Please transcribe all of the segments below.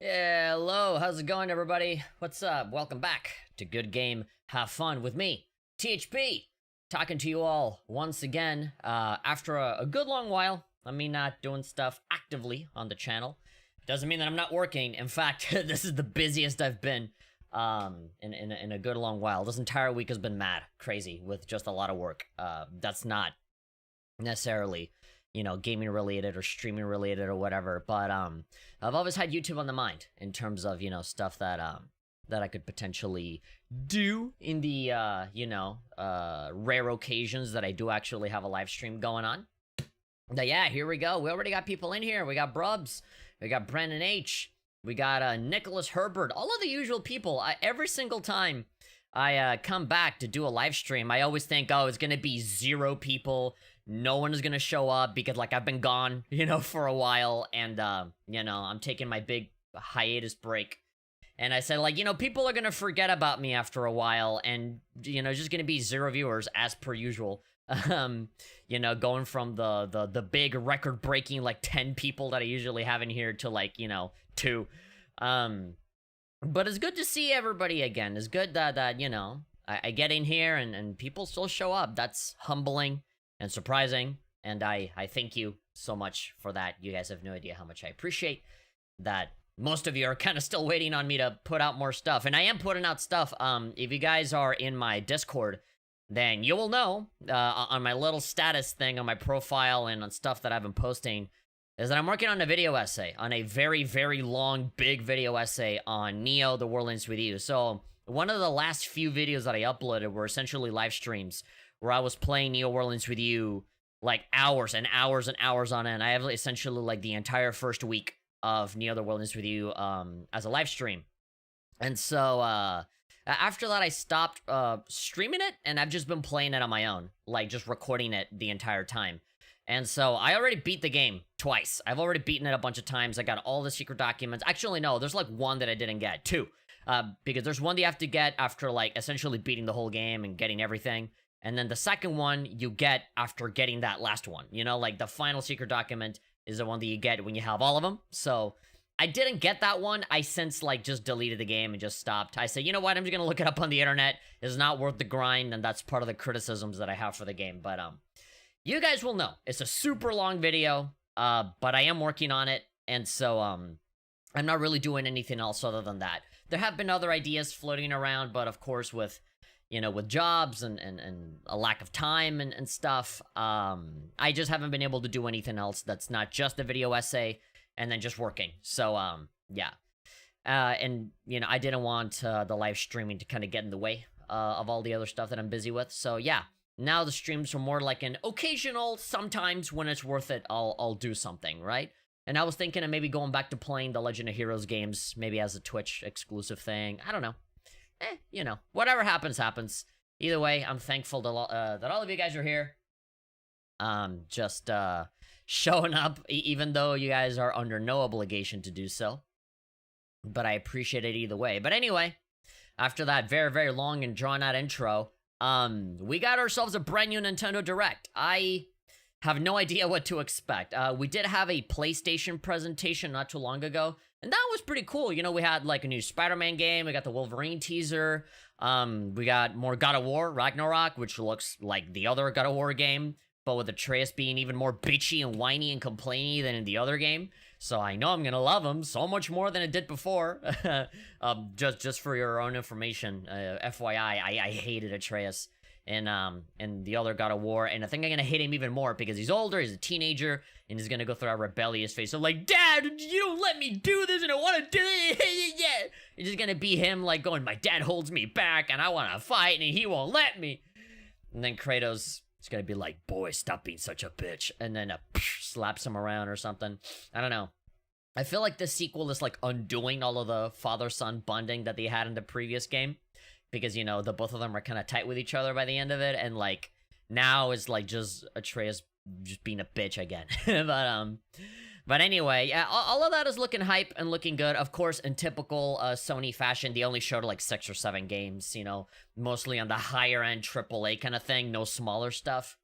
Yeah, hello, how's it going, everybody? What's up? Welcome back to Good Game Have Fun with me, THP, talking to you all once again after a good long while. I mean, not doing stuff actively on the channel doesn't mean that I'm not working. In fact, this is the busiest I've been in a good long while. This entire week has been mad crazy with just a lot of work. That's not necessarily, you know, gaming related or streaming related or whatever, but I've always had YouTube on the mind in terms of, you know, stuff that that I could potentially do in the rare occasions that I do actually have a live stream going on. But yeah, here we go. We already got people in here. We got Brubs, we got Brandon H, we got Nicholas Herbert, all of the usual people. Every single time I come back to do a live stream, I always think, oh, it's gonna be 0 people. No one is gonna show up because, like, I've been gone, you know, for a while, and, you know, I'm taking my big hiatus break. And I said, like, you know, people are gonna forget about me after a while, and, you know, just gonna be 0 viewers as per usual. You know, going from the big record-breaking, like, 10 people that I usually have in here to, like, you know, 2. But it's good to see everybody again. It's good that you know, I get in here and people still show up. That's humbling and surprising, and I thank you so much for that. You guys have no idea how much I appreciate that. Most of you are kind of still waiting on me to put out more stuff, and I am putting out stuff. If you guys are in my Discord, then you will know on my little status thing on my profile and on stuff that I've been posting is that I'm working on a video essay, on a very, very long, big video essay on Neo, The World Ends With You. So one of the last few videos that I uploaded were essentially live streams where I was playing Neo World Ends With You, like, hours and hours and hours on end. I have essentially, like, the entire first week of Neo The World Ends With You as a live stream. And so after that, I stopped streaming it, and I've just been playing it on my own, like, just recording it the entire time. And so I already beat the game twice. I've already beaten it a bunch of times. I got all the secret documents. Actually, no, there's like 1 that I didn't get. 2. Because there's 1 that you have to get after, like, essentially beating the whole game and getting everything. And then the second one you get after getting that last one. You know, like, the final secret document is the one that you get when you have all of them. So I didn't get that one. I since, like, just deleted the game and just stopped. I said, you know what? I'm just going to look it up on the internet. It's not worth the grind, and that's part of the criticisms that I have for the game. But, you guys will know. It's a super long video, but I am working on it, and so, I'm not really doing anything else other than that. There have been other ideas floating around, but of course with, you know, with jobs and a lack of time and stuff, I just haven't been able to do anything else that's not just a video essay and then just working. So, yeah. And, you know, I didn't want the live streaming to kind of get in the way of all the other stuff that I'm busy with, so yeah. Now the streams are more like an occasional, sometimes when it's worth it, I'll do something, right? And I was thinking of maybe going back to playing the Legend of Heroes games, maybe as a Twitch exclusive thing. I don't know. You know, whatever happens, happens. Either way, I'm thankful to that all of you guys are here. Just showing up, even though you guys are under no obligation to do so. But I appreciate it either way. But anyway, after that very, very long and drawn-out intro, we got ourselves a brand new Nintendo Direct. I have no idea what to expect. We did have a PlayStation presentation not too long ago, and that was pretty cool. You know, we had, like, a new Spider-Man game, we got the Wolverine teaser, we got more God of War, Ragnarok, which looks like the other God of War game, but with Atreus being even more bitchy and whiny and complainy than in the other game. So I know I'm gonna love him so much more than it did before. Just for your own information, FYI, I hated Atreus in the other God of War, and I think I'm gonna hate him even more because he's older, he's a teenager, and he's gonna go through a rebellious phase. So, like, Dad, you don't let me do this, and I want to do it. Yeah, it's just gonna be him, like, going, my dad holds me back, and I want to fight, and he won't let me. And then Kratos is gonna be like, boy, stop being such a bitch, and then slaps him around or something. I don't know. I feel like this sequel is, like, undoing all of the father-son bonding that they had in the previous game. Because, you know, the both of them are kind of tight with each other by the end of it. And, like, now it's, like, just Atreus just being a bitch again. But anyway, yeah, all of that is looking hype and looking good. Of course, in typical Sony fashion, they only showed, like, 6 or 7 games, you know. Mostly on the higher-end AAA kind of thing. No smaller stuff.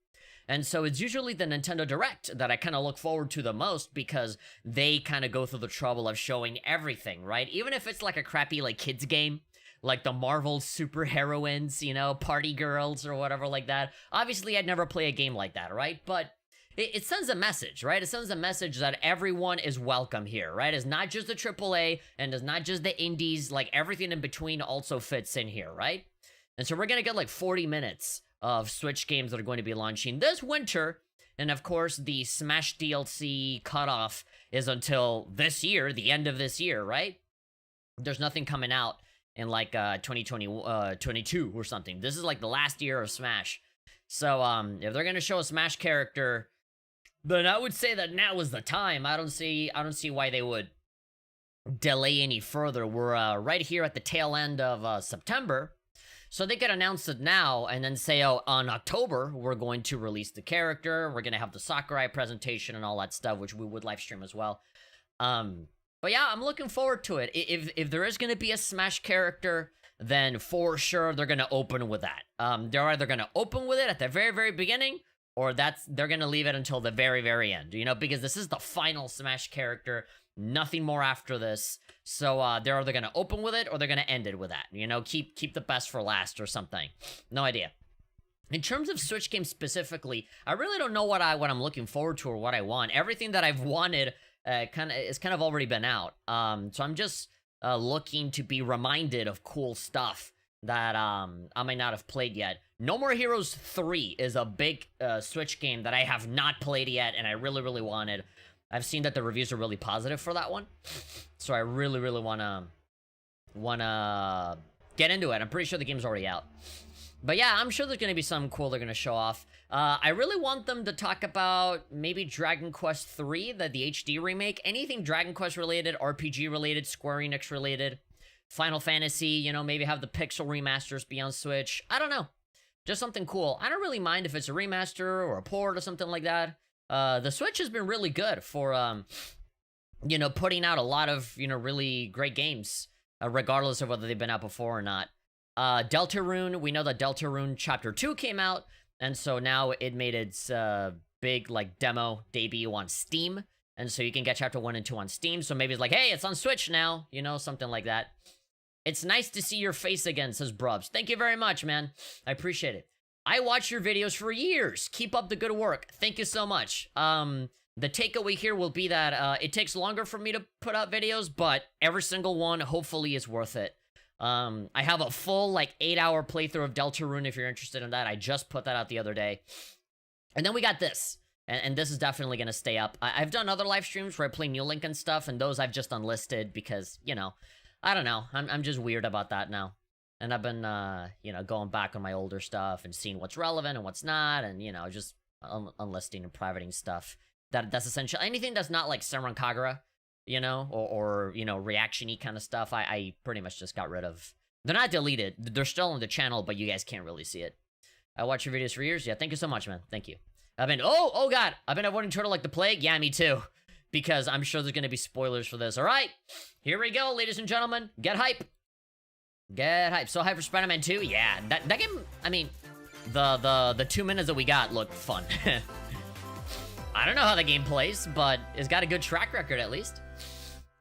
And so it's usually the Nintendo Direct that I kind of look forward to the most, because they kind of go through the trouble of showing everything, right? Even if it's like a crappy like kids game, like the Marvel superheroines, you know, party girls or whatever like that. Obviously, I'd never play a game like that, right? But it sends a message, right? It sends a message that everyone is welcome here, right? It's not just the AAA, and it's not just the indies, like everything in between also fits in here, right? And so we're gonna get like 40 minutes of Switch games that are going to be launching this winter, and of course the Smash DLC cutoff is until this year, the end of this year, right? There's nothing coming out in like 2022 or something. This is like the last year of Smash. So if they're gonna show a Smash character, then I would say that now is the time. I don't see why they would delay any further. We're right here at the tail end of September, so they could announce it now and then say, oh, on October we're going to release the character. We're gonna have the Sakurai presentation and all that stuff, which we would live stream as well. But yeah, I'm looking forward to it. If there is gonna be a Smash character, then for sure they're gonna open with that. They're either gonna open with it at the very beginning, or they're gonna leave it until the very end, you know, because this is the final Smash character, nothing more after this. So they're either gonna open with it or they're gonna end it with that, you know, keep the best for last or something. No idea. In terms of Switch games specifically, I really don't know what I'm looking forward to or what I want. Everything that I've wanted kind of already been out. So I'm just looking to be reminded of cool stuff that I might not have played yet. No More Heroes 3 is a big Switch game that I have not played yet, and I really wanted. I've seen that the reviews are really positive for that one, so I really wanna get into it. I'm pretty sure the game's already out. But yeah, I'm sure there's gonna be something cool they're gonna show off. I really want them to talk about maybe Dragon Quest 3, the HD remake. Anything Dragon Quest related, RPG related, Square Enix related, Final Fantasy, you know, maybe have the pixel remasters be on Switch. I don't know. Just something cool. I don't really mind if it's a remaster or a port or something like that. The Switch has been really good for, you know, putting out a lot of, you know, really great games, regardless of whether they've been out before or not. Deltarune, we know that Deltarune Chapter 2 came out, and so now it made its big, like, demo debut on Steam, and so you can get Chapter 1 and 2 on Steam, so maybe it's like, hey, it's on Switch now, you know, something like that. It's nice to see your face again, says Brubs. Thank you very much, man. I appreciate it. I watch your videos for years. Keep up the good work. Thank you so much. The takeaway here will be that it takes longer for me to put out videos, but every single one hopefully is worth it. I have a full, like, 8-hour playthrough of Deltarune if you're interested in that. I just put that out the other day. And then we got this. And this is definitely going to stay up. I've done other live streams where I play New Link and stuff, and those I've just unlisted because, you know, I don't know. I'm just weird about that now. And I've been, you know, going back on my older stuff and seeing what's relevant and what's not, and, you know, just unlisting and privating stuff. That's essential. Anything that's not like Senran Kagura, you know, or you know, reaction-y kind of stuff, I pretty much just got rid of. They're not deleted. They're still on the channel, but you guys can't really see it. I watch your videos for years. Yeah, thank you so much, man. Thank you. Oh god, I've been avoiding Turtle like the plague. Yeah, me too. Because I'm sure there's going to be spoilers for this. All right, here we go, ladies and gentlemen. Get hype. Get hype. So hype for Spider-Man 2? Yeah, that game, I mean, the 2 minutes that we got looked fun. I don't know how the game plays, but it's got a good track record at least.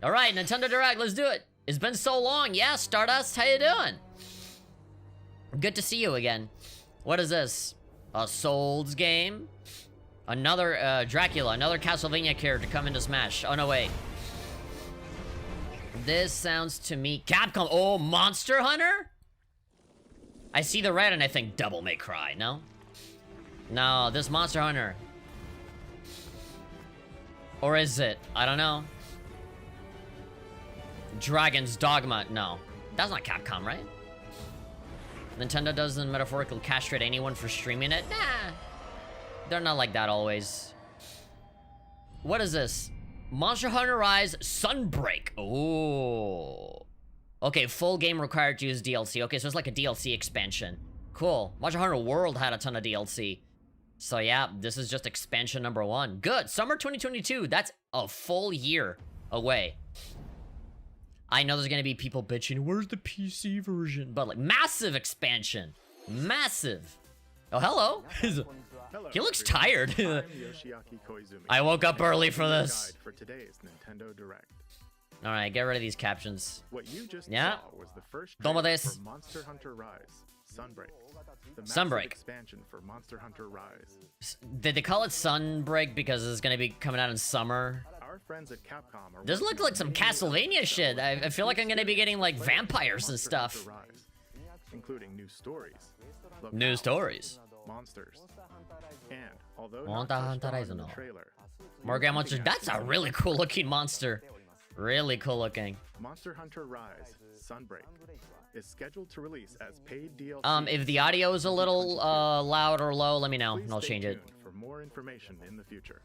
All right, Nintendo Direct, let's do it. It's been so long. Yeah, Stardust, how you doing? Good to see you again. What is this? A Souls game? Another, Dracula, another Castlevania character coming to Smash. Oh, no, wait. This sounds to me... Capcom! Oh, Monster Hunter? I see the red and I think Devil May Cry, no? No, this Monster Hunter. Or is it? I don't know. Dragon's Dogma. No. That's not Capcom, right? Nintendo doesn't metaphorically castrate anyone for streaming it? Nah. They're not like that always. What is this? Monster Hunter Rise Sunbreak. Oh. Okay, full game required to use DLC. Okay, so it's like a DLC expansion. Cool. Monster Hunter World had a ton of DLC. So yeah, this is just expansion number 1. Good. Summer 2022. That's a full year away. I know there's gonna be people bitching, where's the PC version? But like, massive expansion. Massive. Oh, hello. Hello, He looks everyone. tired. I'm Yoshiaki Koizumi. I woke up early And for I'll be your this. guide for today's Nintendo Direct. Alright, get rid of these captions. What you just Yeah. saw was the first Domo trailer desu. for Monster Hunter Rise Sunbreak. The massive Sunbreak. expansion for Monster Hunter Rise. Did they call it Sunbreak because it's gonna be coming out in summer? Our friends at Capcom are This working looked on like some many Castlevania updates shit. I feel like I'm gonna be getting like for vampires and Monster stuff. Hunter Rise, including new stories, New locales, stories. monsters, and although Monster not Hunter touched Rise on in no. the trailer, More game monsters. That's a really cool looking monster. Really cool looking. Monster Hunter Rise Sunbreak is scheduled to release as paid DLC. If the audio is a little loud or low, let me know and I'll Please stay change it. tuned for more information in the future.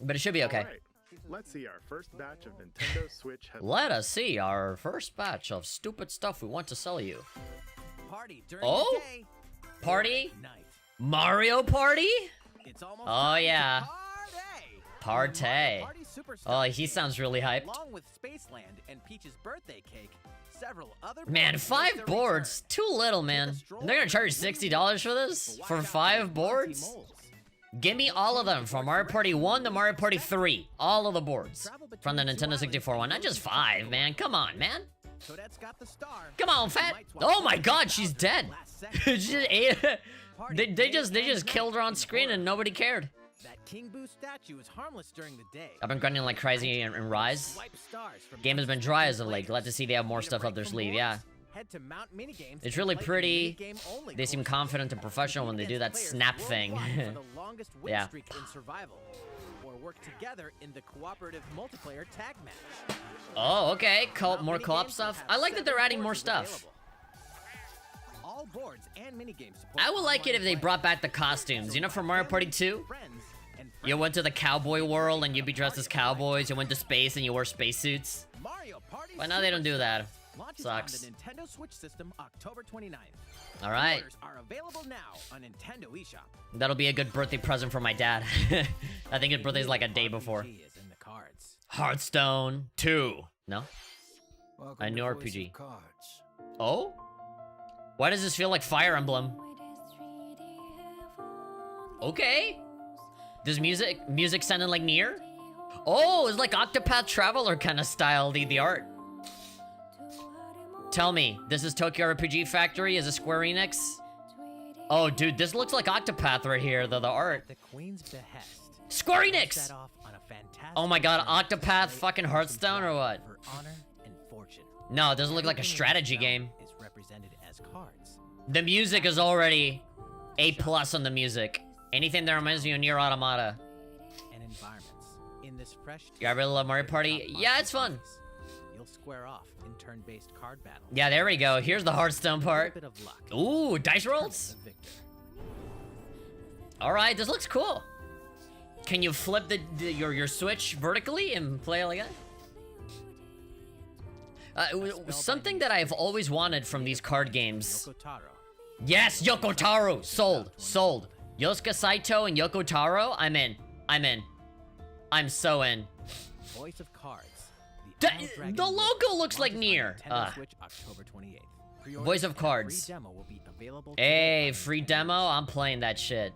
But it should be okay. Alright, let's see our first batch of Nintendo Switch headlines. Let us see our first batch of stupid stuff we want to sell you. Party during Oh? the day, Party? night. Mario Party? It's almost Oh, time to yeah. Party. Partay. Party Superstar Oh, he game, sounds really hyped. Along with Spaceland and Peach's birthday cake, several other Man, boards 5 make their boards. return. Too little, man. And they're gonna charge $60 for this? For 5 boards? Give me all of them from Mario Party 1 to Mario Party 3. All of the boards. From the Nintendo 64 one. Not just 5, man. Come on, man. Toadette's got the star. Come on, fat. Oh my god, she's dead. She just ate it. They just killed her on screen and nobody cared. That King Boo statue is harmless during the day. I've been grinding like crazy in Rise. Swipe stars from Game has been dry as of late. Glad to see they have more stuff up their sleeve, yeah. Head to Mount Minigames It's and really play the pretty. minigame-only They seem course. confident and professional when they do that Players snap thing. worldwide for the longest win Yeah. streak in survival, or work together in the cooperative multiplayer tag match. Oh, okay. More Mount co-op Minigames stuff. have I like that they're 7 adding more courses stuff. available. All boards and minigames support I would like it online if they play. brought back the costumes. You know, from Mario Party 2? Friends and You went to the cowboy world and you'd be dressed as cowboys. You went to space and you wore spacesuits. Mario Party But now they don't do that. launches Sucks. on the Nintendo Switch system October 29th. Alright. Orders are available now on Nintendo eShop. That'll be a good birthday present for my dad. I think his birthday's like a day before. RPG is in the cards. Hearthstone 2. No? Welcome A new to Voice of RPG. Cards. Oh? Why does this feel like Fire Emblem? Okay. Does music sounding like Nier? Oh, it's like Octopath Traveler kind of style, the art. Tell me, this is Tokyo RPG Factory? Is it Square Enix? Oh, dude, this looks like Octopath right here, the art. The Queen's behest. Square Enix! Set off on a fantastic Oh my god, journey to Octopath create fucking and Hearthstone or what? for honor and fortune. No, it doesn't look like a Everything in strategy this game. realm is represented as cards. The music is already A+ on the music. Anything that reminds me of Nier Automata. And environments. In this fresh Yeah, I really love Mario Party. top Yeah, monster it's fun. series, you'll square off in turn-based card battles. Yeah, there we go. Here's the Hearthstone A part. bit of luck. Ooh, dice rolls? The victor. Alright, this looks cool. Can you flip your Switch vertically and play it like that? Something that I've always wanted from these card games. Yoko Taro. Yes, Yoko Taro! Sold. Sold. Yosuke Saito and Yoko Taro? I'm in. I'm in. I'm so in. Voice of Cards. The logo looks like Nier. Nintendo Switch, October 28th. Pre-orders Voice of and a Cards. Free demo will be available Hey, today on free Nintendo demo? eShop. I'm playing that shit.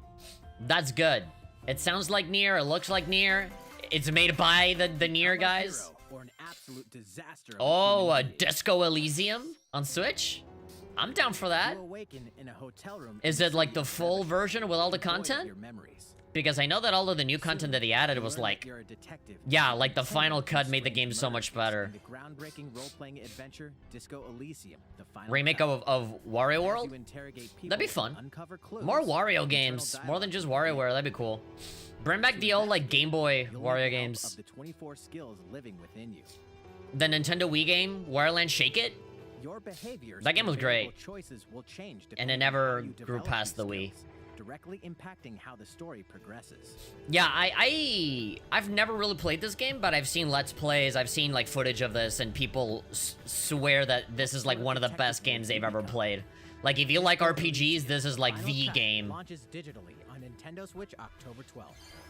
That's good. It sounds like Nier, it looks like Nier. It's made by the Nier Hero guys. or an absolute disaster of Oh, a human being. Disco Elysium on Switch? I'm down for that. You awaken in a hotel room Is in it like city the of full Seven. version with all the Enjoy content? your memories. Because I know that all of the new content that he added was Learn like, that you're a detective yeah, like the solving final cut made the strange game so much murders better. in the groundbreaking role-playing adventure Disco Elysium, the final Remake chapter. of Wario As World? you interrogate people, That'd be fun. uncover clues, More and Wario internal games, more dialogue than just will reveal WarioWare, that'd be cool. Bring back the old like Game Boy you'll Wario need help games. Of the 24 skills living within you. The Nintendo Wii game, Wario Land Shake It? Your behaviors That game was and available great. choices will change And it depending on never how you grew develop past these the Wii. skills, directly impacting how the story progresses. Yeah, I've never really played this game, but I've seen Let's Plays, I've seen like footage of this, and people swear that this is like one of the best games they've ever played. Like if you like RPGs, this is like Final the Chapter game. Launches digitally on Nintendo Switch October 12th.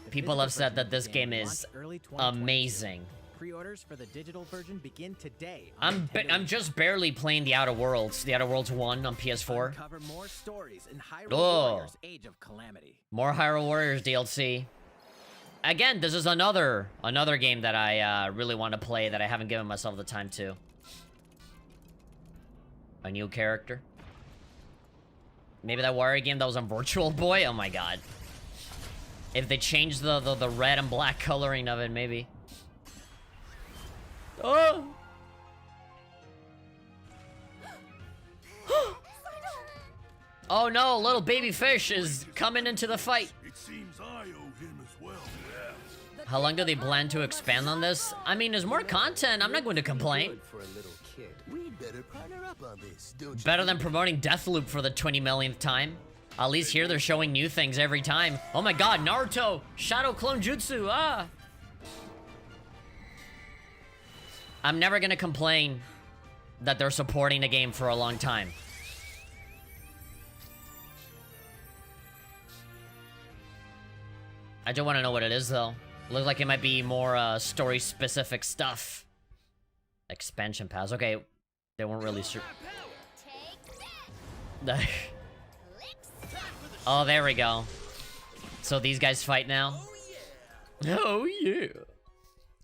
The People physical have said version that of this the game will is launch early 2022. amazing. Pre-orders for the digital version begin today. I'm just barely playing the Outer Worlds. The Outer Worlds 1 on PS4. Cover more stories in Hyrule Oh. Warriors: Age of Calamity. More Hyrule Warriors DLC. Again, this is another game that I really want to play that I haven't given myself the time to. A new character. Maybe that Wario game that was on Virtual Boy? Oh my god. If they change the red and black coloring of it, maybe. Oh! Oh no, little baby fish is coming into the fight. It seems I owe him as well. How long do they plan to expand on this? I mean, there's more content. I'm not going to complain. For a little kid, we'd better partner up on this, don't you? Better than promoting Deathloop for the 20 millionth time. At least here they're showing new things every time. Oh my god, Naruto! Shadow Clone Jutsu! Ah! I'm never gonna complain that they're supporting a game for a long time. I don't want to know what it is, though. Looks like it might be more story-specific stuff. Expansion pass. Okay, they weren't really sure. Oh, there we go. So these guys fight now? Oh, yeah.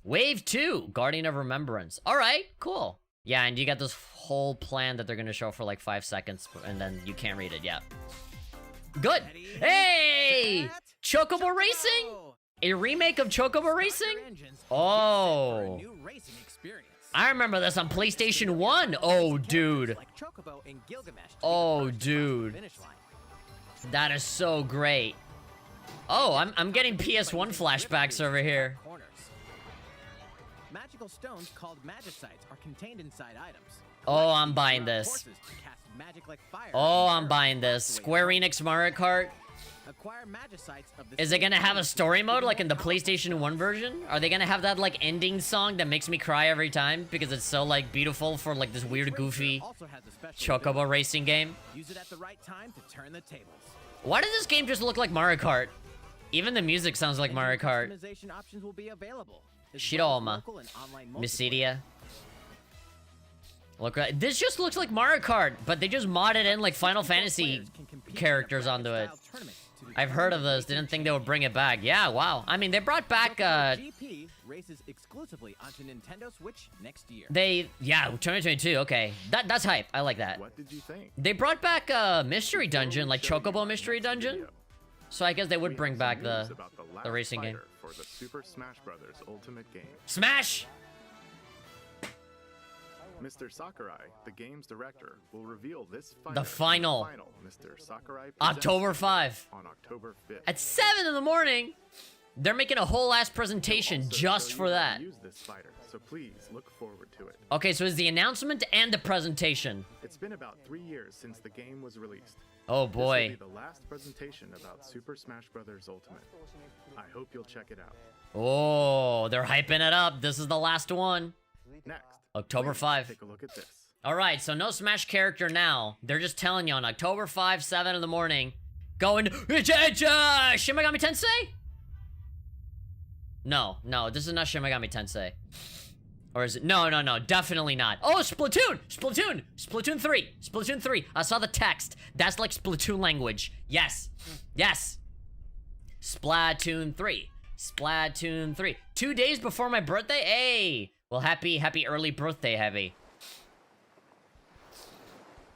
Wave 2, Guardian of Remembrance. Alright, cool. Yeah, and you got this whole plan that they're gonna show for like 5 seconds, and then you can't read it, yeah. Good! Hey! Chocobo Racing? A remake of Chocobo Racing? Oh. I remember this on PlayStation 1. Oh, dude. Oh, dude. That is so great. Oh, I'm getting PS1 flashbacks over here. Magical stones called magicites are contained inside items. Oh, I'm buying this. Oh, I'm buying this. Square Enix Mario Kart. Is it gonna have a story mode like in the PlayStation 1 version? Are they gonna have that like ending song that makes me cry every time because it's so like beautiful for like this weird goofy Chocobo racing game? Use it at the right time to turn the tables. Why does this game just look like Mario Kart? Even the music sounds like Mario Kart. Customization options will be available. Shiroma. Mysidia. Look, this just looks like Mario Kart, but they just modded in like Final Fantasy characters onto it. I've heard of those. Didn't think they would bring it back. Yeah, wow. I mean, they brought back GP races exclusively onto Nintendo Switch next year. Yeah, 2022. Okay, that's hype. I like that. What did you think? They brought back a mystery dungeon, like Chocobo Mystery Dungeon. So I guess they would bring back the racing game. For the Super Smash Bros. Ultimate game. Smash! Mr. Sakurai, the game's director, will reveal this The final. Mr. Sakurai October 5. on October 5th. At 7 in the morning. They're making a whole ass presentation Also just show for you how that. to use this fighter, so please look forward to it. Okay, so it's the announcement and the presentation. It's been about 3 years since the game was released. Oh This will boy. be the last presentation about Super Smash Bros. Ultimate. I hope you'll check it out. Oh, they're hyping it up. This is the last one. Next, October please 5. Take a look at this. Alright, so no Smash character now. They're just telling you on October 5, 7 in the morning. Going, it's Shin Megami Tensei? No, this is not Shin Megami Tensei. Or is it? No, definitely not. Oh, Splatoon! Splatoon 3. I saw the text. That's like Splatoon language. Yes. Splatoon 3. 2 days before my birthday? Hey! Well, happy early birthday, Heavy.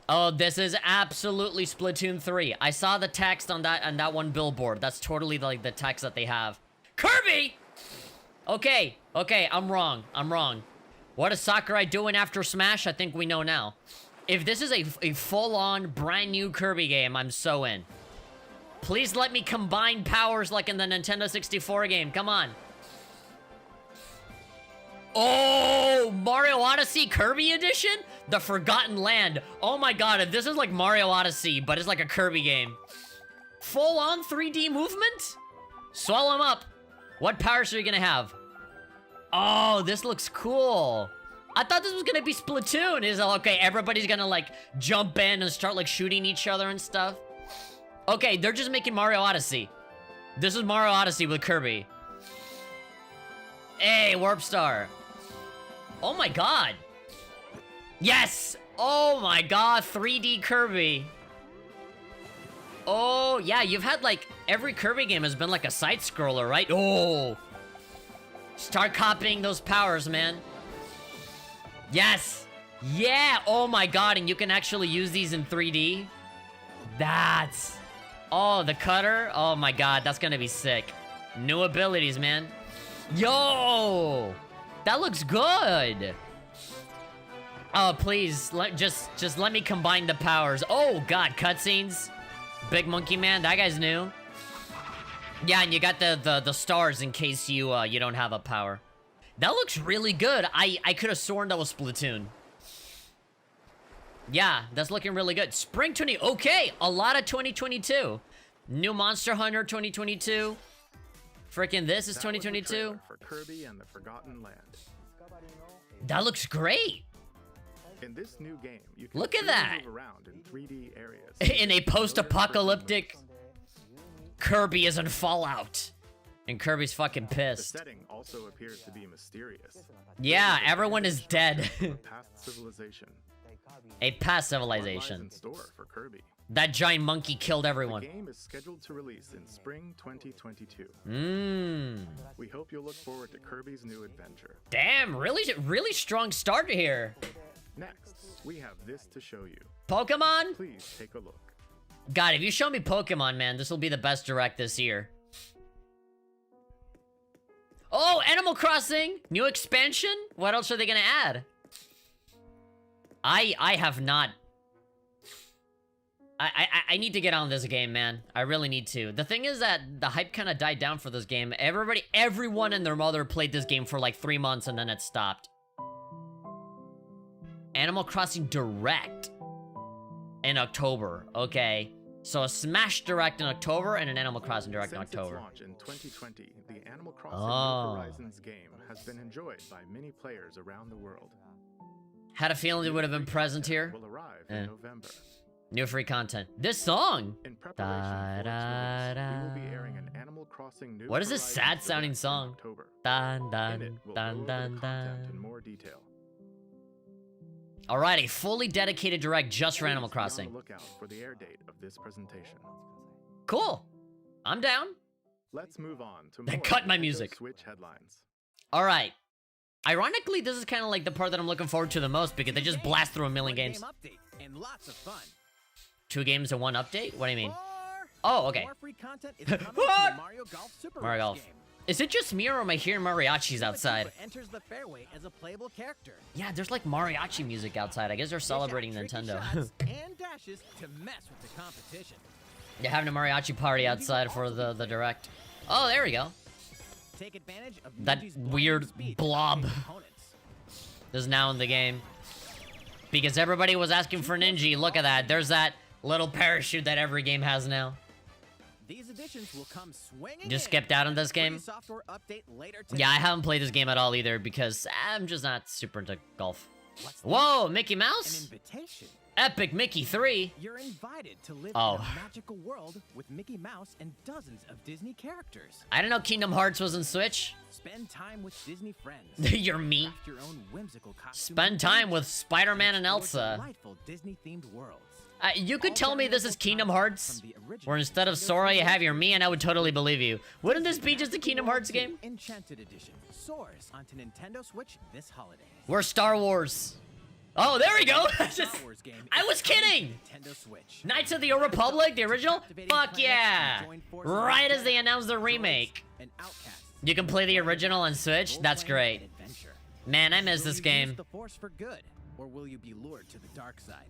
Oh, this is absolutely Splatoon 3. I saw the text on that one billboard. That's totally like the text that they have. Kirby! Okay, I'm wrong. What is Sakurai doing after Smash? I think we know now. If this is a full-on, brand new Kirby game, I'm so in. Please let me combine powers like in the Nintendo 64 game. Come on. Oh, Mario Odyssey Kirby Edition? The Forgotten Land. Oh my god, if this is like Mario Odyssey, but it's like a Kirby game. Full-on 3D movement? Swallow him up. What powers are you gonna have? Oh, this looks cool. I thought this was gonna be Splatoon. Is okay, everybody's gonna like jump in and start like shooting each other and stuff. Okay, they're just making Mario Odyssey. This is Mario Odyssey with Kirby. Hey, Warp Star. Oh my god. Yes! Oh my god, 3D Kirby. Oh, yeah, you've had like every Kirby game has been like a side scroller, right? Oh. Start copying those powers, man. Yes. Yeah. Oh my god, and you can actually use these in 3D. That's... Oh, the cutter. Oh my god, that's gonna be sick. New abilities, man. Yo! That looks good. Oh, please, just let me combine the powers. Oh god, cutscenes. Big Monkey Man, that guy's new. Yeah, and you got the stars in case you you don't have a power. That looks really good. I could have sworn that was Splatoon. Yeah, that's looking really good. Spring 20. Okay, a lot of 2022. New Monster Hunter 2022. Freaking this is 2022. For Kirby and the Forgotten Land. That looks great. In this new game, you can Look at that. move around in 3D areas. In a post-apocalyptic Kirby is in Fallout. And Kirby's fucking The pissed. setting also appears to be mysterious. Yeah, everyone is dead. A past civilization. A past What lies civilization. in store for Kirby? That giant monkey killed The everyone. game is scheduled to release in spring 2022. Mmm. We hope you'll look forward to Kirby's new adventure. Damn, really strong start here. Next, we have this to show you. Pokemon? Please take a look. God, if you show me Pokemon, man, this will be the best direct this year. Oh, Animal Crossing! New expansion? What else are they gonna add? I have not... I need to get on this game, man. I really need to. The thing is that the hype kind of died down for this game. Everyone and their mother played this game for like 3 months and then it stopped. Animal Crossing Direct in October. Okay. So a Smash Direct in October and an Animal Crossing Direct in Since October. its launch in 2020, the Animal Crossing Oh. New Horizons game has been enjoyed by many players around the world. Had a feeling it would have been present here. Will arrive Eh. in November. New free content. This song! In preparation for its release, we will be airing an Animal Crossing New What is this Horizons sad-sounding Direct in song? October. Dun In it, dun we'll dun go over dun the content in dun. more detail. Alright, a fully dedicated direct just for Animal Please be on Crossing. the lookout for the air date of this presentation. Cool. I'm down. Let's move on to Then more cut my Nintendo music. Switch headlines. Alright. Ironically, this is kind of like the part that I'm looking forward to the most because they just blast through a million One games. game update and lots of fun. 2 games and 1 update? What do you mean? Or Oh, okay. more free content is coming to What? the Mario Golf Super Mario Rush Golf. game. Is it just me or am I hearing mariachis outside? Koopa enters the fairway as a playable character. Yeah, there's like mariachi music outside. I guess they're Dish out celebrating tricky Nintendo. shots and dashes to mess with the competition. You're having a mariachi party outside for the direct. Oh, there we go. Take advantage of That Ninja's blinding weird speed to blob. escape opponents. This is now in the game. Because everybody was asking for Ninja. Look at that. There's that little parachute that every game has now. These additions will come swinging Just in skipped out on with a this game? free software update later today. Yeah, I haven't played this game at all either because I'm just not super into golf. What's this? Whoa, Mickey An Mouse? invitation. Epic Mickey 3? You're invited to live Oh. in a magical world with Mickey Mouse and dozens of Disney characters. I don't know Kingdom Hearts was in Switch. Spend time with Disney friends. You're me. Craft your own whimsical costumes Spend time with Spider-Man and explore Elsa. delightful Disney-themed worlds. You could All tell me this is downloadable Kingdom content Hearts, from the original where instead of Nintendo Sora you 3DS have your me, and I would totally believe you. Wouldn't this be just a Magical Kingdom World Hearts 2 game? Enchanted Edition soars onto Nintendo Switch this holiday. We're Star Wars. Oh, there we go! The Star Wars game I is was coming to kidding! Nintendo Switch. Knights of the Old Republic, the original? Captivating Fuck planets yeah! and join forces Right with as they Jedi, announced the droids, remake. and outcasts. You can play the original on Switch? That's Role-playing great. adventure. Man, I miss Will this you game. use the Force for good, or will you be lured to the dark side?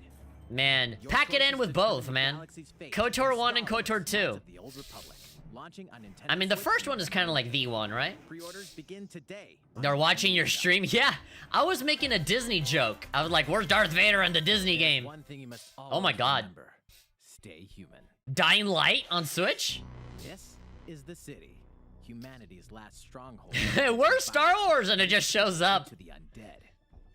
Man, Your pack it choices in with determine both, the man. galaxy's fate KOTOR in 1 and Star Wars: KOTOR Knights 2. of the Old Republic, launching on Nintendo I mean, the Switch first in one is kind of November. like the one, right? Pre-orders begin today. They're watching your stream? Yeah, I was making a Disney joke. I was like, where's Darth Vader in the Disney game? One thing you must Oh my always God. remember. Stay human. Dying Light on Switch? This is the city, humanity's last stronghold. Where's Star Wars? And it just shows up. To the undead.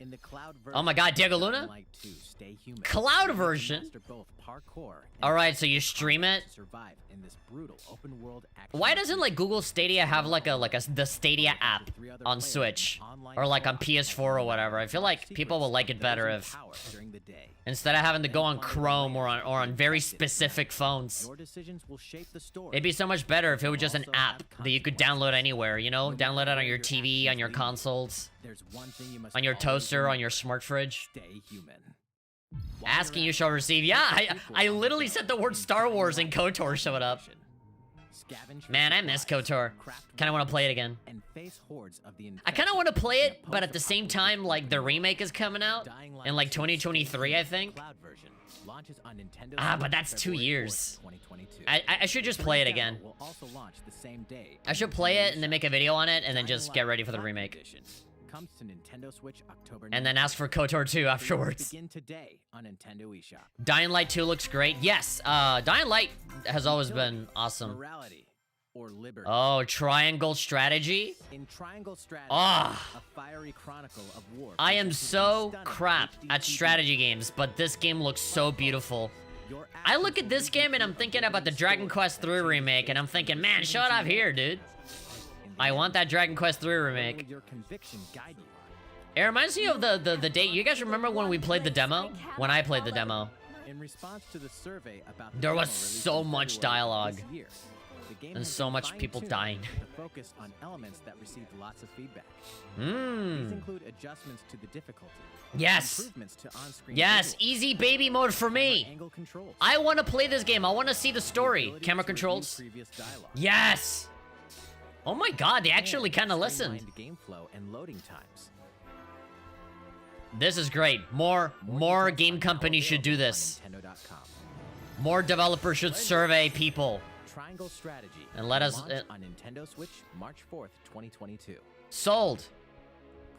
In the cloud version, Oh my god, Diego Luna? Dying Light 2, Stay Human. Cloud You can version? master both parkour and Alright, so you stream it? to survive in this brutal open world action. Why doesn't like Google Stadia have like a the Stadia app on Switch or like on PS4 or whatever? I feel like people will like it better if instead of having to go on Chrome or on very specific phones. Your decisions will shape the story. It'd be so much better if it was just an app that you could download anywhere, you know? Download it on your TV, on your consoles, There's one thing you must on your always toaster, on remember. your smart fridge. Stay human. Asking you shall receive. Yeah, I literally said the word Star Wars and KOTOR showed up. Man, I miss KOTOR. Kinda wanna play it again. And face hordes of the I kinda wanna play it, but at the same time, like, the remake is coming out in, like, 2023, I think. Cloud version launches on Nintendo Ah, but Switch that's 2 February 4th, years. 2022. I should just play it again. Will also launch the same day. I should play it and then make a video on it and then just get ready for the remake. Edition comes to Nintendo Switch October And then 9th. ask for KOTOR 2 afterwards. Begin today on Nintendo eShop. Dying Light 2 looks great. Yes, Dying Light has always been awesome. Morality or liberty. Oh, triangle strategy? In Triangle Strategy, Ah. a fiery chronicle of war. I am presented in so stunning crap HD at strategy games, but this game looks so beautiful. Your I look at this game and I'm thinking about the Dragon Quest 3 remake and I'm thinking, man, show it off here, dude. I want that Dragon Quest 3 remake. Will your conviction guide you? It reminds me of the date. You guys remember when we played the demo? When I played the demo. In response to the survey about the There was demo released so in much February dialogue. this year, the game And has so been much people fine-tuned dying. to focus on elements that received lots of feedback. These Mmm. include adjustments to the difficulty, Yes. improvements to on-screen Yes, visuals, easy baby mode for me. angle controls, I want to play this game. I want to see the the story. ability Camera to review controls. previous dialogue, Yes. Oh my god, they actually and kind of listened. streamlined game flow and loading times. This is great. More details game are now companies should do available this. on Nintendo.com. More developers should survey people. Triangle Strategy And let will us- launch on Nintendo Switch March 4th, 2022. Sold.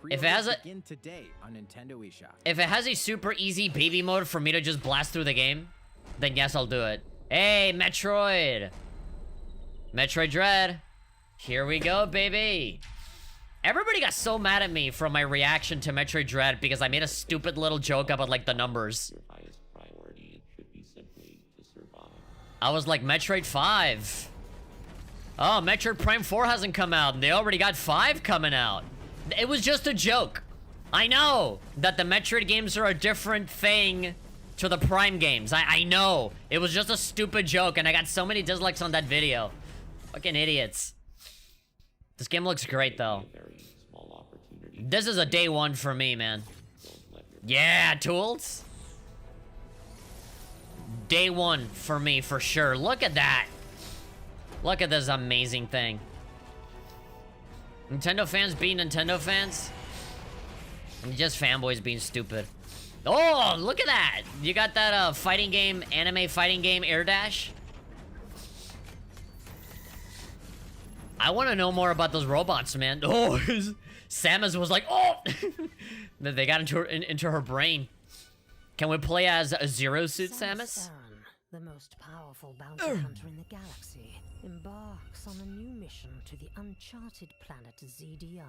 If it has Pre-orders a- begin today on Nintendo eShop. If it has a super easy baby mode for me to just blast through the game, then yes, I'll do it. Hey, Metroid! Metroid Dread. Here we go, baby. Everybody got so mad at me from my reaction to Metroid Dread because I made a stupid little joke about, like, the numbers. Your highest priority should be simply to survive. I was like, Metroid 5. Oh, Metroid Prime 4 hasn't come out, and they already got 5 coming out. It was just a joke. I know that the Metroid games are a different thing to the Prime games. I know. It was just a stupid joke, and I got so many dislikes on that video. Fucking idiots. This game looks great, though. A very small opportunity. This is a day one for me, man. Don't let your Yeah, tools. Day one for me, for sure. Look at that. Look at this amazing thing. Nintendo fans being Nintendo fans. And just fanboys being stupid. Oh, look at that. You got that fighting game, anime fighting game, Air Dash. I want to know more about those robots, man. Oh, Samus was like, oh! They got into her brain. Can we play as a Zero Suit Samus? The most powerful bounty hunter in the galaxy, embarks on a new mission to the uncharted planet ZDR.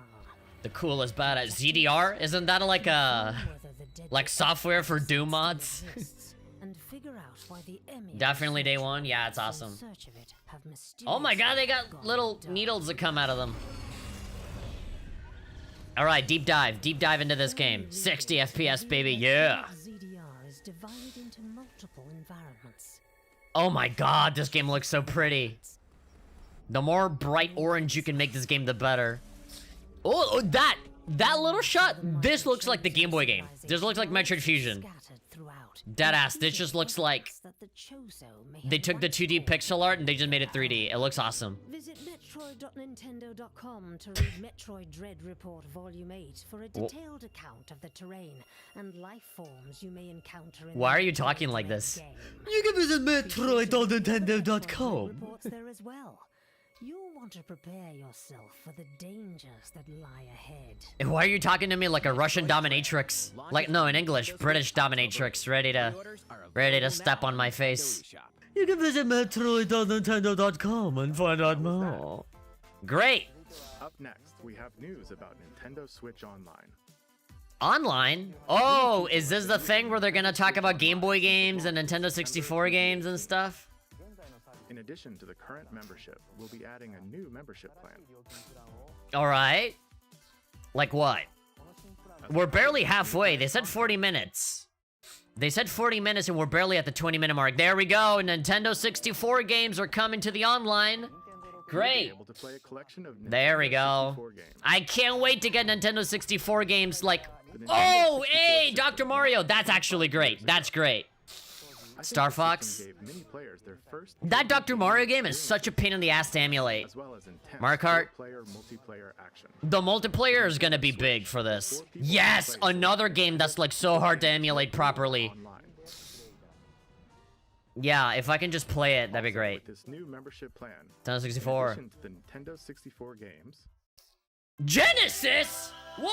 The coolest badass. ZDR? Isn't that like a... Whether the deadly like software for Doom mods? exists, and figure out why the Emmy Definitely day search one. Yeah, it's in awesome. search of it have Oh my god, they mysteriously got gone little dark. needles that come out of them. Alright, deep dive into this game. 60 FPS, baby, yeah! ZDR is divided into multiple environments. Oh my god, this game looks so pretty. The more bright orange you can make this game, the better. Oh, that little shot, this looks like the Game Boy game. This looks like Metroid Fusion. Scattered throughout. Deadass, this just looks like That the Chozo may they have took the once 2D called. pixel art and they just made it 3D. It looks awesome. Visit Metroid.nintendo.com to read Metroid Dread Report Volume 8 for a detailed account of the terrain and life forms you may encounter in Why the are you Metroid talking like Dread this? game. You can visit Metroid Metroid.nintendo.com. reports there as well. You'll want to prepare yourself for the dangers that lie ahead. And why are you talking to me like a Russian dominatrix? Like, no, in English, British dominatrix, ready to step on my face. You can visit Metroid.nintendo.com and find out more. Great! Up next, we have news about Nintendo Switch Online. Online? Oh, is this the thing where they're gonna talk about Game Boy games and Nintendo 64 games and stuff? In addition to the current membership, we'll be adding a new membership plan. Alright. Like what? We're barely halfway. They said 40 minutes. They said 40 minutes and we're barely at the 20-minute mark. There we go. Nintendo 64 games are coming to the online. Great. Able to play a collection of There we Nintendo go. 64 games. I can't wait to get Nintendo 64 games like... Oh, hey, Dr. Mario. That's actually great. That's great. I think Star the system Fox. gave many players their first That Dr. Mario game is such a pain in the ass to emulate. as well as intense Mario Kart. four-player multiplayer action. The multiplayer is gonna be big for this. Yes, another game that's like so hard to emulate properly. Online. Yeah, if I can just play it, that'd be great. With this new membership plan, Nintendo in 64. addition to the Nintendo 64 games, Genesis? Whoa,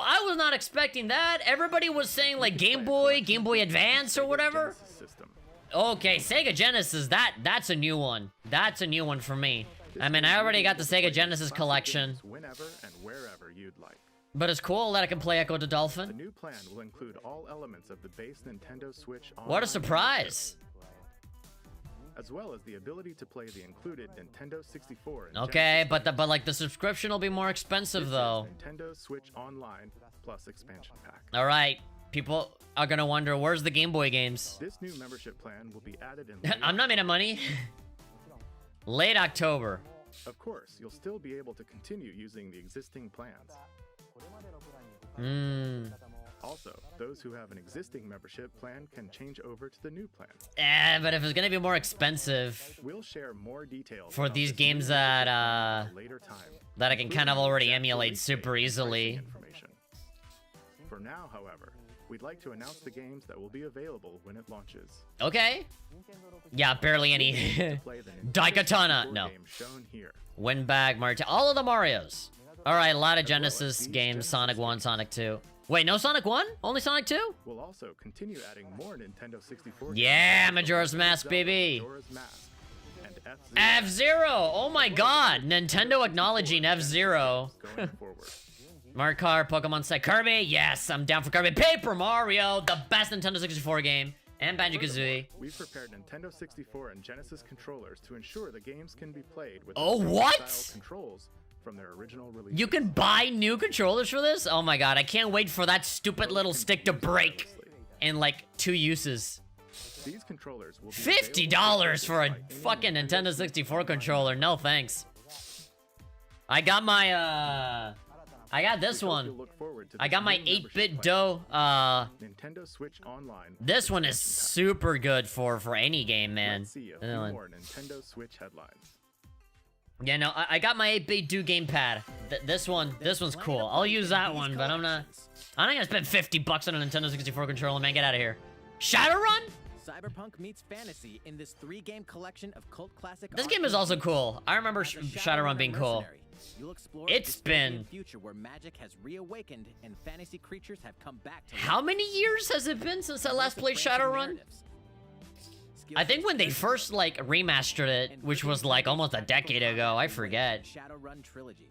I was not expecting that. Everybody was saying like Game Boy Advance or whatever. Genesis system. Okay, Sega Genesis, that's a new one. That's a new one for me. I mean, I already got the Sega Genesis collection, Whenever and wherever you'd like. but it's cool that I can play Echo the The Dolphin. new plan will include all elements of the base Nintendo Switch What a online surprise. as well as the ability to play the included Nintendo 64 and Okay, Genesis but like the subscription will be more expensive This is though. Nintendo Switch Online plus expansion pack. All right, people are gonna wonder where's the Game Boy games. This new membership plan will be added in late I'm not making money. Late October. Of course, you'll still be able to continue using the existing plans. Also, those who have an existing membership plan can change over to the new plan. But if it's gonna be more expensive We'll share more details for about these this new games membership that at a later time, that I can kind of including already exact emulate release super date and easily. pricing information. For now, however, we'd like to announce the games that will be available when it launches. Okay. Yeah, barely any. Play the Nintendo Daikatana, 64 no. game shown here. Windbag, Mario, all of the Marios. All right, a lot of Genesis games, Sonic 1, Sonic 2. Wait, no Sonic 1? Only Sonic 2? We'll also continue adding more Nintendo 64 Yeah, games, Majora's such as Mask, Zelda, baby. Majora's Mask, and F-Zero. F-Zero! Oh my god! Nintendo acknowledging F-Zero. Going forward. Mario Kart, Pokemon Set, Kirby, yes, I'm down for Kirby. Paper Mario, the best Nintendo 64 game. And Banjo-Kazooie. We've prepared Nintendo 64 and Genesis controllers to ensure the games can be played with Oh, the same what? style controls from their original release. You can buy new controllers for this? Oh my god, I can't wait for that stupid little stick to break in like 2 uses. These controllers will be $50 for a available to fucking purchase Nintendo 64 controller. No thanks. I got my I got this because you'll one. look forward to I this got my new membership 8-bit plan. dough. Nintendo Switch Online. This one is super good for any game, man. Let's see a few more Nintendo Switch headlines. Yeah, no, I got my 8-bit do gamepad. This one's cool. I'll use that one, but I'm not gonna spend $50 on a Nintendo 64 controller, man. Get out of here. Shadowrun? Cyberpunk meets fantasy in this 3-game collection of cult classic. This game is also cool. I remember As a Shadowrun being cool. mercenary, you'll explore It's a dystopian been- future where magic has reawakened and fantasy creatures have come back to How life. many years has it been since I last played Shadowrun? I think when they first like remastered it, which was like almost a decade ago, I forget. Shadowrun trilogy.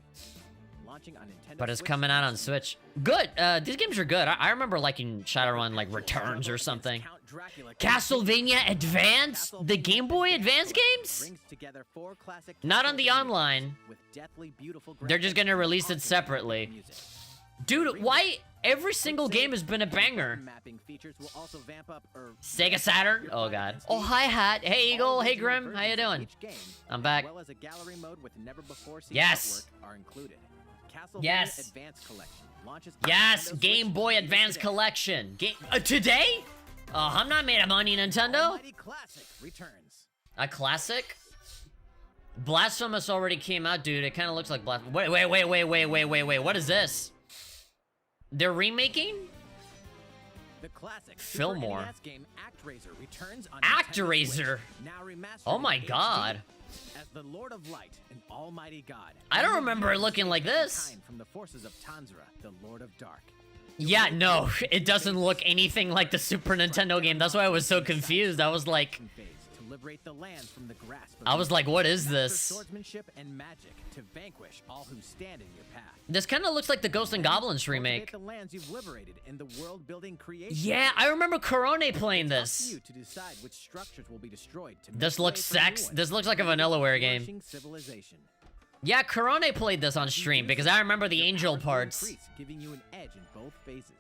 Launching on Nintendo But it's Switch coming out on this Switch. Good. These games are good. I remember liking Shadowrun like Returns or something. Count Dracula Castlevania Advance? The Game Boy Advance games? brings together 4 classic Not on the Castlevania online. with deathly beautiful They're just gonna graphics release it and separately. music. Dude, why every single game has been a banger? Mapping features will also vamp up Sega Saturn? Oh god. Oh, hi Hat. Hey Eagle. Hey Grim. How you doing? I'm back. As well as a gallery mode with never before seen Yes. artwork are included. Castlevania Yes. Advance Collection launches on Yes, Nintendo Game Switch Boy Advance today. Collection. Today? I'm not made of money, Nintendo. Almighty Classic returns. A classic? Blasphemous already came out, dude. It kind of looks like Blasphemous. Wait. What is this? They're remaking? The classic Fillmore. Super NES game ActRaiser returns on ActRaiser? Nintendo Switch, now remastered Oh my in HD. god. As the Lord of Light and Almighty God. I don't remember it looking like this. Mankind from the forces of Tanzra, the Lord of Dark. Yeah, no, it doesn't look anything like the Super Nintendo game. That's why I was so confused. I was like, to liberate the land from the grasp of I was like, what is master this? swordsmanship and magic to vanquish all who stand in your path. This kind of looks like the Ghost and Goblins remake. Cultivate the lands you've liberated in the world-building creation. Yeah, I remember Corone playing It's up this. to you to decide which structures will be destroyed to This make looks way for new sex. ones. This looks like a Vanillaware game. Flourishing civilization. Yeah, Corone played this on stream because I remember the Your angel powers will parts. increase, giving you an edge in both phases.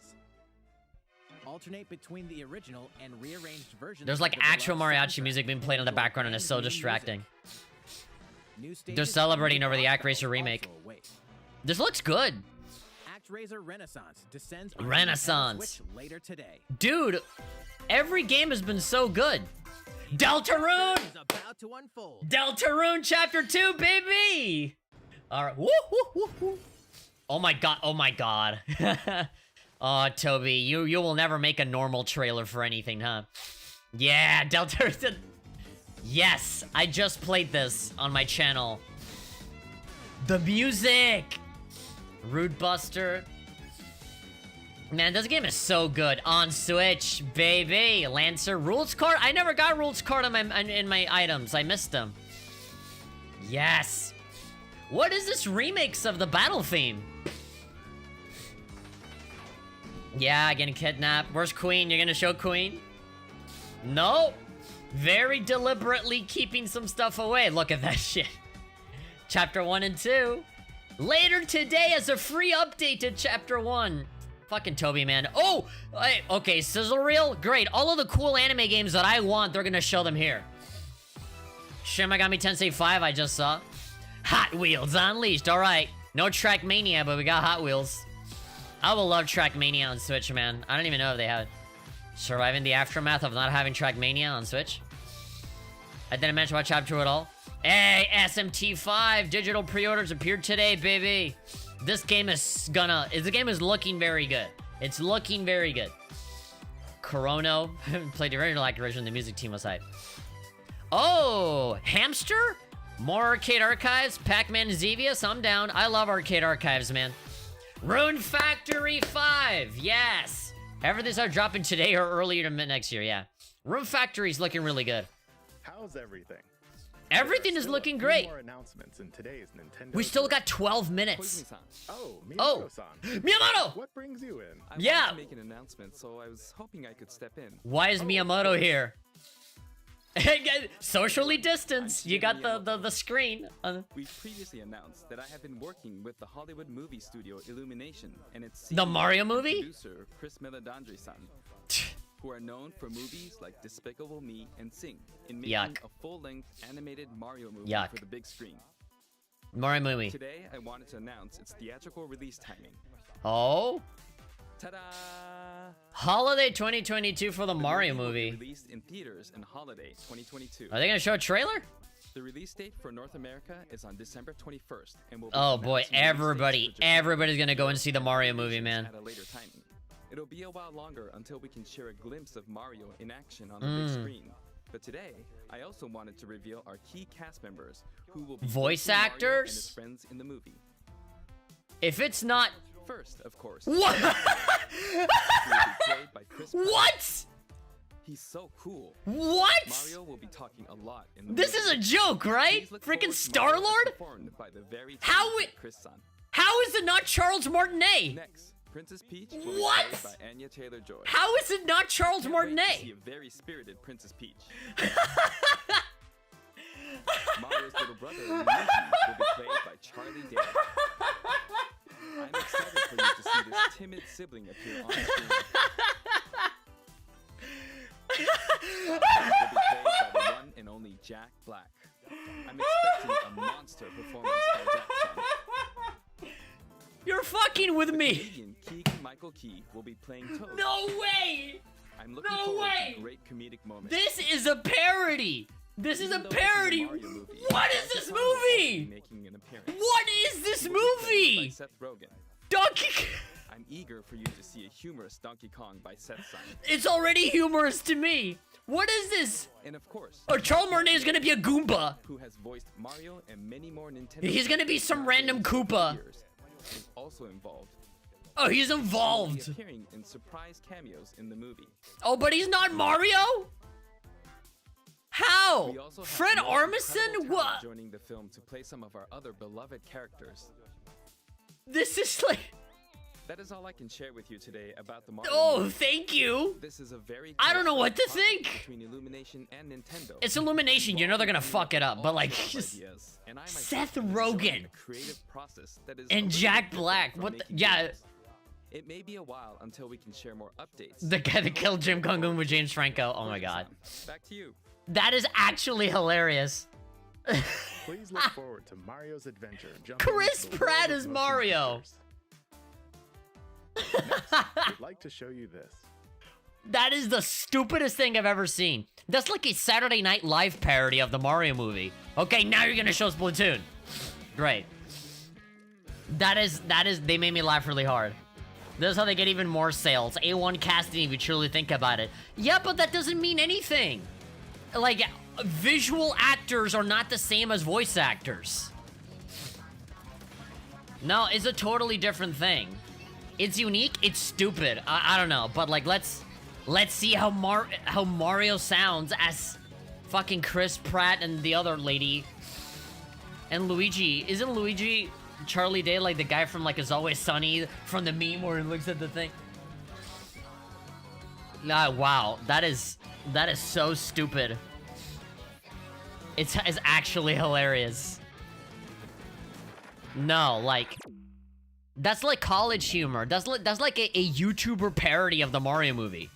Alternate between the original and rearranged versions. There's like of the actual deluxe mariachi soundtrack music being played in the background and it's so new music. distracting. New They're stages celebrating and over the new ActRaiser also remake. await. This looks good. ActRaiser Renaissance descends on Renaissance. the Nintendo Switch later today. Dude, every game has been so good. Deltarune! Is about to unfold. Deltarune Chapter 2, baby! Alright, woo, woo, woo, woo. Oh my god, oh my god. Oh, Toby, you will never make a normal trailer for anything, huh? Yeah, Deltarune. Yes, I just played this on my channel. The music! Rude Buster. Man, this game is so good. On Switch, baby. Lancer. Rules card? I never got rules card in my items. I missed them. Yes. What is this remix of the battle theme? Yeah, getting kidnapped. Where's Queen? You're gonna show Queen? No. Very deliberately keeping some stuff away. Look at that shit. Chapter 1 and 2. Later today as a free update to Chapter 1. Fucking Toby, man. Oh! Okay, Sizzle Reel? Great. All of the cool anime games that I want, they're gonna show them here. Shin Megami Tensei 5 I just saw. Hot Wheels Unleashed. Alright. No Trackmania, but we got Hot Wheels. I will love Trackmania on Switch, man. I don't even know if they have it. Surviving the aftermath of not having Trackmania on Switch. I didn't mention about Chapter 2 at all. Hey, SMT5 digital pre-orders appeared today, baby. This game is the game is looking very good. It's looking very good. Corono played the original Activision. The music team was hype. Oh, Hamster? More Arcade Archives? Pac-Man Xevious? I'm down. I love Arcade Archives, man. Rune Factory 5. Yes. Everything's are dropping today or earlier to next year. Yeah. Rune Factory's looking really good. How's everything? Everything is looking great. More announcements in today's Nintendo. We still got 12 minutes. Oh, Oh, Miyamoto-san. Miyamoto! What brings you in? I Yeah. wanted to make an announcement, so I was hoping I could step in. Why is Miyamoto here? Socially distanced. You got the screen. We previously announced that I have been working with the Hollywood movie studio Illumination and its The CEO Mario and movie? producer Chris Meledandri-san, who are known for movies like Despicable Me and Sing, in making Yuck. a full-length animated Mario movie Yuck. for the big screen. Mario movie. Today, I wanted to announce its theatrical release timing. Oh, Ta-da! holiday 2022 for the Mario will be movie. released in theaters in holiday 2022. Are they gonna show a trailer? The release date for North America is on December 21st, and will be Oh boy, announcing release dates for Japan everybody's gonna go and see the Mario movie, man. at a later timing. It'll be a while longer until we can share a glimpse of Mario in action on the big screen. But today, I also wanted to reveal our key cast members who will be Voice voicing Mario and actors? his friends in the movie. If it's not, First, of course, what? he will be played by Chris Pratt. What? He's so cool. What? Mario will be talking a lot in the This is movie. a joke, right? Please look forward Freaking to Star Mario as Lord? performed by the very How talented it- Chris-san. How is it not Charles Martinet? Next, Princess Peach will What? be played by Anya Taylor-Joy. How is it not Charles Can't wait to see Martinet? a very spirited Princess Peach. Mario's little brother, Luigi, will be played by Charlie Day. I'm excited for you to see this timid sibling appear on screen. Will be played by the one and only Jack Black. I'm expecting a monster performance by Jack. You're fucking with me. Comedian Keegan-Michael Key will be playing Toad. No way. I'm looking no forward way. to great comedic moments. This is a parody. This is a Even though this is a parody. Mario movie, What is Donkey this Kong will also be movie? making an appearance. What is this He will be played by movie? Seth Rogen. Donkey. I'm eager for you to see a humorous Donkey Kong by Seth's son. It's already humorous to me. What is this? And of course, Oh, Charles Martinet is gonna be a Goomba. who has voiced Mario and many more Nintendo He's gonna be games some over random the Koopa. years, is also involved. Oh, he's He will be involved. appearing in surprise cameos in the movie. Oh, but he's not Mario? How? wow! We also have Fred more Armisen? incredible talent What? joining the film to play some of our other beloved characters. This is like... That is all I can share with you today about the Mario Oh, movie. thank you! This is a very I don't know what to collaborative think. between Illumination and Nintendo. It's Illumination, you know they're gonna fuck it up, but like, All just... ideas, and I myself Seth am enjoying Rogen the creative process that is a and little Jack different Black. from What the... making Yeah, games. It may be a while until we can share more updates. the guy that killed Jim Kong-un with James Franco. Oh my god. Back to you. That is actually hilarious. Please look forward to Mario's adventure. jumping Chris into the Pratt world of is motion Mario. pictures. Next, we'd like to show you this. That is the stupidest thing I've ever seen. That's like a Saturday Night Live parody of the Mario movie. Okay, now you're gonna show Splatoon. Great. That is, they made me laugh really hard. This is how they get even more sales. A1 casting if you truly think about it. Yeah, but that doesn't mean anything. Like, visual actors are not the same as voice actors. No, it's a totally different thing. It's unique, it's stupid. I don't know, but like, let's see how Mario sounds as fucking Chris Pratt and the other lady. And Luigi. Isn't Luigi Charlie Day like the guy from like It's Always Sunny from the meme where he looks at the thing? Nah, wow, that is so stupid. It's actually hilarious. No, like, that's like college humor. That's like a YouTuber parody of the Mario movie.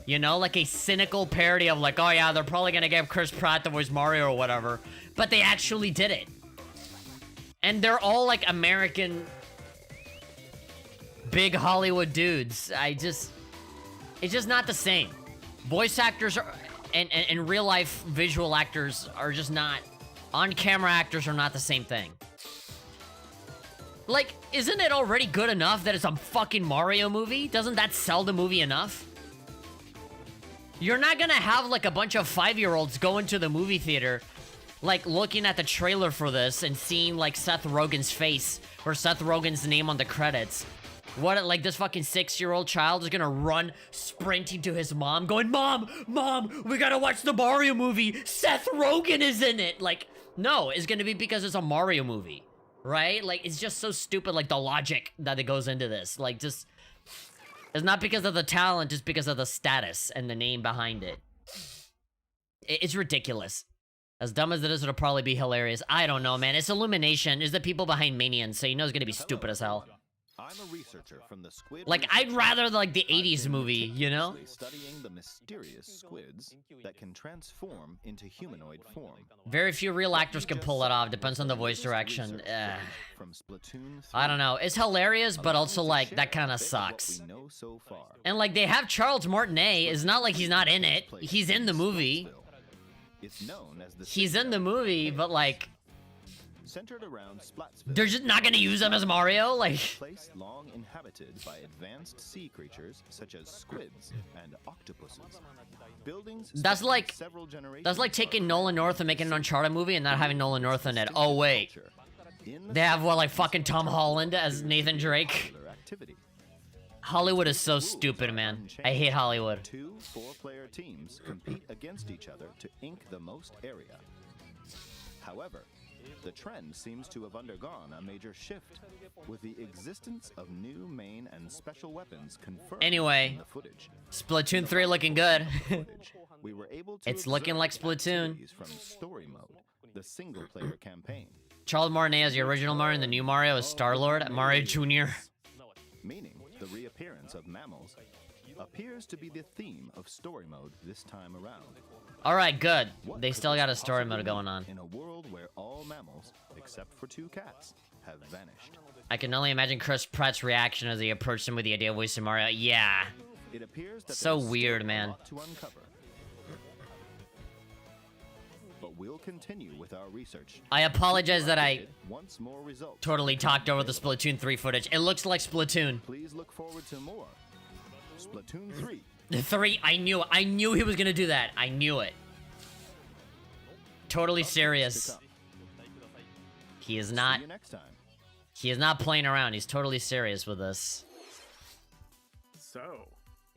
You know, like a cynical parody of like, oh yeah, they're probably gonna give Chris Pratt the voice Mario or whatever. But they actually did it. And they're all like American big Hollywood dudes. It's just not the same. Voice actors are, and real life visual actors are just not, on-camera actors are not the same thing. Like, isn't it already good enough that it's a fucking Mario movie? Doesn't that sell the movie enough? You're not gonna have like a bunch of 5-year-olds go into the movie theater, like looking at the trailer for this and seeing like Seth Rogen's face or Seth Rogen's name on the credits. What, like this fucking 6-year-old child is gonna run sprinting to his mom going, Mom, we gotta watch the Mario movie. Seth Rogen is in it. Like, no, it's gonna be because it's a Mario movie, right? Like, it's just so stupid, like the logic that it goes into this. Like, just, it's not because of the talent, just because of the status and the name behind it. It's ridiculous. As dumb as it is, it'll probably be hilarious. I don't know, man. It's Illumination. It's the people behind Minions, so you know it's gonna be stupid as hell. I'm a researcher from the Squid Like, I'd rather like the 80s movie, you know? Studying the mysterious squids that can transform into humanoid form. Very few real actors can pull it off. Depends on the voice direction. From Splatoon 3. I don't know. It's hilarious, but also like that kind of sucks. And like they have Charles Martinet. It's not like he's not in it. He's in the movie. It's known as the He's in the movie, but like centered around Splatsville. they're just not gonna use him as Mario. Like, place long inhabited by advanced sea creatures such as squids and octopuses. Buildings that's like several generations that's like taking Nolan North and making an Uncharted movie and not having Nolan North in it. Oh wait, they have what, like fucking Tom Holland as Nathan Drake. Hollywood is so stupid, man. I hate Hollywood. 2 4-player teams compete against each other to ink the most area. However, the trend seems to have undergone a major shift, with the existence of new main and special weapons confirmed Anyway, in the footage. Splatoon 3 looking good. We were able to It's looking like observe Splatoon. activities from story mode, the single-player campaign. Charles Martinet as the original Mario and the new Mario is Star-Lord, Mario Jr. Meaning the reappearance of mammals appears to be the theme of story mode this time around. Alright, good. What They could still this got a story possibly mode going mean on. in a world where all mammals, except for 2 cats, have vanished? I can only imagine Chris Pratt's reaction as he approached him with the idea of voicing Mario. Yeah. It appears that So there's weird, still a man. lot to uncover. But we'll continue with our research. I apologize that I Once more results. totally talked over the Splatoon 3 footage. It looks like Splatoon. Please look forward to more. Splatoon 3. The 3, I knew he was gonna do that. I knew it. Totally serious. He is not, See you next time. he is not playing around. He's totally serious with this. So,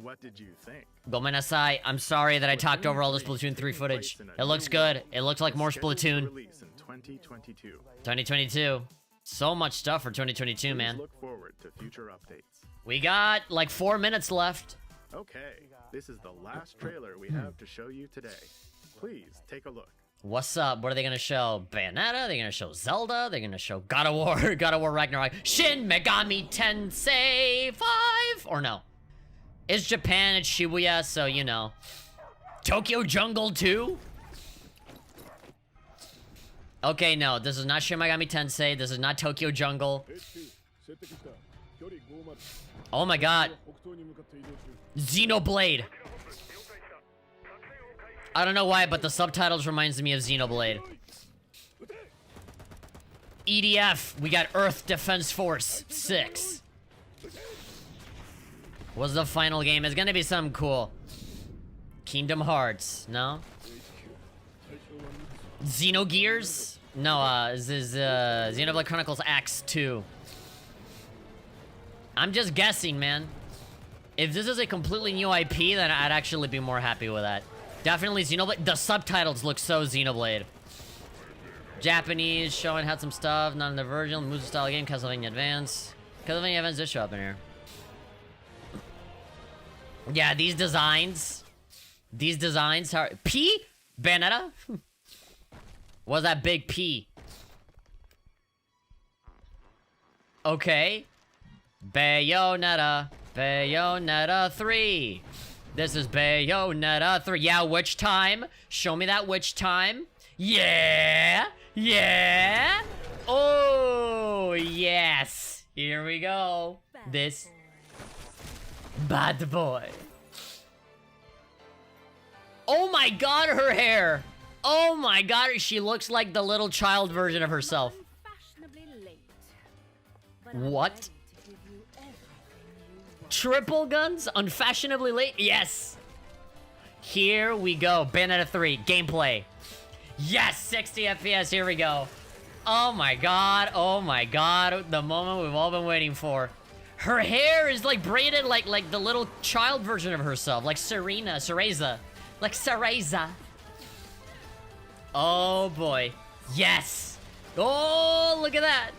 What did you think? Gomenasai, I'm sorry that I talked over all the Splatoon 3 footage. It looks good. It looks like more Scheduled to Splatoon. release in 2022. 2022. So much stuff for 2022, Please man. look forward to future updates. We got like 4 minutes left. Okay, this is the last trailer we have to show you today. Please take a look. What's up? What are they gonna show? Bayonetta? They're gonna show Zelda? They're gonna show God of War, God of War Ragnarok, Shin Megami Tensei 5? Or no? It's Japan, it's Shibuya, so you know. Tokyo Jungle 2? Okay, no, this is not Shin Megami Tensei, this is not Tokyo Jungle. Oh my god. Xenoblade. I don't know why, but the subtitles reminds me of Xenoblade. EDF, we got Earth Defense Force 6. What's the final game? It's gonna be something cool. Kingdom Hearts, no? Xenogears? No, this is Xenoblade Chronicles X 2. I'm just guessing, man. If this is a completely new IP, then I'd actually be more happy with that. Definitely Xenoblade. The subtitles look so Xenoblade. Japanese, showing had some stuff, not in the original, Musa style game, Castlevania Advance. Castlevania Advance did show up in here. Yeah, these designs. Are P? Bayonetta? What's that big P? Okay. Bayonetta. Bayonetta 3. This is Bayonetta 3. Yeah, witch time. Show me that witch time. Yeah. Yeah. Oh, yes. Here we go. This. Bad boy. Oh my god, her hair. Oh my god, she looks like the little child version of herself. What? Triple guns? Unfashionably late? Yes! Here we go. Bayonetta 3. Gameplay. Yes! 60 FPS. Here we go. Oh my god. Oh my god. The moment we've all been waiting for. Her hair is like braided like the little child version of herself. Like Cereza. Like Cereza. Oh boy. Yes! Oh, look at that!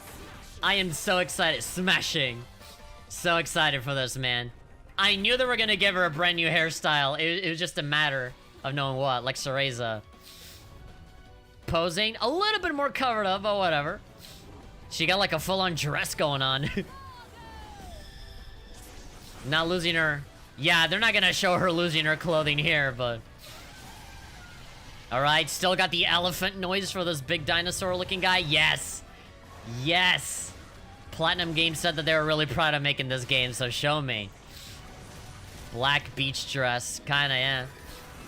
I am so excited. Smashing. So excited for this, man. I knew they were gonna give her a brand new hairstyle. It was just a matter of knowing what. Like Cereza. Posing. A little bit more covered up, but whatever. She got like a full-on dress going on. Not losing her. Yeah, they're not gonna show her losing her clothing here, but... Alright, still got the elephant noise for this big dinosaur-looking guy. Yes! Yes! Platinum Games said that they were really proud of making this game, so show me. Black beach dress. Kinda, yeah.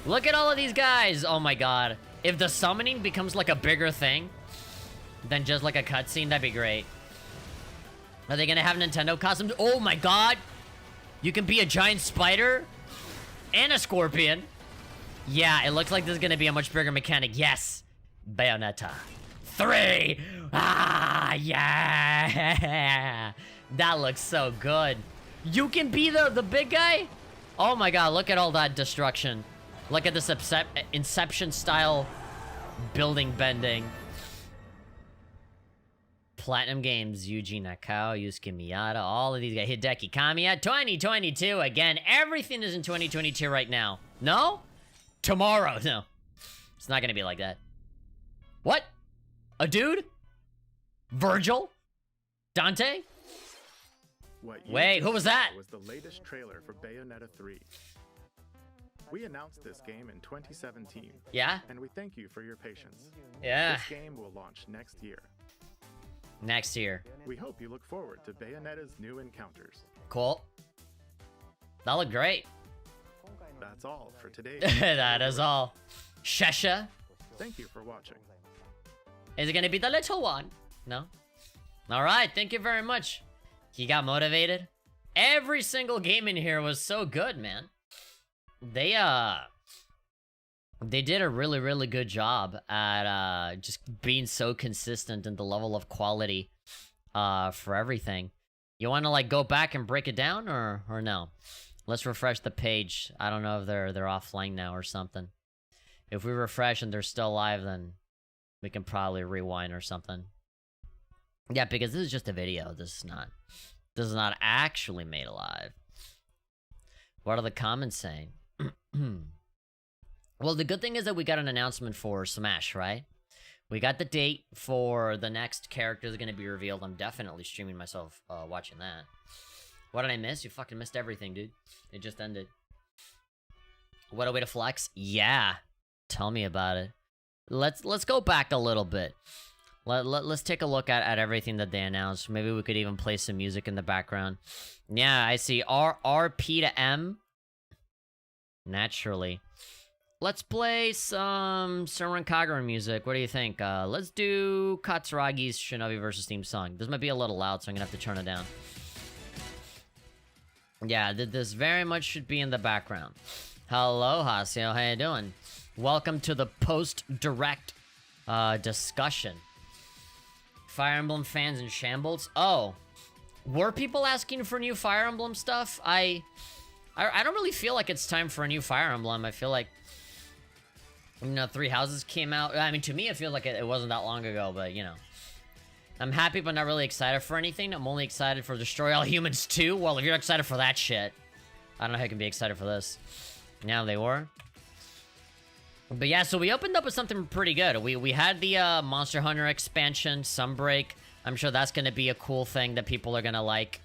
Look at all of these guys! Oh my god. If the summoning becomes like a bigger thing than just like a cutscene, that'd be great. Are they gonna have Nintendo costumes? Oh my god! You can be a giant spider and a scorpion. Yeah, it looks like this is gonna be a much bigger mechanic. Yes! Bayonetta 3! Ah, yeah! That looks so good. You can be the big guy? Oh my god, look at all that destruction. Look at this Inception-style building bending. Platinum Games, Yuji Nakao, Yusuke Miyata, all of these guys. Hideki Kamiya, 2022 again. Everything is in 2022 right now. No? Tomorrow. No. It's not gonna be like that. What? A dude? Virgil? Dante? Wait, who was that? Was the latest trailer for Bayonetta 3. We announced this game in 2017. Yeah? And we thank you for your patience. Yeah. This game will launch next year. Next year. We hope you look forward to Bayonetta's new encounters. Cool. That looked great. That's all for today. That is all. Shesha? Thank you for watching. Is it gonna be the little one? No? Alright, thank you very much. He got motivated. Every single game in here was so good, man. They did a really, really good job at just being so consistent in the level of quality for everything. You wanna like go back and break it down or no? Let's refresh the page. I don't know if they're offline now or something. If we refresh and they're still live, then we can probably rewind or something. Yeah, because this is just a video. This is not actually made alive. What are the comments saying? Well, the good thing is that we got an announcement for Smash, right? We got the date for the next character that's going to be revealed. I'm definitely streaming myself watching that. What did I miss? You fucking missed everything, dude. It just ended. What a way to flex. Yeah. Tell me about it. Let's go back a little bit. Let's take a look at everything that they announced. Maybe we could even play some music in the background. Yeah, I see. RP to M. Naturally. Let's play some Senran Kagura music. What do you think? Let's do Katsuragi's Shinobi vs. theme song. This might be a little loud, so I'm gonna have to turn it down. Yeah, this very much should be in the background. Hello, Hasio. How you doing? Welcome to the post-direct discussion. Fire Emblem fans in shambles? Oh. Were people asking for new Fire Emblem stuff? I don't really feel like it's time for a new Fire Emblem. I feel like, you know, Three Houses came out. I mean, to me, it feels like it wasn't that long ago, but, you know. I'm happy, but not really excited for anything. I'm only excited for Destroy All Humans 2. Well, if you're excited for that shit, I don't know how you can be excited for this. Yeah, they were. But yeah, so we opened up with something pretty good. We had the Monster Hunter expansion, Sunbreak. I'm sure that's going to be a cool thing that people are going to like.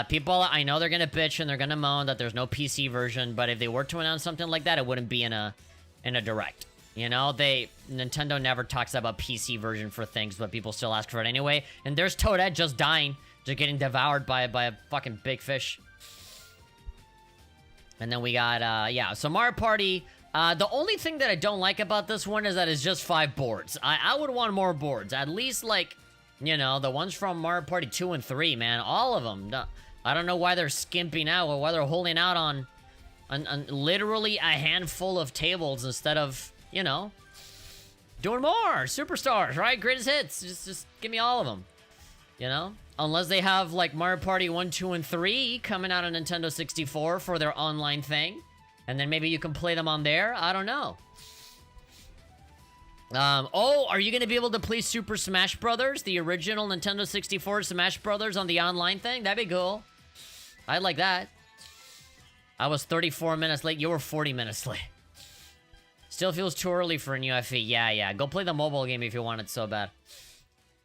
People, I know they're going to bitch and they're going to moan that there's no PC version, but if they were to announce something like that, it wouldn't be in a direct. You know, Nintendo never talks about PC version for things, but people still ask for it anyway. And there's Toadette just dying, just getting devoured by a fucking big fish. And then we got, yeah, so Mario Party. The only thing that I don't like about this one is that it's just 5 boards. I would want more boards. At least, like, you know, the ones from Mario Party 2 and 3, man. All of them. I don't know why they're skimping out or why they're holding out on literally a handful of tables instead of, you know, doing more. Superstars, right? Greatest hits. Just give me all of them. You know? Unless they have, like, Mario Party 1, 2, and 3 coming out on Nintendo 64 for their online thing. And then maybe you can play them on there. I don't know. Oh, are you going to be able to play Super Smash Brothers? The original Nintendo 64 Smash Brothers on the online thing? That'd be cool. I'd like that. I was 34 minutes late. You were 40 minutes late. Still feels too early for a new FE. Yeah. Go play the mobile game if you want it so bad.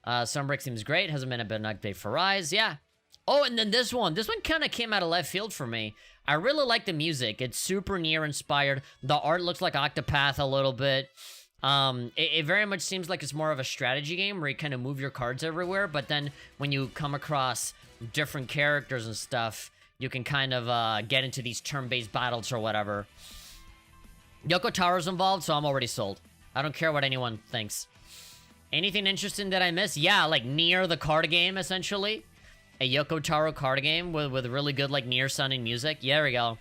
Sunbreak seems great. Hasn't been a bit of an update for Rise. Yeah. Oh, and then this one. This one kind of came out of left field for me. I really like the music. It's super Nier inspired. The art looks like Octopath a little bit. It very much seems like it's more of a strategy game where you kind of move your cards everywhere, but then when you come across different characters and stuff, you can kind of get into these turn-based battles or whatever. Yoko Taro's involved, so I'm already sold. I don't care what anyone thinks. Anything interesting that I missed? Yeah, like Nier the card game, essentially. A Yoko Taro card game with really good, like, Nier-sounding music. Yeah, there we go.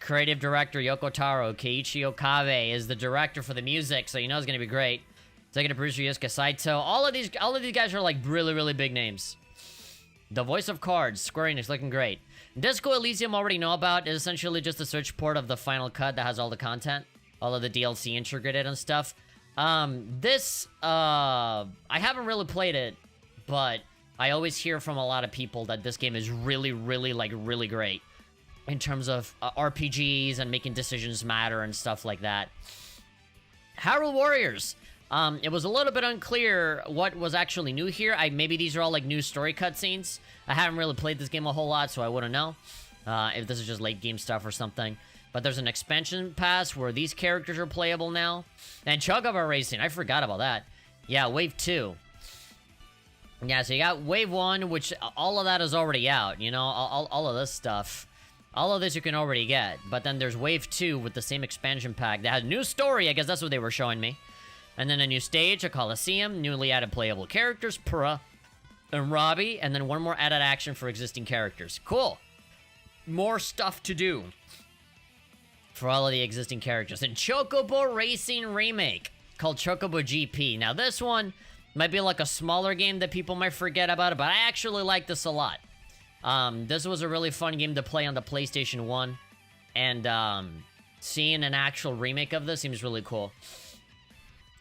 Creative director Yoko Taro. Keiichi Okabe is the director for the music, so you know it's gonna be great. Executive producer Yusuke Saito. All of these guys are, like, really, really big names. The voice of cards. Square Enix looking great. Disco Elysium already know about. It's essentially just a search port of the final cut that has all the content. All of the DLC integrated and stuff. I haven't really played it, but I always hear from a lot of people that this game is really, really, like, really great in terms of RPGs and making decisions matter and stuff like that. Hyrule Warriors. It was a little bit unclear what was actually new here. Maybe these are all, like, new story cutscenes. I haven't really played this game a whole lot, so I wouldn't know if this is just late game stuff or something. But there's an expansion pass where these characters are playable now. And Chocobo Racing, I forgot about that. Yeah, Wave 2. Yeah, so you got Wave 1, which all of that is already out, you know, all of this stuff. All of this you can already get. But then there's Wave 2 with the same expansion pack that has a new story, I guess that's what they were showing me. And then a new stage, a Coliseum, newly added playable characters, Pura and Robbie, and then one more added action for existing characters. Cool. More stuff to do for all of the existing characters. And Chocobo Racing Remake, called Chocobo GP. Now this one might be like a smaller game that people might forget about it, but I actually like this a lot. This was a really fun game to play on the PlayStation 1. And seeing an actual remake of this seems really cool.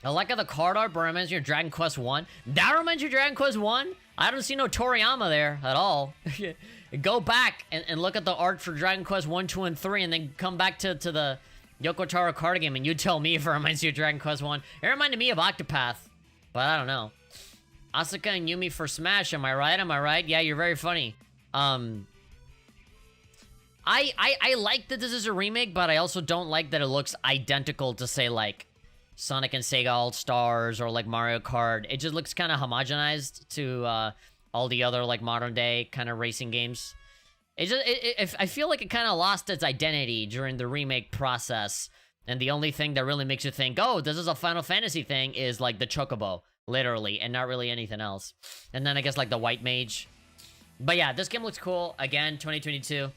I like how the card art reminds you of Dragon Quest 1. That reminds you of Dragon Quest 1? I don't see no Toriyama there at all. Go back and look at the art for Dragon Quest 1, 2, and 3, and then come back to the Yoko Taro card game, and you tell me if it reminds you of Dragon Quest 1. It reminded me of Octopath, but I don't know. Asuka and Yumi for Smash, am I right? Am I right? Yeah, you're very funny. I like that this is a remake, but I also don't like that it looks identical to, say, like, Sonic and Sega All-Stars or, like, Mario Kart. It just looks kind of homogenized to all the other, like, modern-day kind of racing games. I feel like it kind of lost its identity during the remake process, and the only thing that really makes you think, oh, this is a Final Fantasy thing, is, like, the Chocobo, literally, and not really anything else. And then I guess, like, the White Mage. But yeah, this game looks cool. Again, 2022.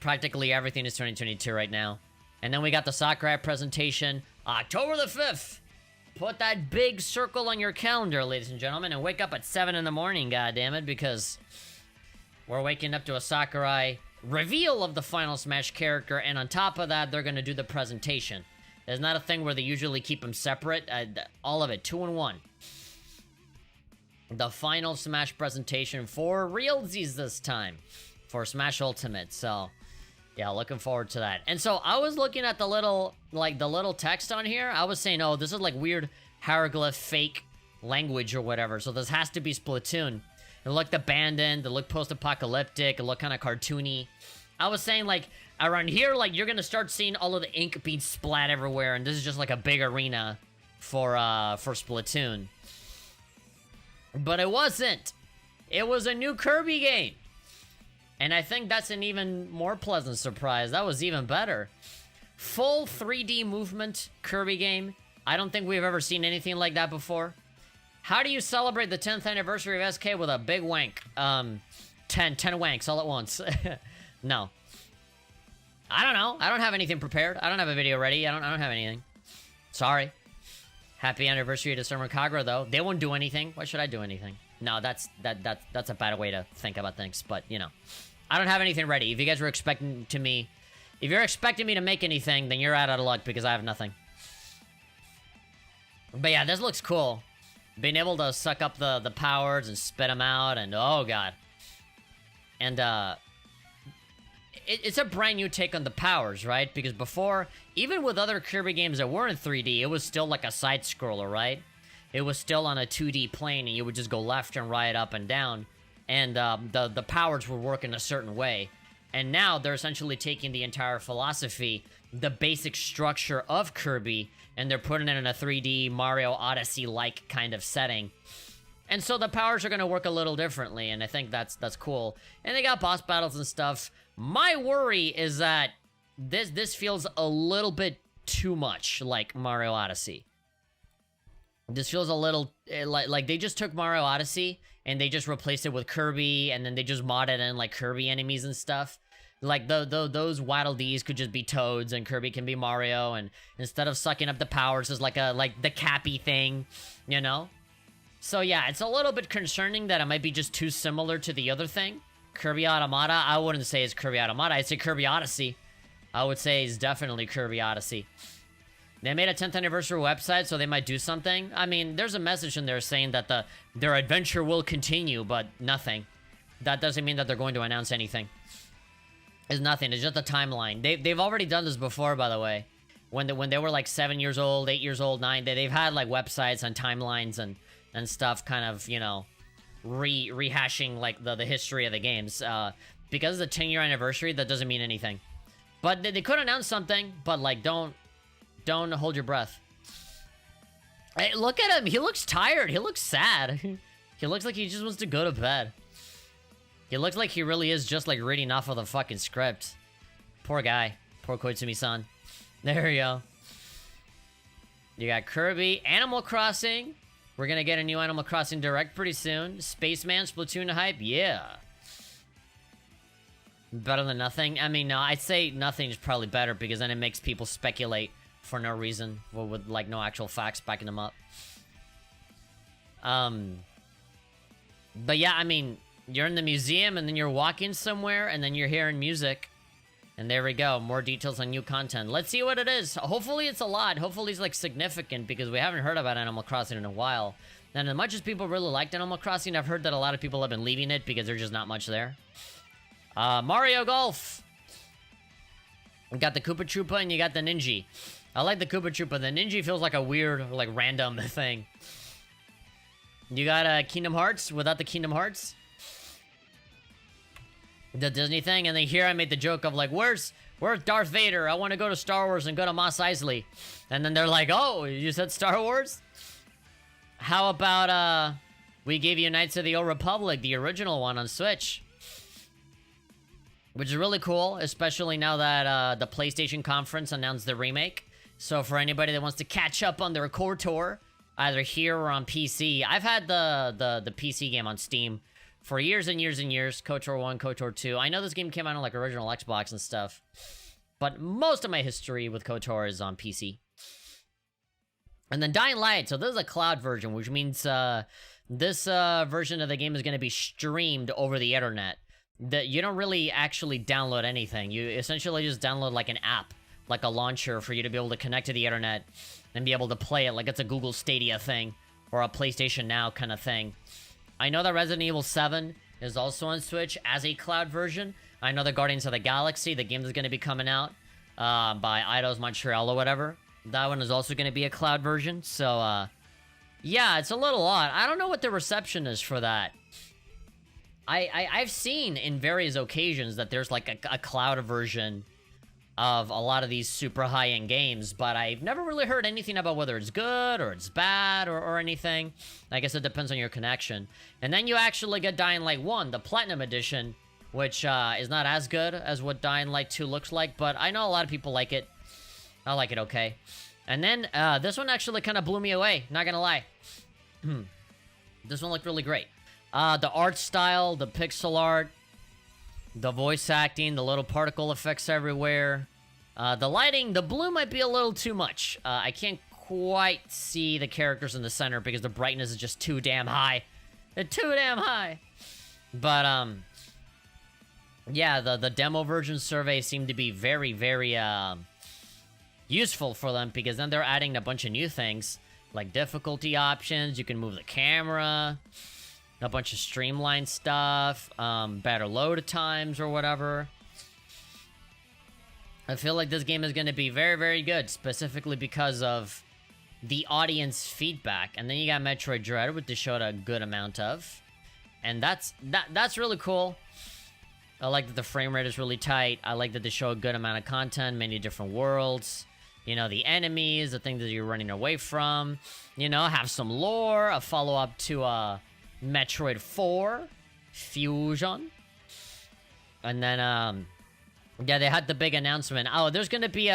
Practically everything is 2022 right now. And then we got the Sakurai presentation, October the 5th. Put that big circle on your calendar, ladies and gentlemen, and wake up at 7 in the morning, goddammit, because we're waking up to a Sakurai reveal of the Final Smash character, and on top of that, they're going to do the presentation. There's not a thing where they usually keep them separate. All of it, 2 in 1. The Final Smash presentation for realsies this time. For Smash Ultimate, so yeah, looking forward to that. And so I was looking at the little text on here. I was saying, oh, this is like weird hieroglyph fake language or whatever. So this has to be Splatoon. It looked abandoned. It looked post-apocalyptic. It looked kind of cartoony. I was saying, like, around here, like, you're gonna start seeing all of the ink being splat everywhere, and this is just like a big arena for Splatoon. But it wasn't. It was a new Kirby game. And I think that's an even more pleasant surprise. That was even better. Full 3D movement Kirby game. I don't think we've ever seen anything like that before. How do you celebrate the 10th anniversary of SK with a big wank? 10 wanks all at once. No. I don't know. I don't have anything prepared. I don't have a video ready. I don't have anything. Sorry. Happy anniversary to Summer Kagura, though. They won't do anything. Why should I do anything? No, that's a bad way to think about things, but, you know. I don't have anything ready. If you guys were expecting me to make anything, then you're out of luck, because I have nothing. But yeah, this looks cool. Being able to suck up the powers and spit them out, and oh god. And, it's a brand new take on the powers, right? Because before, even with other Kirby games that weren't 3D, it was still like a side-scroller, right? It was still on a 2D plane, and you would just go left and right, up and down. And the powers would work in a certain way. And now they're essentially taking the entire philosophy, the basic structure of Kirby, and they're putting it in a 3D Mario Odyssey-like kind of setting. And so the powers are going to work a little differently, and I think that's cool. And they got boss battles and stuff. My worry is that this feels a little bit too much like Mario Odyssey. This feels a little like they just took Mario Odyssey and they just replaced it with Kirby, and then they just modded in like Kirby enemies and stuff. Like those Waddle Dees could just be Toads, and Kirby can be Mario, and instead of sucking up the powers is like the Cappy thing, you know? So yeah, it's a little bit concerning that it might be just too similar to the other thing. Kirby Automata, I wouldn't say it's Kirby Automata, I'd say Kirby Odyssey. I would say it's definitely Kirby Odyssey. They made a 10th anniversary website, so they might do something. I mean, there's a message in there saying that their adventure will continue, but nothing. That doesn't mean that they're going to announce anything. It's nothing. It's just a timeline. They've already done this before, by the way. When they were like 7 years old, 8 years old, 9, they've had like websites and timelines and stuff, kind of, you know, rehashing like the history of the games. Because it's a 10-year anniversary, that doesn't mean anything. But they could announce something, but like don't hold your breath. Hey, look at him. He looks tired. He looks sad. He looks like he just wants to go to bed. He looks like he really is just like reading off of the fucking script. Poor guy. Poor Koizumi-san. There you go. You got Kirby, Animal Crossing. We're gonna get a new Animal Crossing Direct pretty soon. Spaceman, Splatoon hype, yeah. Better than nothing? I mean, no, I'd say nothing is probably better, because then it makes people speculate for no reason, with like no actual facts backing them up. But yeah, I mean, you're in the museum and then you're walking somewhere and then you're hearing music. And there we go, more details on new content. Let's see what it is. Hopefully it's a lot. Hopefully it's like significant because we haven't heard about Animal Crossing in a while. And as much as people really liked Animal Crossing, I've heard that a lot of people have been leaving it because there's just not much there. Mario Golf. You got the Koopa Troopa and you got the Ninja. I like the Koopa Troopa. The Ninja feels like a weird, like random thing. You got Kingdom Hearts without the Kingdom Hearts. The Disney thing, and then here I made the joke of like, where's Darth Vader? I want to go to Star Wars and go to Mos Eisley. And then they're like, oh, you said Star Wars? How about we gave you Knights of the Old Republic, the original one on Switch, which is really cool, especially now that the PlayStation conference announced the remake. So for anybody that wants to catch up on their KOTOR, either here or on PC, I've had the PC game on Steam for years and years and years. KOTOR 1, KOTOR 2. I know this game came out on like original Xbox and stuff, but most of my history with KOTOR is on PC. And then Dying Light. So this is a cloud version, which means this version of the game is going to be streamed over the internet. You don't really actually download anything. You essentially just download like an app, like a launcher for you to be able to connect to the internet and be able to play it like it's a Google Stadia thing or a PlayStation Now kind of thing. I know that Resident Evil 7 is also on Switch as a cloud version. I know the Guardians of the Galaxy, the game that's going to be coming out by Eidos Montreal or whatever. That one is also going to be a cloud version. So, yeah, it's a little odd. I don't know what the reception is for that. I've seen in various occasions that there's like a cloud version of a lot of these super high-end games, but I've never really heard anything about whether it's good or it's bad or anything. I guess it depends on your connection. And then you actually get Dying Light 1, the Platinum Edition, which is not as good as what Dying Light 2 looks like, but I know a lot of people like it. I like it okay. And then this one actually kind of blew me away, not gonna lie. This one looked really great. The art style, the pixel art, the voice acting, the little particle effects everywhere. The lighting, the blue might be a little too much. I can't quite see the characters in the center because the brightness is just too damn high. They're too damn high. But, yeah, the demo version survey seemed to be very, very, useful for them because then they're adding a bunch of new things like difficulty options. You can move the camera, a bunch of streamlined stuff, better load times or whatever. I feel like this game is going to be very, very good, specifically because of the audience feedback. And then you got Metroid Dread, which they showed a good amount of, and that's really cool. I like that the frame rate is really tight. I like that they show a good amount of content, many different worlds. You know, the enemies, the things that you're running away from. You know, have some lore, a follow-up to Metroid 4 Fusion. And then, yeah, they had the big announcement. Oh, there's gonna be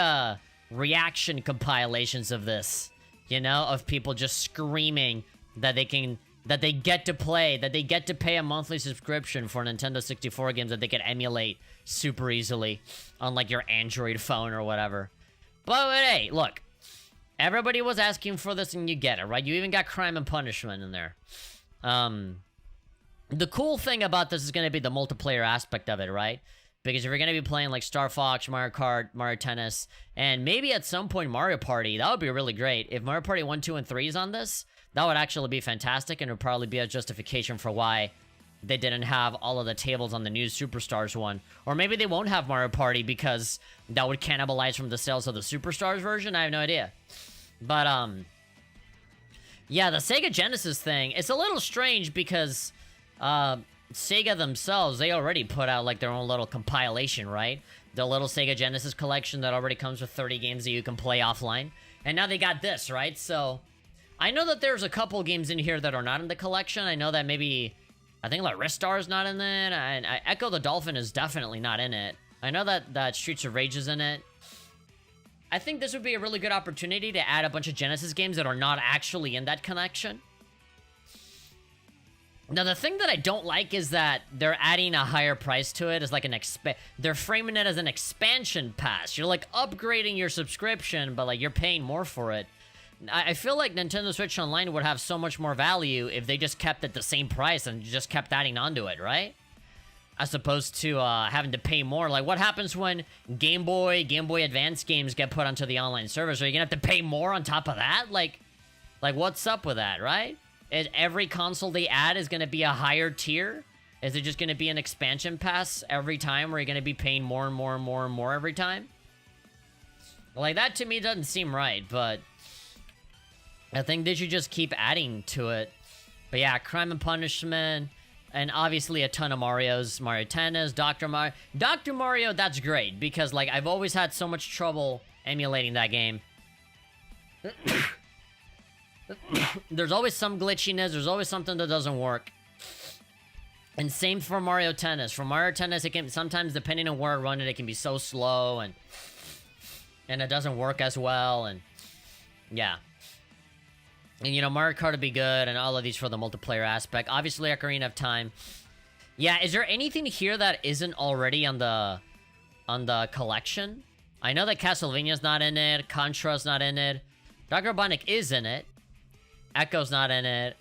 reaction compilations of this. You know, of people just screaming that they get to play, that they get to pay a monthly subscription for Nintendo 64 games that they can emulate super easily on like your Android phone or whatever. But hey, look, everybody was asking for this and you get it, right? You even got Crime and Punishment in there. The cool thing about this is going to be the multiplayer aspect of it, right? Because if you're going to be playing like Star Fox, Mario Kart, Mario Tennis, and maybe at some point Mario Party, that would be really great. If Mario Party 1, 2, and 3 is on this, that would actually be fantastic, and it would probably be a justification for why they didn't have all of the tables on the new Superstars one. Or maybe they won't have Mario Party because that would cannibalize from the sales of the Superstars version. I have no idea. But, yeah, the Sega Genesis thing, it's a little strange because, Sega themselves, they already put out, like, their own little compilation, right? The little Sega Genesis collection that already comes with 30 games that you can play offline. And now they got this, right? So, I know that there's a couple games in here that are not in the collection. I know that maybe, I think like Ristar's not in it, and Echo the Dolphin is definitely not in it. I know that Streets of Rage is in it. I think this would be a really good opportunity to add a bunch of Genesis games that are not actually in that collection. Now, the thing that I don't like is that they're adding a higher price to it as like an they're framing it as an expansion pass. You're like upgrading your subscription, but like you're paying more for it. I feel like Nintendo Switch Online would have so much more value if they just kept it the same price and just kept adding onto it, right? as opposed to having to pay more. Like, what happens when Game Boy Advance games get put onto the online service? Are you gonna have to pay more on top of that? Like what's up with that, right? Is every console they add is gonna be a higher tier? Is it just gonna be an expansion pass every time where you're gonna be paying more and more and more and more every time? Like, that to me doesn't seem right, but I think they should just keep adding to it. But yeah, Crime and Punishment, and obviously a ton of Marios. Mario Tennis, Dr. Mario. Dr. Mario, that's great, because, like, I've always had so much trouble emulating that game. There's always some glitchiness, there's always something that doesn't work. And same for Mario Tennis. For Mario Tennis, it can, sometimes, depending on where I run it, it can be so slow, and it doesn't work as well, and yeah. And, you know, Mario Kart would be good, and all of these for the multiplayer aspect. Obviously, Ocarina of Time. Yeah, is there anything here that isn't already on the collection? I know that Castlevania's not in it, Contra's not in it, Dr. Robotnik is in it, Echo's not in it,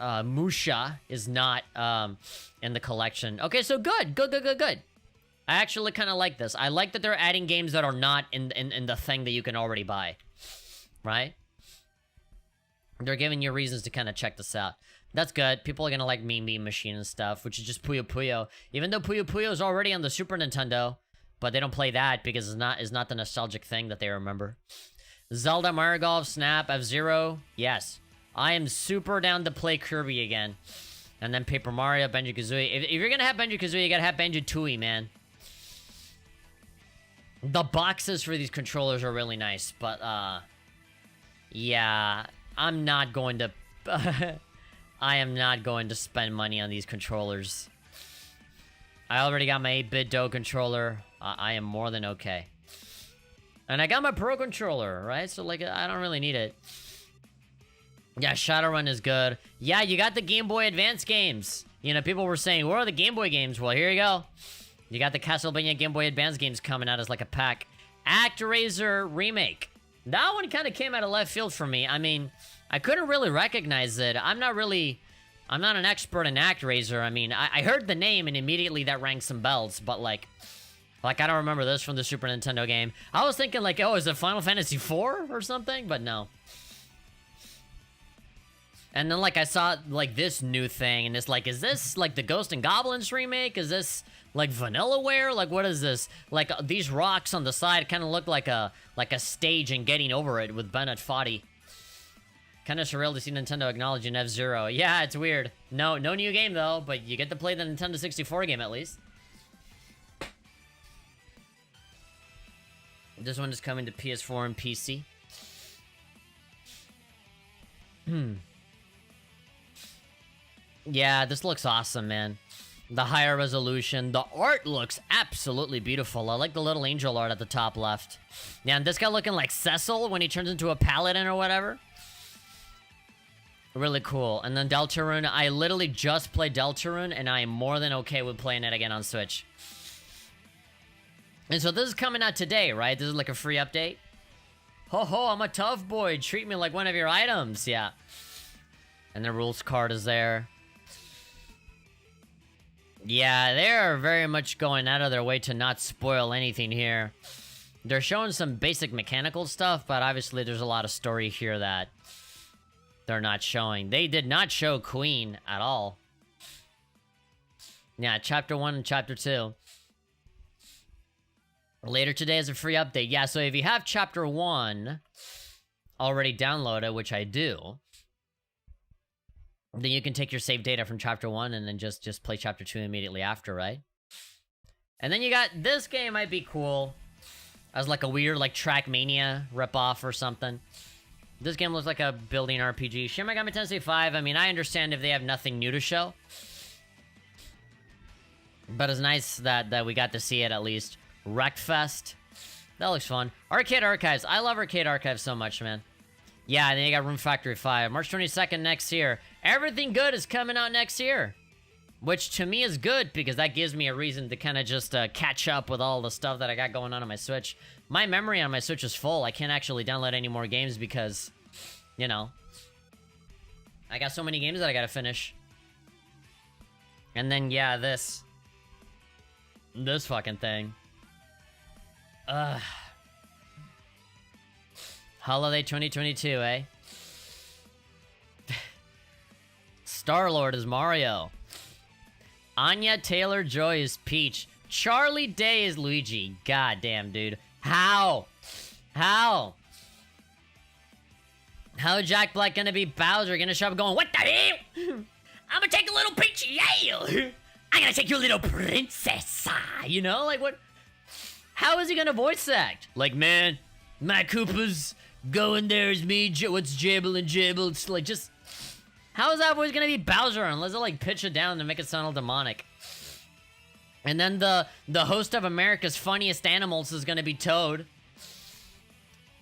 Musha is not in the collection. Okay, so good. I actually kind of like this. I like that they're adding games that are not in the thing that you can already buy, right? They're giving you reasons to kind of check this out. That's good. People are gonna like Mean Bean Machine and stuff, which is just Puyo Puyo. Even though Puyo Puyo is already on the Super Nintendo, but they don't play that because it's not the nostalgic thing that they remember. Zelda, Mario Golf, Snap, F-Zero. Yes. I am super down to play Kirby again. And then Paper Mario, Banjo-Kazooie. If you're gonna have Banjo-Kazooie, you gotta have Banjo-Tooie, man. The boxes for these controllers are really nice, but, yeah, I'm not going to... I am not going to spend money on these controllers. I already got my 8-bit Do controller. I am more than okay. And I got my Pro controller, right? So, like, I don't really need it. Yeah, Shadowrun is good. Yeah, you got the Game Boy Advance games. You know, people were saying, where are the Game Boy games? Well, here you go. You got the Castlevania Game Boy Advance games coming out as, like, a pack. ActRaiser Remake. That one kind of came out of left field for me. I mean, I couldn't really recognize it. I'm not an expert in ActRaiser. I mean, I heard the name and immediately that rang some bells, but like I don't remember this from the Super Nintendo game. I was thinking like, oh, is it Final Fantasy IV or something? But no. And then like I saw like this new thing and it's like, is this like the Ghost and Goblins remake? Is this like Vanillaware? Like what is this? Like these rocks on the side kind of look like a stage and Getting Over It with Bennett Foddy. Kind of surreal to see Nintendo acknowledging F-Zero. Yeah, it's weird. No new game though, but you get to play the Nintendo 64 game at least. This one is coming to PS4 and PC. Yeah, this looks awesome, man. The higher resolution. The art looks absolutely beautiful. I like the little angel art at the top left. Yeah, and this guy looking like Cecil when he turns into a paladin or whatever. Really cool. And then Deltarune. I literally just played Deltarune, and I am more than okay with playing it again on Switch. And so this is coming out today, right? This is like a free update. Ho ho, I'm a tough boy. Treat me like one of your items. Yeah. And the rules card is there. Yeah, they're very much going out of their way to not spoil anything here. They're showing some basic mechanical stuff, but obviously there's a lot of story here that they're not showing. They did not show Queen at all. Yeah, Chapter 1 and Chapter 2. Later today is a free update. Yeah, so if you have Chapter 1 already downloaded, which I do, then you can take your save data from Chapter 1 and then just play Chapter 2 immediately after, right? And then you got... This game might be cool as like a weird like Trackmania ripoff or something. This game looks like a building RPG. Shin Megami Tensei 5, I mean, I understand if they have nothing new to show. But it's nice that we got to see it at least. Wreckfest. That looks fun. Arcade Archives. I love Arcade Archives so much, man. Yeah, and then you got Room Factory 5. March 22nd next year. Everything good is coming out next year. Which to me is good, because that gives me a reason to kind of just catch up with all the stuff that I got going on my Switch. My memory on my Switch is full. I can't actually download any more games because, you know, I got so many games that I gotta finish. And then, yeah, this. This fucking thing. Holiday 2022, eh? Star-Lord is Mario. Anya Taylor-Joy is Peach. Charlie Day is Luigi. God damn, dude. How? How is Jack Black gonna be Bowser? Gonna show up going, what the hell? I'm gonna take a little Peach, yeah! I'm gonna take your little princess. You know, like what? How is he gonna voice act? Like, man, my Koopas, go in there is me, what's Jabble and Jabble? It's like, just, how is that voice gonna be Bowser unless they like pitch it down to make it sound all demonic? And then the host of America's Funniest Animals is gonna be Toad.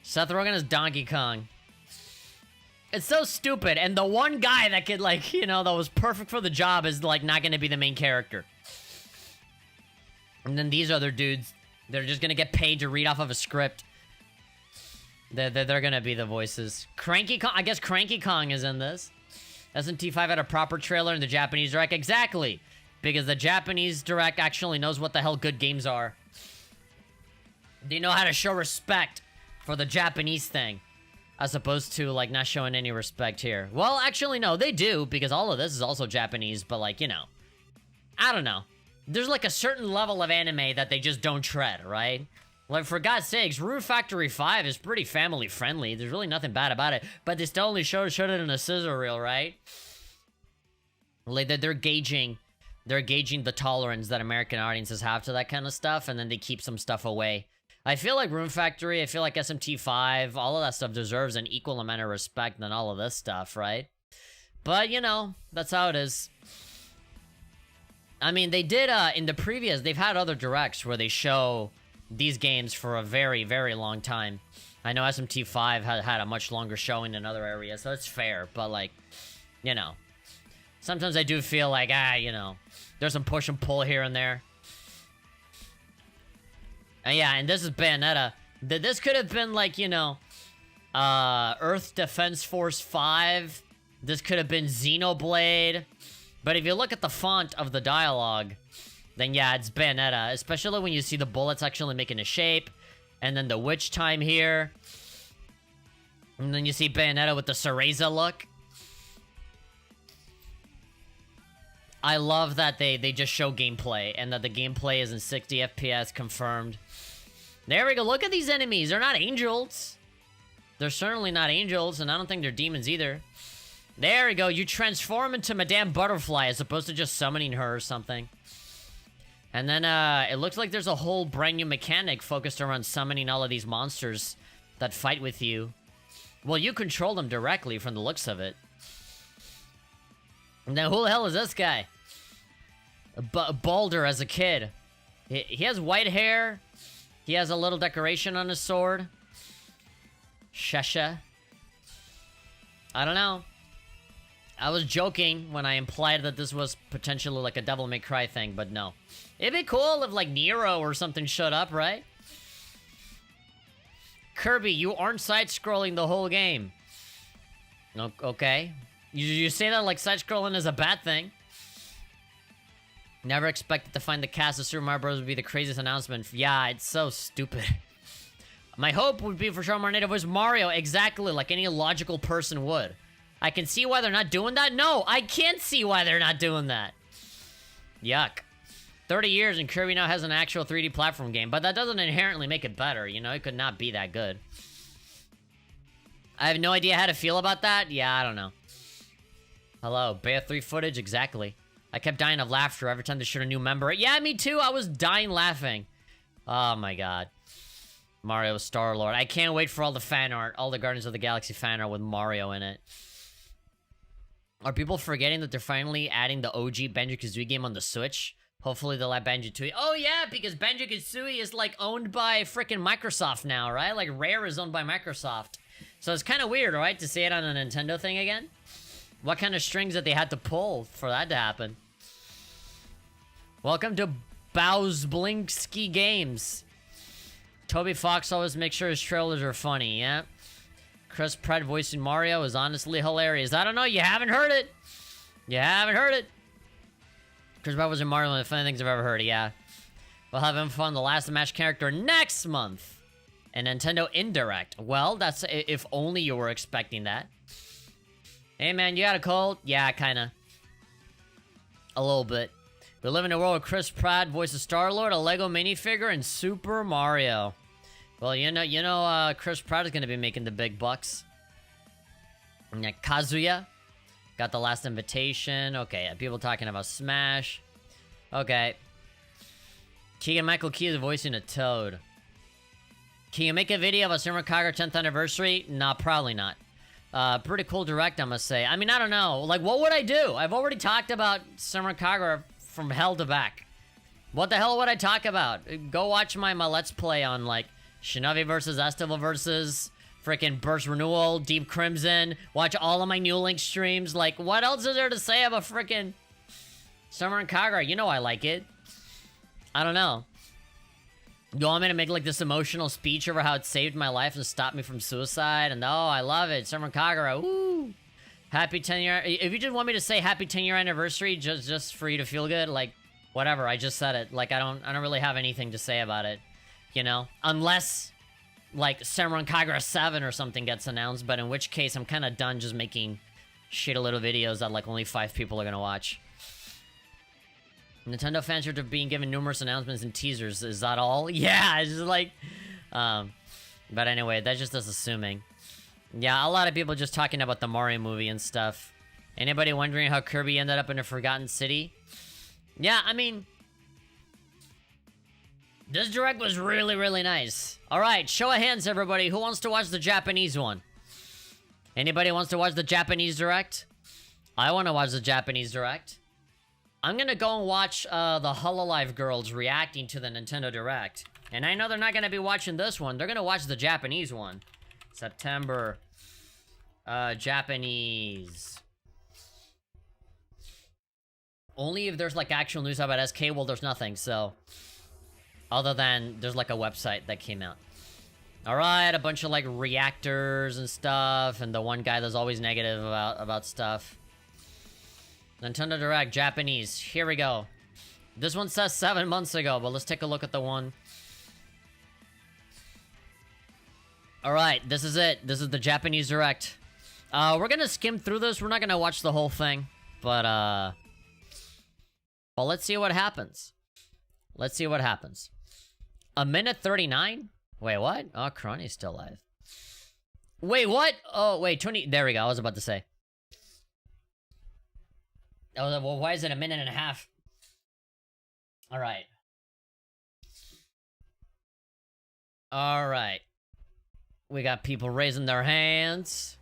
Seth Rogen is Donkey Kong. It's so stupid, and the one guy that could, like, you know, that was perfect for the job is, like, not gonna be the main character. And then these other dudes, they're just gonna get paid to read off of a script. They're gonna be the voices. Cranky Kong, I guess Cranky Kong is in this. SMT5 had a proper trailer in the Japanese Direct, exactly. Because the Japanese Direct actually knows what the hell good games are. They know how to show respect for the Japanese thing. As opposed to, like, not showing any respect here. Well, actually, no, they do, because all of this is also Japanese, but, like, you know. I don't know. There's, like, a certain level of anime that they just don't tread, right? Like, for God's sakes, Rune Factory 5 is pretty family-friendly. There's really nothing bad about it. But they still only showed it in a scissor reel, right? Like, they're gauging the tolerance that American audiences have to that kind of stuff, and then they keep some stuff away. I feel like Rune Factory, I feel like SMT5, all of that stuff deserves an equal amount of respect than all of this stuff, right? But, you know, that's how it is. I mean, they did, in the previous, they've had other directs where they show these games for a very, very long time. I know SMT5 had a much longer showing in other areas, so it's fair, but, like, you know. Sometimes I do feel like, you know, there's some push and pull here and there. And yeah, and this is Bayonetta. This could have been like, you know, Earth Defense Force 5. This could have been Xenoblade. But if you look at the font of the dialogue, then yeah, it's Bayonetta. Especially when you see the bullets actually making a shape. And then the witch time here. And then you see Bayonetta with the Cereza look. I love that they just show gameplay, and that the gameplay is in 60 FPS confirmed. There we go, look at these enemies, they're not angels. They're certainly not angels, and I don't think they're demons either. There we go, you transform into Madame Butterfly as opposed to just summoning her or something. And then, it looks like there's a whole brand new mechanic focused around summoning all of these monsters that fight with you. Well, you control them directly from the looks of it. And then who the hell is this guy? Baldur as a kid. He has white hair. He has a little decoration on his sword. Shesha. I don't know. I was joking when I implied that this was potentially like a Devil May Cry thing, but no. It'd be cool if like Nero or something showed up, right? Kirby, you aren't side-scrolling the whole game. Okay. You say that like side-scrolling is a bad thing. Never expected to find the cast of Super Mario Bros. Would be the craziest announcement. Yeah, it's so stupid. My hope would be for Sean Marnado voice Mario, exactly like any logical person would. I can see why they're not doing that. No, I can't see why they're not doing that. Yuck. 30 years and Kirby now has an actual 3D platform game, but that doesn't inherently make it better, you know? It could not be that good. I have no idea how to feel about that. Yeah, I don't know. Hello, Beta 3 footage, exactly. I kept dying of laughter every time they showed a new member. Yeah, me too, I was dying laughing. Oh my god. Mario Star-Lord. I can't wait for all the fan art, all the Guardians of the Galaxy fan art with Mario in it. Are people forgetting that they're finally adding the OG Banjo-Kazooie game on the Switch? Hopefully they'll add Banjo-Tooie. Oh yeah, because Banjo-Kazooie is like owned by freaking Microsoft now, right? Like Rare is owned by Microsoft. So it's kind of weird, right? To see it on a Nintendo thing again? What kind of strings that they had to pull for that to happen? Welcome to Bowsblinsky Games. Toby Fox always makes sure his trailers are funny, yeah? Chris Pratt voicing Mario is honestly hilarious. I don't know, you haven't heard it. You haven't heard it. Chris Pratt was in Mario, one of the funny things I've ever heard, yeah. We'll have info on the last match character next month. And Nintendo Indirect. Well, that's if only you were expecting that. Hey man, you got a cold? Yeah, kinda. A little bit. We live in a world where Chris Pratt voices Star-Lord, a Lego minifigure, and Super Mario. Well, you know, Chris Pratt is gonna be making the big bucks. And yeah, Kazuya got the last invitation. Okay, yeah, people talking about Smash. Okay. Keegan-Michael Key is voicing a Toad. Can you make a video of a Summer Kagura 10th anniversary? Nah, probably not. Pretty cool direct, I must say. I mean, I don't know. Like, what would I do? I've already talked about Summer Kagura from hell to back. What the hell would I talk about? Go watch my Let's Play on, like, Shinobi versus Estival versus freaking Burst Renewal, Deep Crimson. Watch all of my New Link streams. Like, what else is there to say about freaking Summer Kagura? You know I like it. I don't know. You want me to make, like, this emotional speech over how it saved my life and stopped me from suicide? And, oh, I love it. Summer Kagura, woo! Happy 10-year... If you just want me to say happy 10-year anniversary just for you to feel good, like, whatever, I just said it. Like, I don't really have anything to say about it, you know? Unless, like, Summer Kagura 7 or something gets announced, but in which case I'm kind of done just making shitty little videos that, like, only 5 people are gonna watch. Nintendo fans are being given numerous announcements and teasers. Is that all? Yeah, it's just like... but anyway, that's just us assuming. Yeah, a lot of people just talking about the Mario movie and stuff. Anybody wondering how Kirby ended up in a Forgotten City? Yeah, I mean... this direct was really, really nice. Alright, show of hands, everybody. Who wants to watch the Japanese one? Anybody wants to watch the Japanese direct? I want to watch the Japanese direct. I'm gonna go and watch the Hololive girls reacting to the Nintendo Direct. And I know they're not gonna be watching this one. They're gonna watch the Japanese one. September. Japanese. Only if there's, like, actual news about SK. Well, there's nothing, so... other than there's, like, a website that came out. Alright, a bunch of, like, reactors and stuff. And the one guy that's always negative about stuff. Nintendo Direct, Japanese. Here we go. This one says 7 months ago, but let's take a look at the one. Alright, this is it. This is the Japanese Direct. We're gonna skim through this. We're not gonna watch the whole thing. But, well, let's see what happens. Let's see what happens. 1:39 minutes? Wait, what? Oh, Karani's still alive. Wait, what? Oh, wait, 20... there we go, I was about to say. Oh, well, why is it 1.5 minutes? Alright. Alright. We got people raising their hands.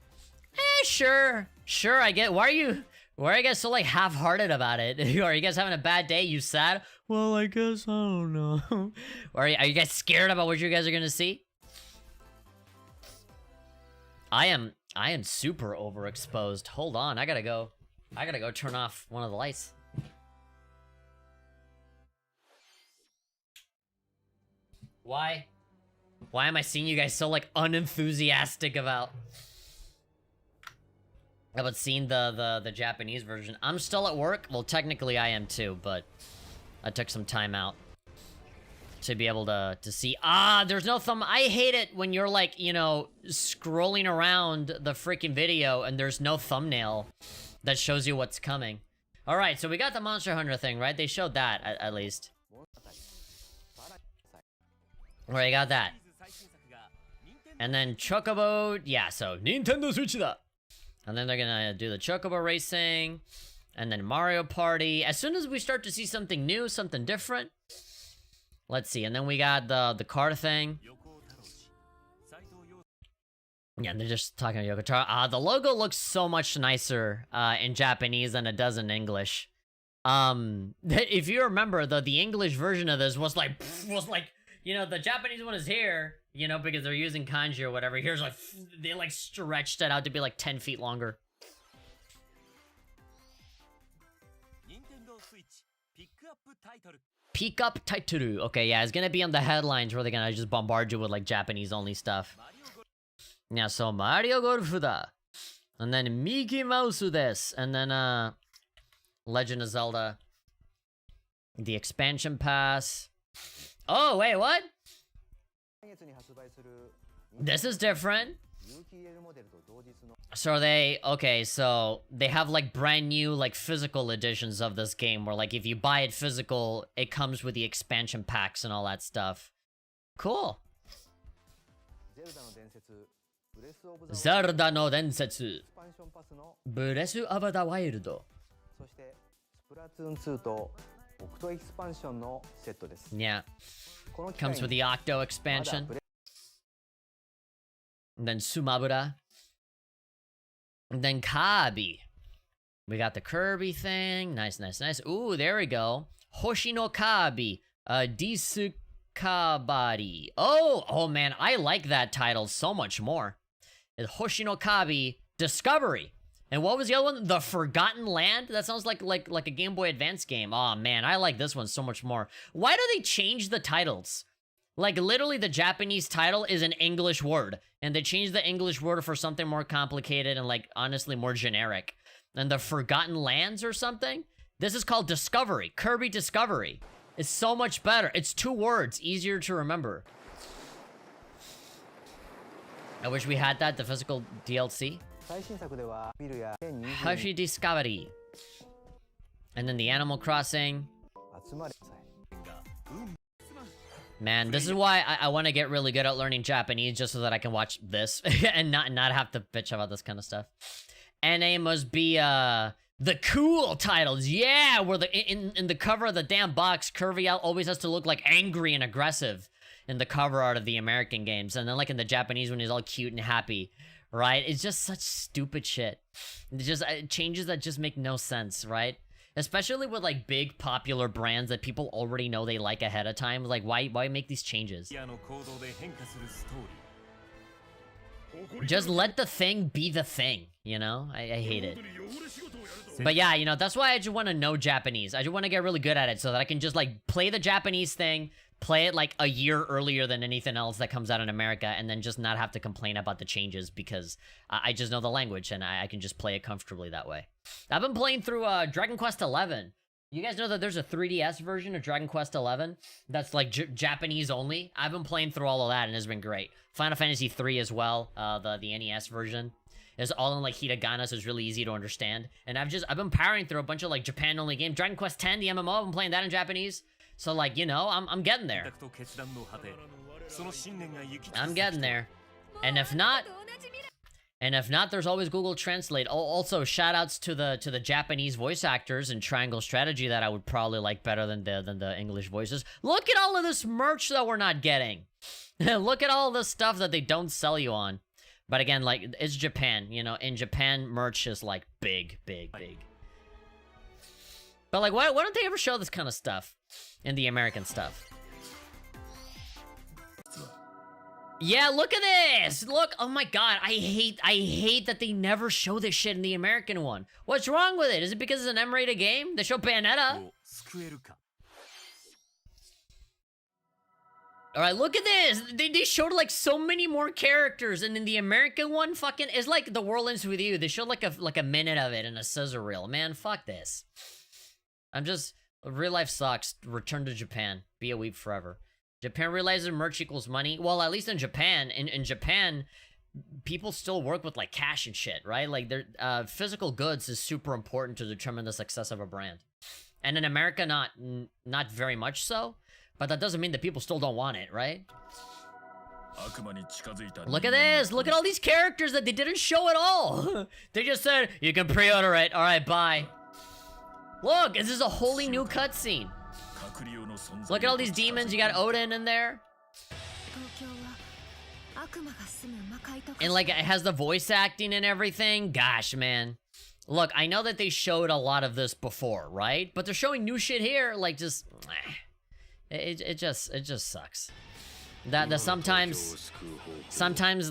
Sure. Sure, I get... Why are you guys so, like, half-hearted about it? Are you guys having a bad day? You sad? Well, I guess, I don't know. Are you guys scared about what you guys are gonna see? I am super overexposed. Hold on, I gotta go turn off one of the lights. Why? Why am I seeing you guys so, like, unenthusiastic about seeing the Japanese version? I'm still at work. Well, technically I am too, but I took some time out to be able to see. There's no thumb. I hate it when you're, like, you know, scrolling around the freaking video and there's no thumbnail that shows you what's coming. Alright, so we got the Monster Hunter thing, right? They showed that, at least. Alright, got that. And then Chocobo, yeah, so Nintendo Switch da! And then they're gonna do the Chocobo racing. And then Mario Party. As soon as we start to see something new, something different. Let's see, and then we got the car thing. Yeah, they're just talking about Yokotaro. The logo looks so much nicer in Japanese than it does in English. If you remember, the English version of this was like, you know, the Japanese one is here, you know, because they're using kanji or whatever. Here's like, they like stretched it out to be like 10 feet longer. Pick up title. Okay, yeah, it's gonna be on the headlines where they're gonna just bombard you with like Japanese only stuff. Yeah, so Mario Golf da. And then Mickey Mouse desu. And then Legend of Zelda. The expansion pass. Oh, wait, what? This is different. So they have like brand new like physical editions of this game where like if you buy it physical, it comes with the expansion packs and all that stuff. Cool. Zelda no Densetsu. Breath of the Wild. Yeah. Comes with the Octo expansion. And then Sumabura. And then Kirby. We got the Kirby thing. Nice, nice, nice. Ooh, there we go. Hoshino Kirby. Disukabari. Oh man, I like that title so much more. It's Hoshino Kirby Discovery. And what was the other one? The Forgotten Land? That sounds like a Game Boy Advance game. Oh man, I like this one so much more. Why do they change the titles? Like, literally, the Japanese title is an English word. And they changed the English word for something more complicated and, like, honestly, more generic. And the Forgotten Lands or something? This is called Discovery. Kirby Discovery. It's so much better. It's 2 words. Easier to remember. I wish we had that, the physical DLC. Hashi Discovery. And then the Animal Crossing. Man, this is why I want to get really good at learning Japanese just so that I can watch this and not have to bitch about this kind of stuff. NA must be the cool titles. Yeah, where in the cover of the damn box, Kirby always has to look like angry and aggressive in the cover art of the American games, and then like in the Japanese when he's all cute and happy, right? It's just such stupid shit. It's just changes that just make no sense, right? Especially with like big popular brands that people already know they like ahead of time. Like, why make these changes? Just let the thing be the thing, you know? I hate it. But yeah, you know, that's why I just want to know Japanese. I just want to get really good at it so that I can just like play the Japanese thing, play it like a year earlier than anything else that comes out in America, and then just not have to complain about the changes because I just know the language and I can just play it comfortably that way. I've been playing through Dragon Quest XI. You guys know that there's a 3DS version of Dragon Quest XI that's like Japanese only? I've been playing through all of that and it's been great. Final Fantasy III as well, the NES version. It's all in like hiragana, so it's really easy to understand. And I've been powering through a bunch of like Japan only games. Dragon Quest X, the MMO, I've been playing that in Japanese. So like, you know, I'm getting there. I'm getting there. And if not, there's always Google Translate. Also, shoutouts to the Japanese voice actors in Triangle Strategy that I would probably like better than the English voices. Look at all of this merch that we're not getting. Look at all this stuff that they don't sell you on. But again, like, it's Japan, you know. In Japan, merch is like big. But like, why don't they ever show this kind of stuff in the American stuff? Yeah, look at this! Look, oh my god, I hate that they never show this shit in the American one. What's wrong with it? Is it because it's an M-rated game? They show Bayonetta. Alright, look at this! They showed like so many more characters, and in the American one, fucking, it's like The World Ends With You. They showed like a minute of it in a scissor reel. Man, fuck this. Real life sucks. Return to Japan. Be a weeb forever. Japan realizes merch equals money. Well, at least in Japan. In Japan, people still work with like cash and shit, right? Like, physical goods is super important to determine the success of a brand. And in America, not very much so. But that doesn't mean that people still don't want it, right? Look at this! Look at all these characters that they didn't show at all! They just said, you can pre-order it. Alright, bye. Look, this is a wholly new cutscene. Look at all these demons. You got Odin in there. And like, it has the voice acting and everything. Gosh, man. Look, I know that they showed a lot of this before, right? But they're showing new shit here. Like, just... It just sucks. That sometimes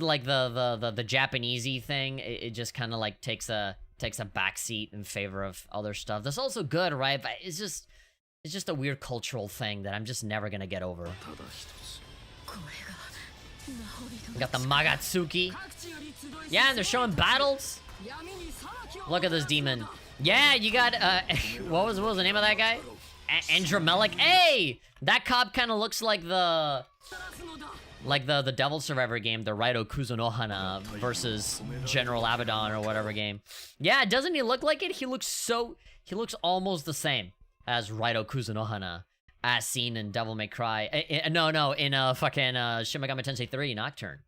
like the Japanesey thing, it just kind of like takes a backseat in favor of other stuff. That's also good, right? But it's just a weird cultural thing that I'm just never gonna get over. We got the Magatsuki. Yeah, and they're showing battles. Look at this demon. Yeah, you got what was the name of that guy? Andromelic. Hey! That cop kind of looks like the Devil Survivor game, the Raito Kuzunohana versus General Abaddon or whatever game. Yeah, doesn't he look like it? He looks almost the same as Raito Kuzunohana, as seen in Devil May Cry. In fucking Shin Megami Tensei 3 Nocturne,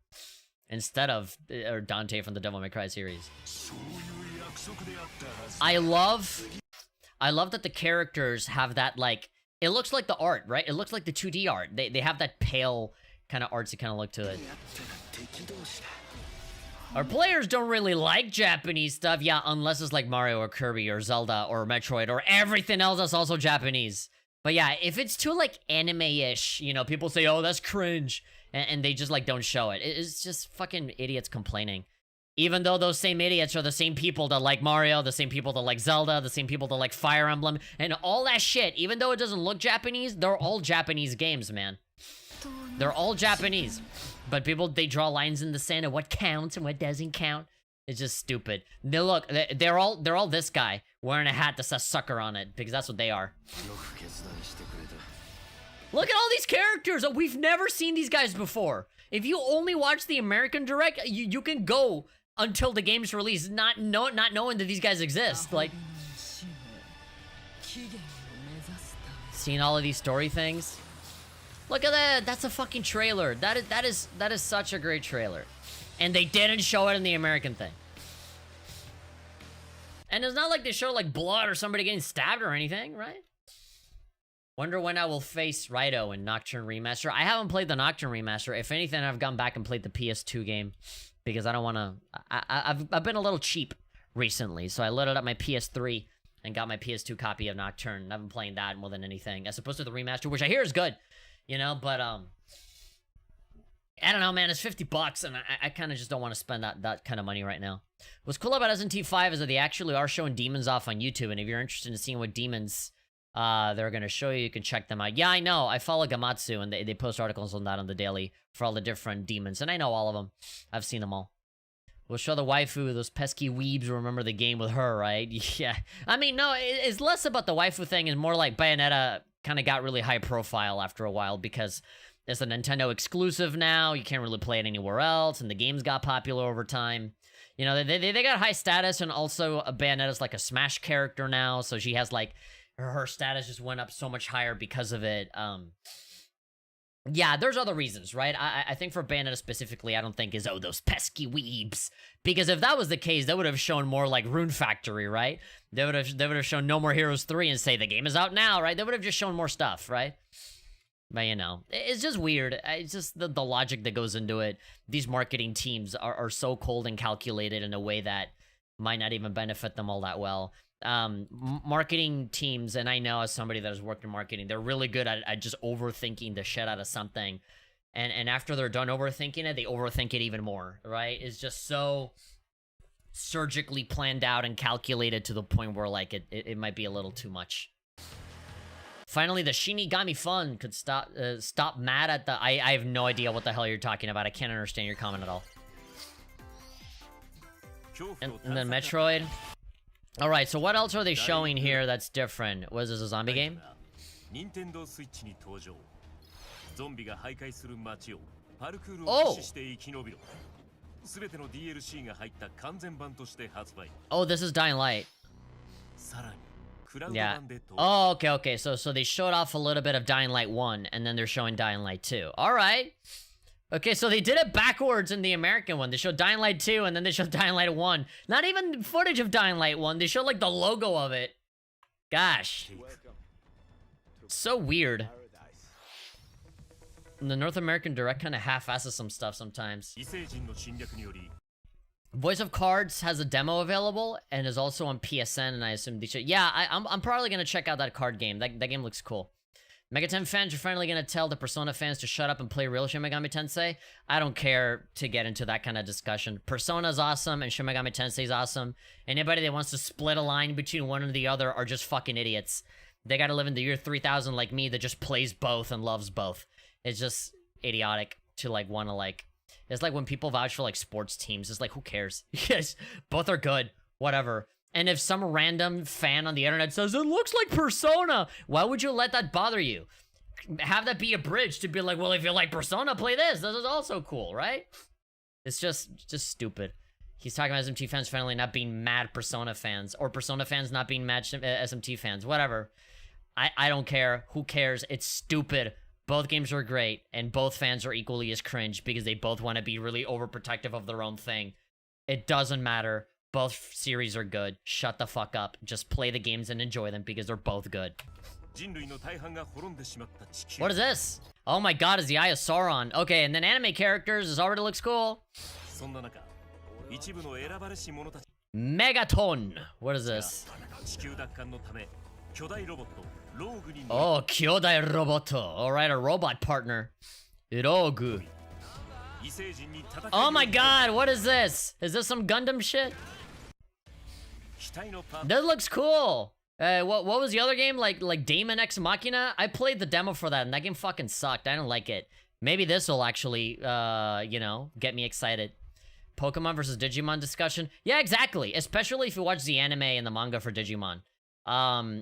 instead of Dante from the Devil May Cry series. I love that the characters have that, like, it looks like the art, right? It looks like the 2D art. They have that pale kind of artsy kind of look to it. Our players don't really like Japanese stuff, yeah, unless it's like Mario or Kirby or Zelda or Metroid or everything else that's also Japanese. But yeah, if it's too, like, anime-ish, you know, people say, oh, that's cringe, and they just, like, don't show it. It's just fucking idiots complaining. Even though those same idiots are the same people that like Mario, the same people that like Zelda, the same people that like Fire Emblem, and all that shit, even though it doesn't look Japanese, they're all Japanese games, man. They're all Japanese. But people, they draw lines in the sand of what counts and what doesn't count. It's just stupid. They're all this guy wearing a hat that says sucker on it, because that's what they are. Look at all these characters! We've never seen these guys before. If you only watch the American Direct, you can go until the game's released not knowing that these guys exist. Like, seeing all of these story things. Look at that. That's a fucking trailer. That is such a great trailer. And they didn't show it in the American thing. And it's not like they show like blood or somebody getting stabbed or anything, right? Wonder when I will face Raito in Nocturne Remaster. I haven't played the Nocturne Remaster. If anything, I've gone back and played the PS2 game because I don't want to. I've been a little cheap recently, so I loaded up my PS3 and got my PS2 copy of Nocturne. I've been playing that more than anything, as opposed to the remaster, which I hear is good, you know. But I don't know, man. It's $50, and I kind of just don't want to spend that kind of money right now. What's cool about SNT5 is that they actually are showing demons off on YouTube, and if you're interested in seeing what demons they're gonna show you, you can check them out. Yeah, I know. I follow Gamatsu, and they post articles on that on the daily for all the different demons, and I know all of them. I've seen them all. We'll show the waifu, those pesky weebs who remember the game with her, right? Yeah. I mean, no, it's less about the waifu thing, and more like Bayonetta kind of got really high profile after a while because it's a Nintendo exclusive now. You can't really play it anywhere else, and the games got popular over time. You know, they got high status, and also Bayonetta's like a Smash character now, so she has like her status just went up so much higher because of it. Yeah, there's other reasons, right? I think for Bayonetta specifically, I don't think is, oh, those pesky weebs. Because if that was the case, they would have shown more like Rune Factory, right? They would have shown No More Heroes 3 and say the game is out now, right? They would have just shown more stuff, right? But, you know, it's just weird. It's just the logic that goes into it. These marketing teams are so cold and calculated in a way that might not even benefit them all that well. Marketing teams, and I know as somebody that has worked in marketing, they're really good at just overthinking the shit out of something. And after they're done overthinking it, they overthink it even more, right? It's just so surgically planned out and calculated to the point where, like, it might be a little too much. Finally, the Shinigami Fun could stop mad at the... I have no idea what the hell you're talking about. I can't understand your comment at all. And then Metroid... Alright, so what else are they showing here that's different? Was this a zombie game? Oh! Oh, this is Dying Light. Yeah. Oh, okay. So they showed off a little bit of Dying Light 1, and then they're showing Dying Light 2. Alright. Okay, so they did it backwards in the American one. They showed Dying Light 2, and then they showed Dying Light 1. Not even footage of Dying Light 1. They showed, like, the logo of it. Gosh. So weird. And the North American Direct kind of half-asses some stuff sometimes. Voice of Cards has a demo available, and is also on PSN, and I assume they should... Yeah, I'm probably gonna check out that card game. That game looks cool. Mega 10 fans are finally gonna tell the Persona fans to shut up and play real Shin Megami Tensei. I don't care to get into that kind of discussion. Persona's awesome and Shin Megami Tensei's awesome. Anybody that wants to split a line between one and the other are just fucking idiots. They gotta live in the year 3000 like me that just plays both and loves both. It's just idiotic to like want to like... It's like when people vouch for like sports teams. It's like, who cares? Yes, both are good. Whatever. And if some random fan on the internet says, it looks like Persona, why would you let that bother you? Have that be a bridge to be like, well, if you like Persona, play this. This is also cool, right? It's just stupid. He's talking about SMT fans finally not being mad Persona fans, or Persona fans not being mad SMT fans, whatever. I don't care. Who cares? It's stupid. Both games are great, and both fans are equally as cringe because they both want to be really overprotective of their own thing. It doesn't matter. Both series are good. Shut the fuck up. Just play the games and enjoy them because they're both good. What is this? Oh my god, is the Eye of Sauron. Okay, and then anime characters. This already looks cool. Megaton. What is this? Oh, Kyodai Roboto. Alright, a robot partner. Rogu. Oh my god, what is this? Is this some Gundam shit? That looks cool. What was the other game? Like Daemon X Machina? I played the demo for that and that game fucking sucked. I don't like it. Maybe this will actually, you know, get me excited. Pokemon versus Digimon discussion? Yeah, exactly. Especially if you watch the anime and the manga for Digimon.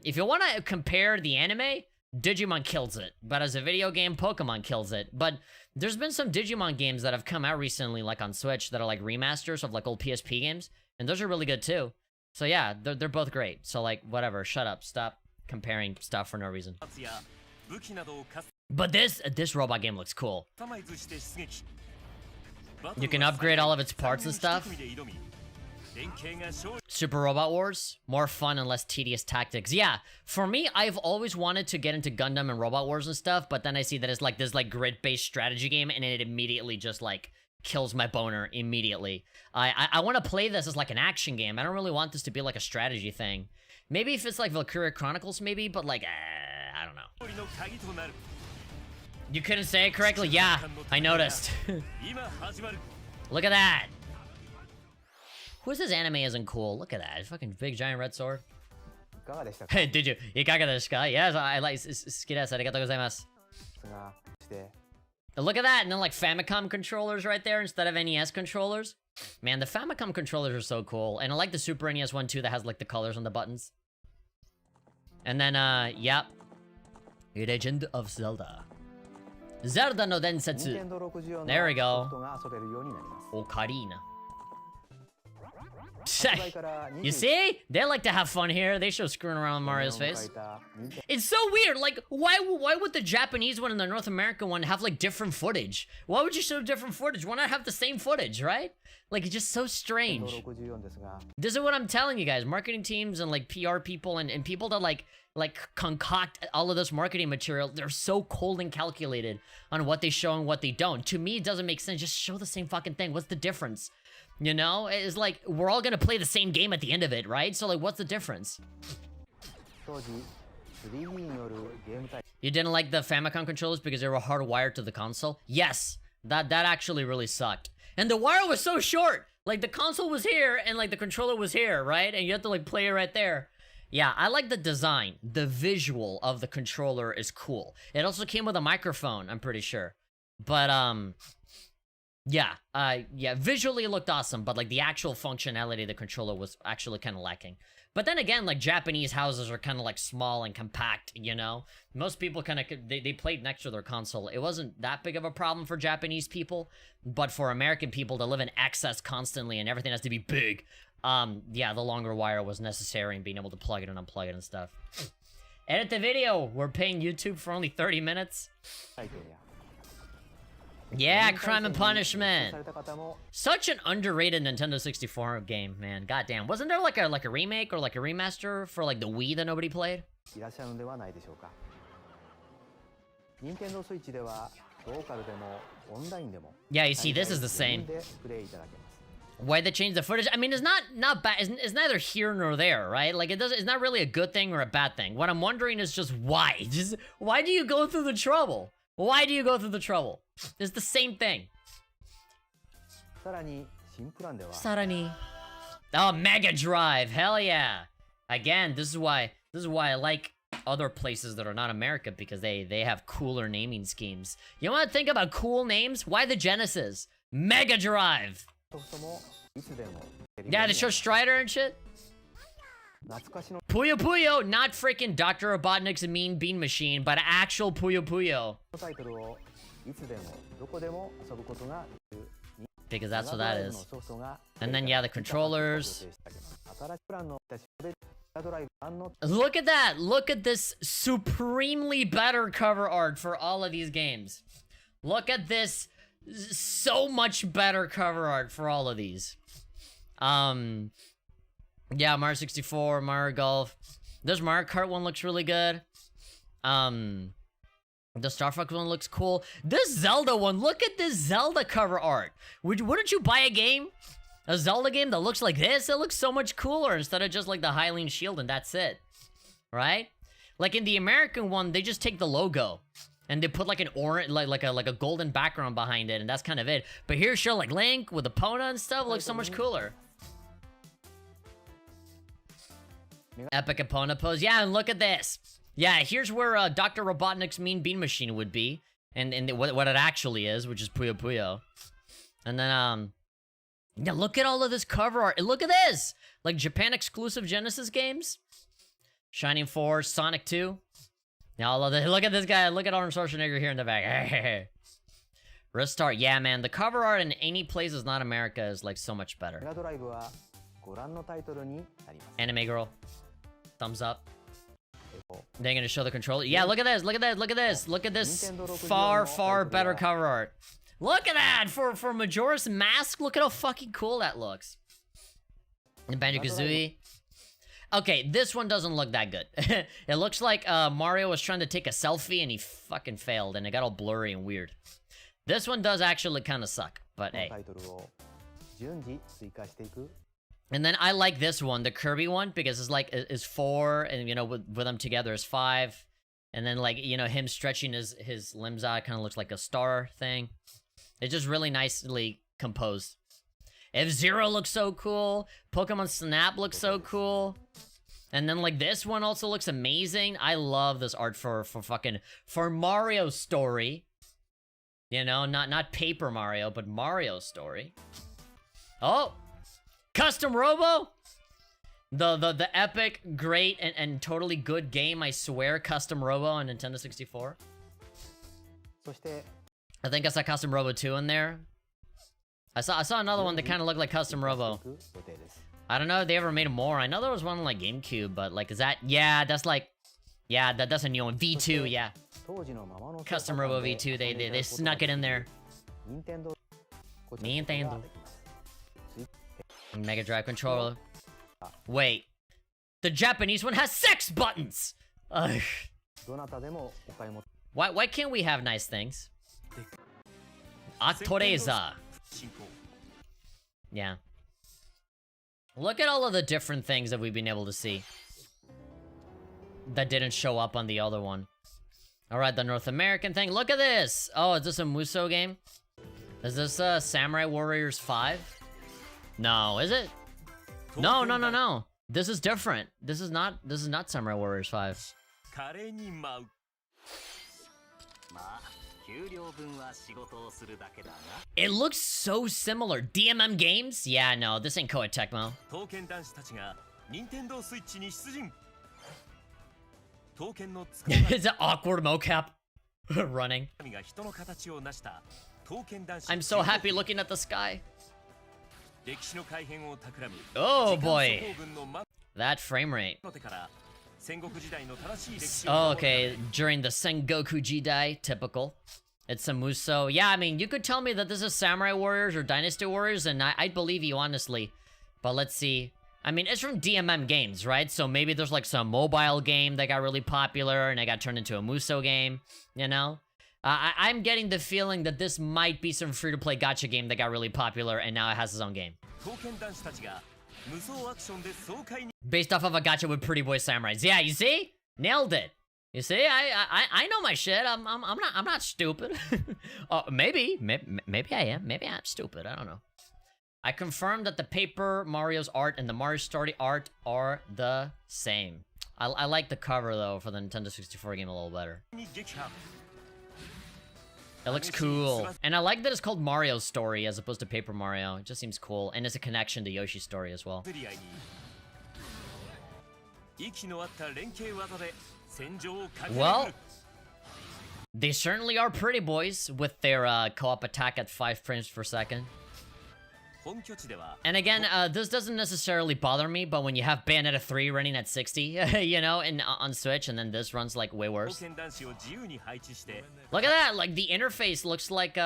If you want to compare the anime, Digimon kills it. But as a video game, Pokemon kills it. But there's been some Digimon games that have come out recently, like on Switch, that are like remasters of like old PSP games. And those are really good too. So yeah, they're both great. So like, whatever, shut up. Stop comparing stuff for no reason. But this robot game looks cool. You can upgrade all of its parts and stuff. Super Robot Wars, more fun and less tedious tactics. Yeah, for me, I've always wanted to get into Gundam and Robot Wars and stuff, but then I see that it's like this like grid-based strategy game, and it immediately just like kills my boner immediately. I want to play this as like an action game. I don't really want this to be like a strategy thing. Maybe if it's like Valkyria Chronicles, maybe, but like, I don't know. You couldn't say it correctly? Yeah, I noticed. Look at that. Who says anime isn't cool? Look at that. Fucking big giant red sword. Hey, did you? Ikaga desu ka? Yes, I like. Suki desu. Arigatou gozaimasu. Look at that. And then like Famicom controllers right there instead of NES controllers. Man, the Famicom controllers are so cool. And I like the Super NES one too that has like the colors on the buttons. And then, yep. Legend of Zelda. Zelda no Densetsu. There we go. Ocarina. You see? They like to have fun here. They show screwing around with Mario's face. It's so weird. Like, why would the Japanese one and the North American one have like different footage? Why would you show different footage? Why not have the same footage, right? Like, it's just so strange. This is what I'm telling you guys. Marketing teams and like PR people and people that like concoct all of this marketing material, they're so cold and calculated on what they show and what they don't. To me, it doesn't make sense. Just show the same fucking thing. What's the difference? You know, it's like we're all gonna play the same game at the end of it, right? So like, what's the difference? You didn't like the Famicom controllers because they were hardwired to the console? Yes, that actually really sucked. And the wire was so short. Like the console was here and like the controller was here, right? And you have to like play it right there. Yeah, I like the design. The visual of the controller is cool. It also came with a microphone, I'm pretty sure. But yeah, visually it looked awesome, but like the actual functionality of the controller was actually kind of lacking. But then again, like Japanese houses are kind of like small and compact, you know? Most people kind of, they played next to their console. It wasn't that big of a problem for Japanese people, but for American people to live in excess constantly and everything has to be big, yeah, the longer wire was necessary and being able to plug it and unplug it and stuff. Edit the video! We're paying YouTube for only 30 minutes? Yeah, Crime and Punishment. Such an underrated Nintendo 64 game, man. Goddamn. Wasn't there like a remake or like a remaster for like the Wii that nobody played? Yeah, you see, this is the same. Why they changed the footage? I mean, it's not bad. It's neither here nor there, right? Like it's not really a good thing or a bad thing. What I'm wondering is just why? Just why do you go through the trouble? Why do you go through the trouble? It's the same thing. Sarani. Oh, Mega Drive. Hell yeah. Again, this is why I like other places that are not America, because they have cooler naming schemes. You want to think about cool names? Why the Genesis? Mega Drive. Yeah, they show Strider and shit. Puyo Puyo, not freaking Dr. Robotnik's Mean Bean Machine, but actual Puyo Puyo. Because that's what that is. And then, yeah, the controllers. Look at that! Look at this supremely better cover art for all of these games. Look at this so much better cover art for all of these. Yeah, Mario 64, Mario Golf. This Mario Kart one looks really good. The Star Fox one looks cool. This Zelda one, look at this Zelda cover art. Wouldn't you buy a game? A Zelda game that looks like this? It looks so much cooler instead of just like the Hylian shield and that's it. Right? Like in the American one, they just take the logo and they put like an orange, like a golden background behind it, and that's kind of it. But here, show like Link with Epona and stuff, looks so much cooler. Epic Epona pose. Yeah, and look at this. Yeah, here's where Dr. Robotnik's Mean Bean Machine would be, and what it actually is, which is Puyo Puyo. And then yeah, look at all of this cover art. And look at this, like Japan exclusive Genesis games. Shining Force, Sonic 2. Yeah, all of this. Look at this guy. Look at Arnold Schwarzenegger here in the back. Restart. Yeah, man, the cover art in any place is not America is like so much better. Anime girl. Thumbs up. They're gonna show the controller. Yeah, look at this, look at this, look at this. Look at this far, far better cover art. Look at that! For Majora's Mask, look at how fucking cool that looks. And Banjo-Kazooie. Okay, this one doesn't look that good. It looks like Mario was trying to take a selfie and he fucking failed and it got all blurry and weird. This one does actually kind of suck, but hey. And then I like this one, the Kirby one, because it's like, is 4, and you know, with them together is 5. And then like, you know, him stretching his limbs out kind of looks like a star thing. It's just really nicely composed. F-Zero looks so cool. Pokemon Snap looks so cool. And then like this one also looks amazing. I love this art for Mario's story. You know, not Paper Mario, but Mario's story. Oh! Custom Robo? The epic, great, and totally good game, I swear, Custom Robo on Nintendo 64. I think I saw Custom Robo 2 in there. I saw another one that kind of looked like Custom Robo. I don't know if they ever made more. I know there was one on like GameCube, but like, is that? Yeah, that's like, yeah, that's a new one. V2, yeah. Custom Robo V2, they snuck it in there. Nintendo. Mega Drive controller. Wait, the Japanese one has 6 buttons. Ugh. Why can't we have nice things? Actoreza. Yeah. Look at all of the different things that we've been able to see that didn't show up on the other one. Alright, the North American thing. Look at this! Oh, is this a Musou game? Is this Samurai Warriors 5? No, is it? No. This is different. This is not Samurai Warriors 5. It looks so similar. DMM Games? Yeah, no, this ain't Koei Tecmo. It's an awkward mocap running. I'm so happy looking at the sky. Oh boy. That frame rate. Oh, okay, during the Sengoku Jidai, typical. It's a Musou. Yeah, I mean, you could tell me that this is Samurai Warriors or Dynasty Warriors, and I'd believe you, honestly. But let's see. I mean, it's from DMM Games, right? So maybe there's like some mobile game that got really popular, and it got turned into a Musou game, you know? I'm getting the feeling that this might be some free-to-play gacha game that got really popular, and now it has its own game. Based off of a gacha with Pretty Boy Samurais. Yeah, you see? Nailed it. You see? I know my shit. I'm not stupid. Maybe I am. Maybe I'm stupid. I don't know. I confirmed that the Paper Mario's art and the Mario Story art are the same. I like the cover though for the Nintendo 64 game a little better. It looks cool. And I like that it's called Mario's Story as opposed to Paper Mario. It just seems cool. And it's a connection to Yoshi's story as well. Well, they certainly are pretty boys with their co-op attack at 5 frames per second. And again, this doesn't necessarily bother me, but when you have Bayonetta 3 running at 60, you know, on Switch, and then this runs like way worse. Look at that! Like the interface looks like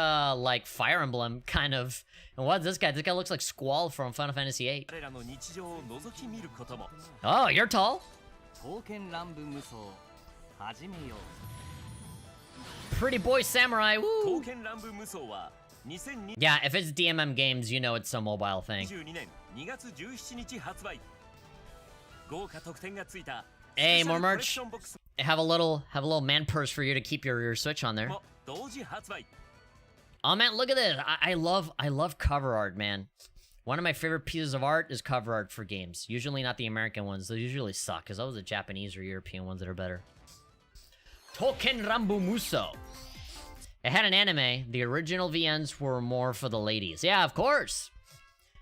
Fire Emblem kind of. And what's this guy? This guy looks like Squall from Final Fantasy VIII. Oh, you're tall. Pretty boy samurai. Woo! Yeah, if it's DMM games, you know it's a mobile thing. Hey, more merch. Have a little man purse for you to keep your Switch on there. Oh man, look at this. I love cover art, man. One of my favorite pieces of art is cover art for games. Usually not the American ones. They usually suck, because those are the Japanese or European ones that are better. Touken Ranbu Muso. It had an anime. The original VNs were more for the ladies. Yeah, of course.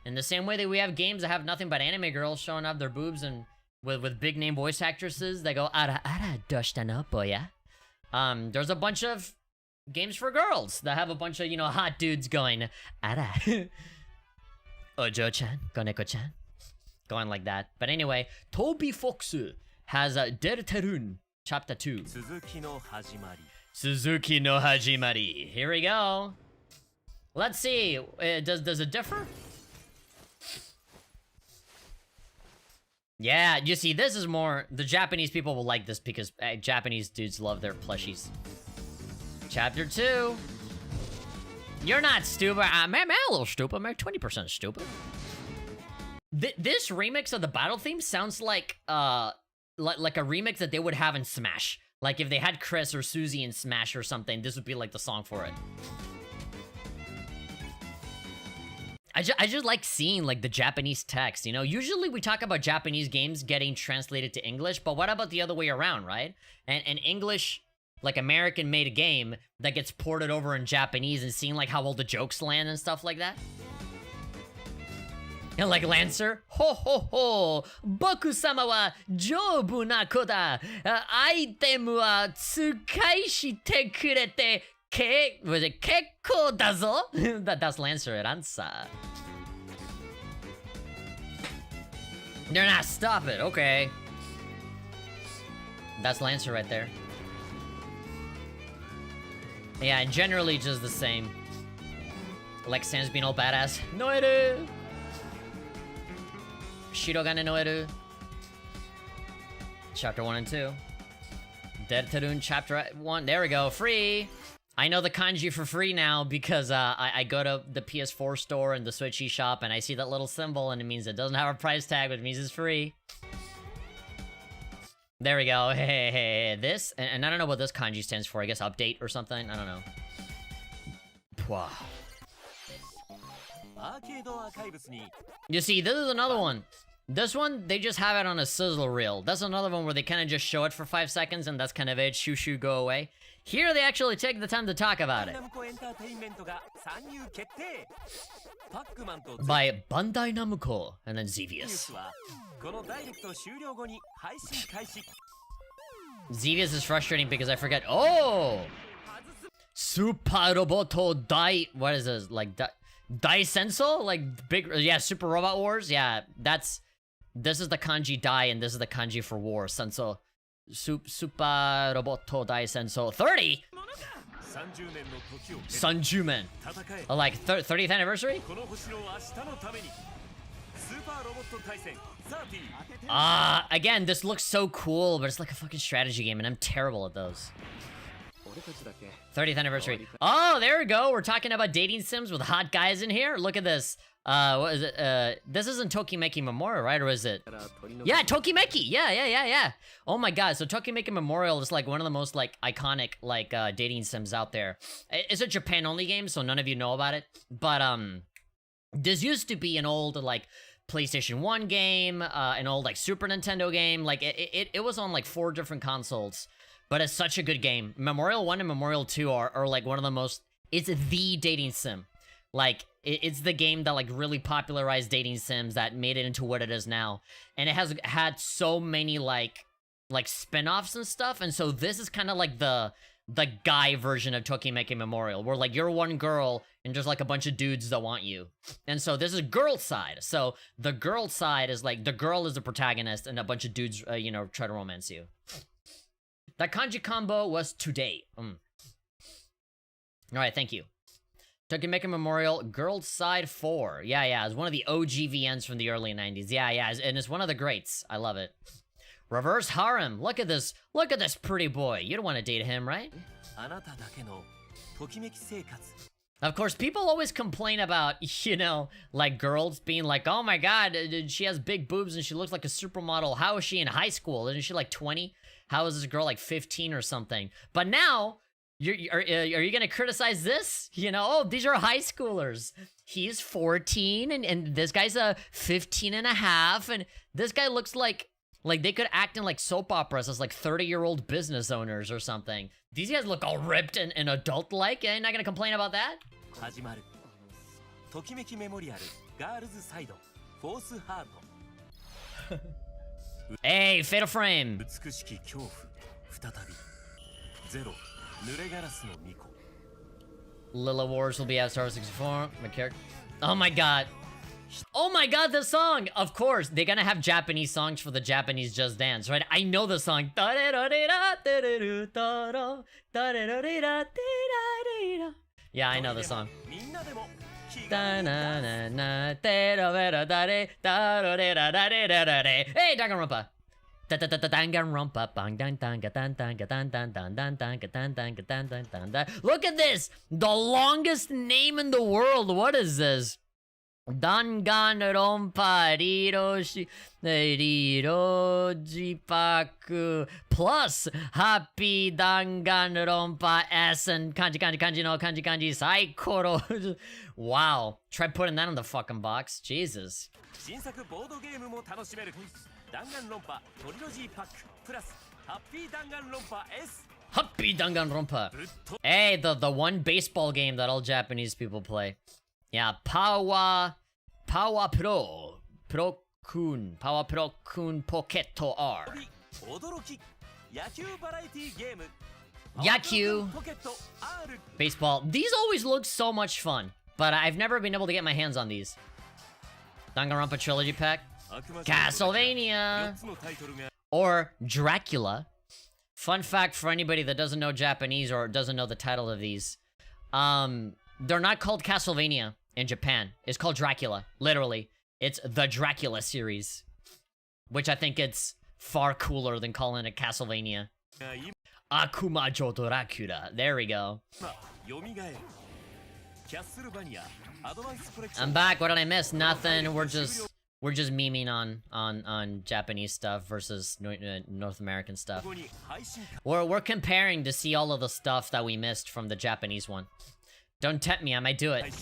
In the same way that we have games that have nothing but anime girls showing off their boobs and with big name voice actresses that go ara ara doshita no boya. There's a bunch of games for girls that have a bunch of, you know, hot dudes going ara Ojo-chan, Koneko-chan, going like that. But anyway, Toby Fox has Deltarune Chapter 2. Suzuki no Hajimari. Here we go. Let's see. Does it differ? Yeah, you see, this is more... The Japanese people will like this because Japanese dudes love their plushies. Chapter 2. You're not stupid. I'm a little stupid. I'm 20% stupid. This remix of the battle theme sounds like a remix that they would have in Smash. Like, if they had Chris or Susie in Smash or something, this would be, like, the song for it. I just like seeing, like, the Japanese text, you know? Usually we talk about Japanese games getting translated to English, but what about the other way around, right? And English, like, American-made a game that gets ported over in Japanese and seeing, like, how all the jokes land and stuff like that? You know, like Lancer, ho ho ho, boku-sama wa joubu na ko da, itemu wa tsukaishite kurete was it kekko da zo? That's Lancer at Ansa. They're not, stop it, okay. That's Lancer right there. Yeah, and generally just the same. Like Sam's being all badass. Noeru! Shirogane Noeru. Chapter 1 and 2. Deltarune Chapter 1. There we go. Free! I know the kanji for free now because I go to the PS4 store and the Switch eShop and I see that little symbol and it means it doesn't have a price tag, but it means it's free. There we go. Hey. This, and I don't know what this kanji stands for. I guess update or something. I don't know. Pwah. You see, this is another one. This one, they just have it on a sizzle reel. That's another one where they kind of just show it for 5 seconds and that's kind of it. Shoo shoo, go away. Here, they actually take the time to talk about it. By Bandai Namco, and then Xevious. Xevious is frustrating because I forget. Oh! Super Roboto Dai... What is this? Like, Dai Senso? Like, big... Yeah, Super Robot Wars? Yeah, that's... This is the kanji Dai, and this is the kanji for War. Senso... Super Roboto Dai Senso 30? Sanjumen. Like 30th anniversary? Again, this looks so cool, but it's like a fucking strategy game, and I'm terrible at those. 30th anniversary. Oh, there we go. We're talking about dating sims with hot guys in here. Look at this. What is it? This isn't Tokimeki Memorial, right? Or is it? Yeah, Tokimeki! Yeah. Oh my god, so Tokimeki Memorial is like one of the most like iconic like dating sims out there. It's a Japan-only game, so none of you know about it. But this used to be an old like PlayStation 1 game, an old like Super Nintendo game. Like it was on like 4 different consoles. But it's such a good game. Memorial 1 and Memorial 2 are like one of the most... It's the dating sim. Like, it's the game that, like, really popularized dating sims that made it into what it is now. And it has had so many, like spin-offs and stuff. And so this is kind of like the guy version of Tokimeki Memorial, where, like, you're one girl and there's, like, a bunch of dudes that want you. And so this is girl side. So the girl side is, like, the girl is the protagonist and a bunch of dudes, you know, try to romance you. That kanji combo was today. Alright, thank you. Tokimeki Memorial, Girl Side 4. Yeah, it's one of the OG VNs from the early 90s. Yeah, and it's one of the greats. I love it. Reverse harem. Look at this pretty boy. You don't want to date him, right? Of course, people always complain about, you know, like, girls being like, oh my god, she has big boobs and she looks like a supermodel. How is she in high school? Isn't she like 20? How is this girl like 15 or something? But now, are you gonna criticize this? You know, oh, these are high schoolers. He's 14 and this guy's a 15 and a half, and this guy looks like they could act in like soap operas as like 30-year-old business owners or something. These guys look all ripped and adult-like. You're not gonna complain about that? Hey, Fatal Frame! Lila Wars will be at Star 64. My character. Oh my god. Oh my god, the song! Of course, they're gonna have Japanese songs for the Japanese Just Dance, right? I know the song. Yeah, I know the song. Hey, Danganronpa! Look at this! The longest name in the world! What is this? Danganronpa Rirojipaku plus Happy Danganronpa S and kanji no kanji saikoro. Wow. Try putting that on the fucking box. Jesus. Happy Danganronpa. Hey, the one baseball game that all Japanese people play. Yeah, Power Pro Kun Pocket R. Yaku. Baseball. These always look so much fun, but I've never been able to get my hands on these. Danganronpa Trilogy Pack. Castlevania. Or Dracula. Fun fact for anybody that doesn't know Japanese or doesn't know the title of these. They're not called Castlevania in Japan. It's called Dracula. Literally. It's the Dracula series. Which I think it's far cooler than calling it Castlevania. Akumajo Dracula. There we go. I'm back. What did I miss? Nothing. We're just memeing on Japanese stuff versus North American stuff. We're comparing to see all of the stuff that we missed from the Japanese one. Don't tempt me, I might do it.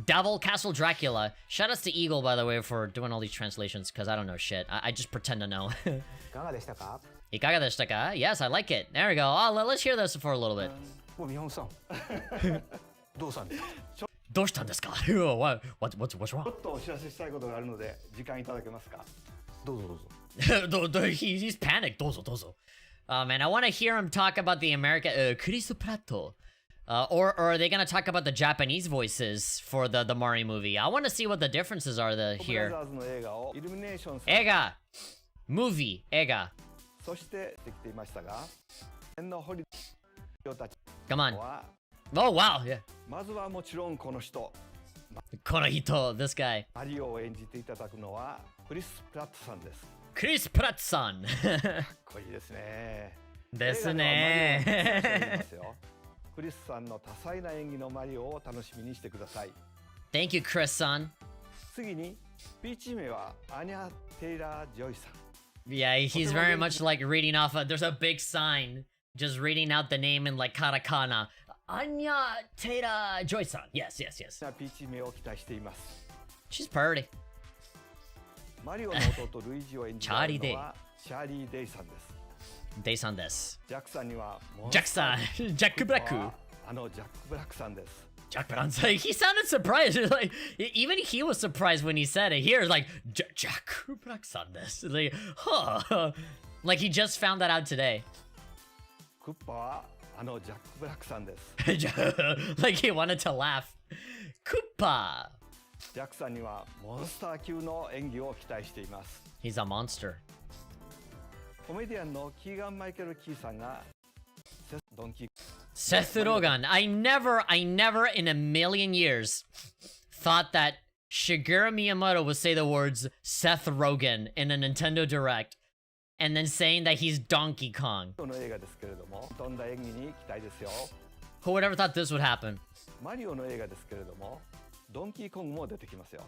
Devil Castle Dracula. Shout outs to Eagle, by the way, for doing all these translations, because I don't know shit. I just pretend to know. Ikaga deshita ka? Yes, I like it. There we go. Oh, let's hear this for a little bit. どうしたんですか? What's wrong? ちょっとお知らせしたいことがあるので時間いただけますか? どうぞ。He's panicked. どうぞ. Man, I want to hear him talk about the American Chris Pratt. Or are they gonna talk about the Japanese voices for the Mario movie? I want to see what the differences are here. Ega, movie, Ega. Come on. Oh wow, yeah. まずはもちろんこの人。Konohito, this guy. マリオを演じていただくのはクリス・プラットさんです。クリス・プラットさん。かっこいいですね。ですね。クリスさんの多彩な演技のマリオを楽しみにしてください。Thank you, Chris-san. 次に、ピーチ名はアニャ・テイラー・ジョイさん。Yeah, he's very much like reading off there's a big sign just reading out the name in like katakana. Anya Taylor Joy-san. Yes. ピーチ名を期待しています。She's pretty. マリオの弟ルイージを演じるのはチャーリー・デイさんです。デイさんです。ジャックさんにはジャックさん、ジャック・ブラック。ジャック・ブラックさんです。Like, he sounded surprised. Like, even he was surprised when he said it. Here, like, like, huh. Like, he just found that out today. クッパはジャック・ブラックさんです。Like, he wanted to laugh. Koopa. ジャックさんにはモンスター級の演技を期待しています。He's a monster. コメディアンのキーガン・マイケル・キーさんがドンキー Seth Rogen. I never in a million years thought that Shigeru Miyamoto would say the words Seth Rogen in a Nintendo Direct and then saying that he's Donkey Kong. の映画ですけれども、どんな演技に期待ですよ。 Who would ever thought this would happen? マリオの映画ですけれども、ドンキーコングも出てきますよ。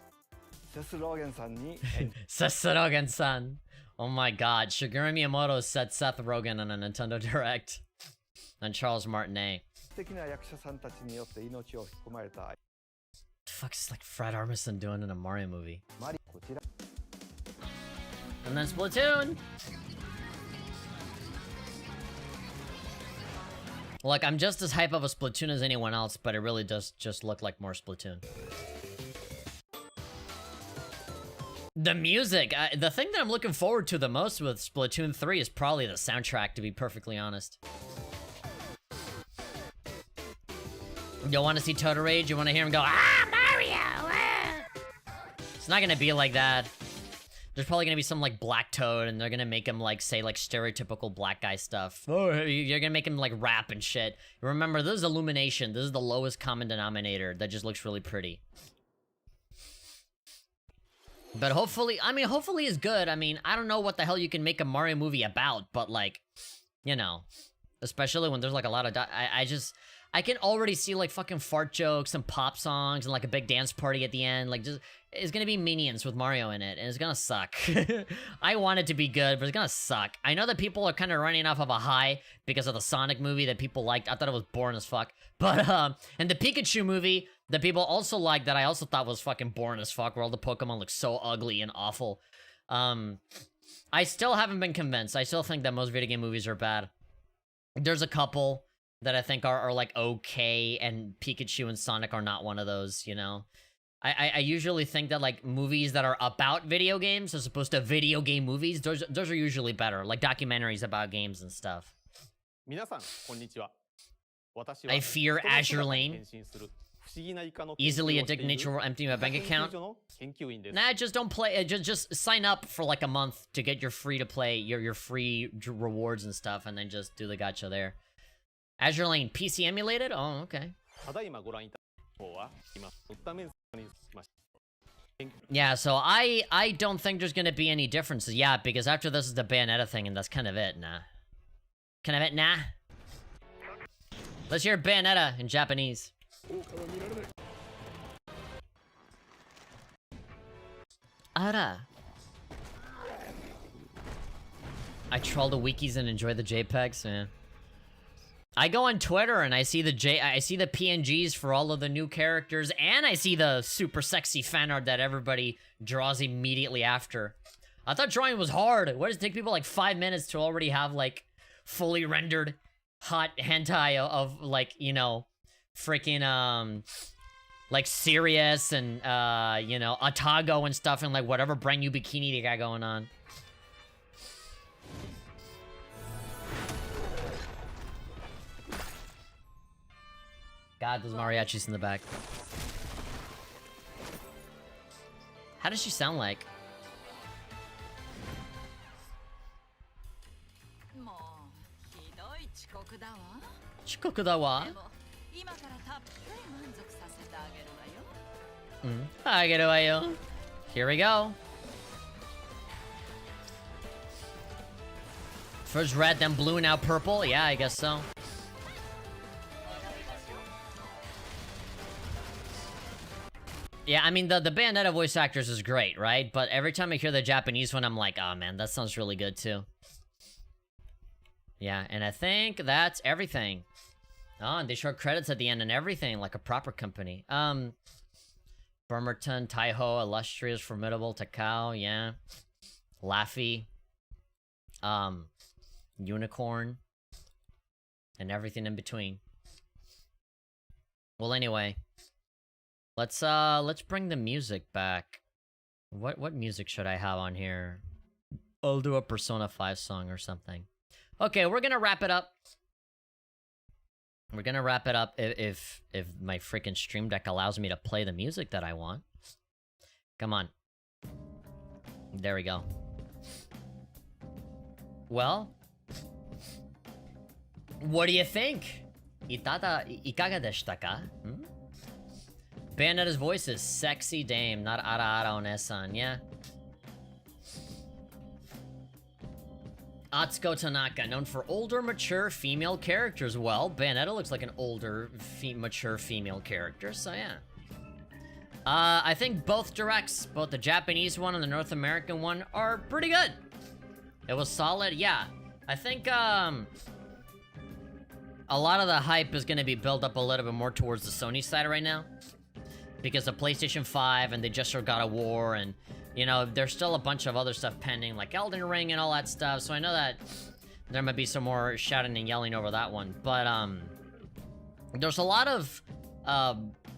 セスローゲンさんに Seth Rogen-san. Oh my god, Shigeru Miyamoto said Seth Rogen on a Nintendo Direct. And Charles Martinet. 素敵な役者さんたちによって命を吹き込まれた The fuck is like Fred Armisen doing in a Mario movie? マリオこちら And then Splatoon! Look, I'm just as hype of a Splatoon as anyone else, but it really does just look like more Splatoon. The music, the thing that I'm looking forward to the most with Splatoon 3 is probably the soundtrack, to be perfectly honest. You want to see Total Rage? You want to hear him go, ah, Mario! Ah! It's not gonna be like that. There's probably gonna be some, like, Black Toad, and they're gonna make him, like, say, like, stereotypical black guy stuff. Oh, you're gonna make him, like, rap and shit. Remember, this is Illumination. This is the lowest common denominator that just looks really pretty. But hopefully, I mean, hopefully it's good. I mean, I don't know what the hell you can make a Mario movie about, but, like, you know, especially when there's, like, a lot of... I can already see, like, fucking fart jokes and pop songs and, like, a big dance party at the end. Like, just, it's gonna be Minions with Mario in it, and it's gonna suck. I want it to be good, but it's gonna suck. I know that people are kind of running off of a high because of the Sonic movie that people liked. I thought it was boring as fuck. But, and the Pikachu movie that people also liked that I also thought was fucking boring as fuck, where all the Pokemon look so ugly and awful. I still haven't been convinced. I still think that most video game movies are bad. There's a couple that I think are like okay, and Pikachu and Sonic are not one of those, you know? I usually think that, like, movies that are about video games as opposed to video game movies, those are usually better, like documentaries about games and stuff. 皆さんこんにちは。私は I fear Azure Lane. 不思議なイカの Easily addicted nature will empty my bank account. 研究員です。 Nah, just don't play. Just sign up for like a month to get your free to play, your free rewards and stuff, and then just do the gacha there. Azure Lane PC emulated? Oh, okay. ただいまご覧いただく方は今ドッタメンスにしました。 Yeah, so I don't think there's gonna be any differences. Yeah, because after this is the Bayonetta thing, and that's kind of it. Nah. Kind of it. Nah. Let's hear Bayonetta in Japanese. Ara. I troll the wikis and enjoy the JPEGs, man. I go on Twitter and I see the PNGs for all of the new characters, and I see the super sexy fan art that everybody draws immediately after. I thought drawing was hard. Why does it take people like 5 minutes to already have like fully rendered hot hentai of like, you know, freaking like Sirius and you know, Atago and stuff, and like whatever brand new bikini they got going on. God, those mariachis in the back. How does she sound like? Chikoku da wa? Here we go. First red, then blue, now purple. Yeah, I guess so. Yeah, I mean, the Bayonetta voice actors is great, right? But every time I hear the Japanese one, I'm like, oh man, that sounds really good too. Yeah, and I think that's everything. Oh, and they show credits at the end and everything, like a proper company. Bremerton, Taiho, Illustrious, Formidable, Takao, yeah. Laffy. Unicorn. And everything in between. Well, anyway. Let's bring the music back. What music should I have on here? I'll do a Persona 5 song or something. Okay, we're gonna wrap it up. We're gonna wrap it up if my freaking stream deck allows me to play the music that I want. Come on. There we go. Well, what do you think? Ikaga deshita ka? Bayonetta's voice is sexy dame, not ara ara onesan, yeah? Atsuko Tanaka, known for older, mature female characters. Well, Bayonetta looks like an older, mature female character, so yeah. I think both directs, both the Japanese one and the North American one, are pretty good. It was solid, yeah. I think, a lot of the hype is gonna be built up a little bit more towards the Sony side right now. Because of PlayStation 5, and they just sort of got a war, and, you know, there's still a bunch of other stuff pending, like Elden Ring and all that stuff, so I know that there might be some more shouting and yelling over that one. But, there's a lot of,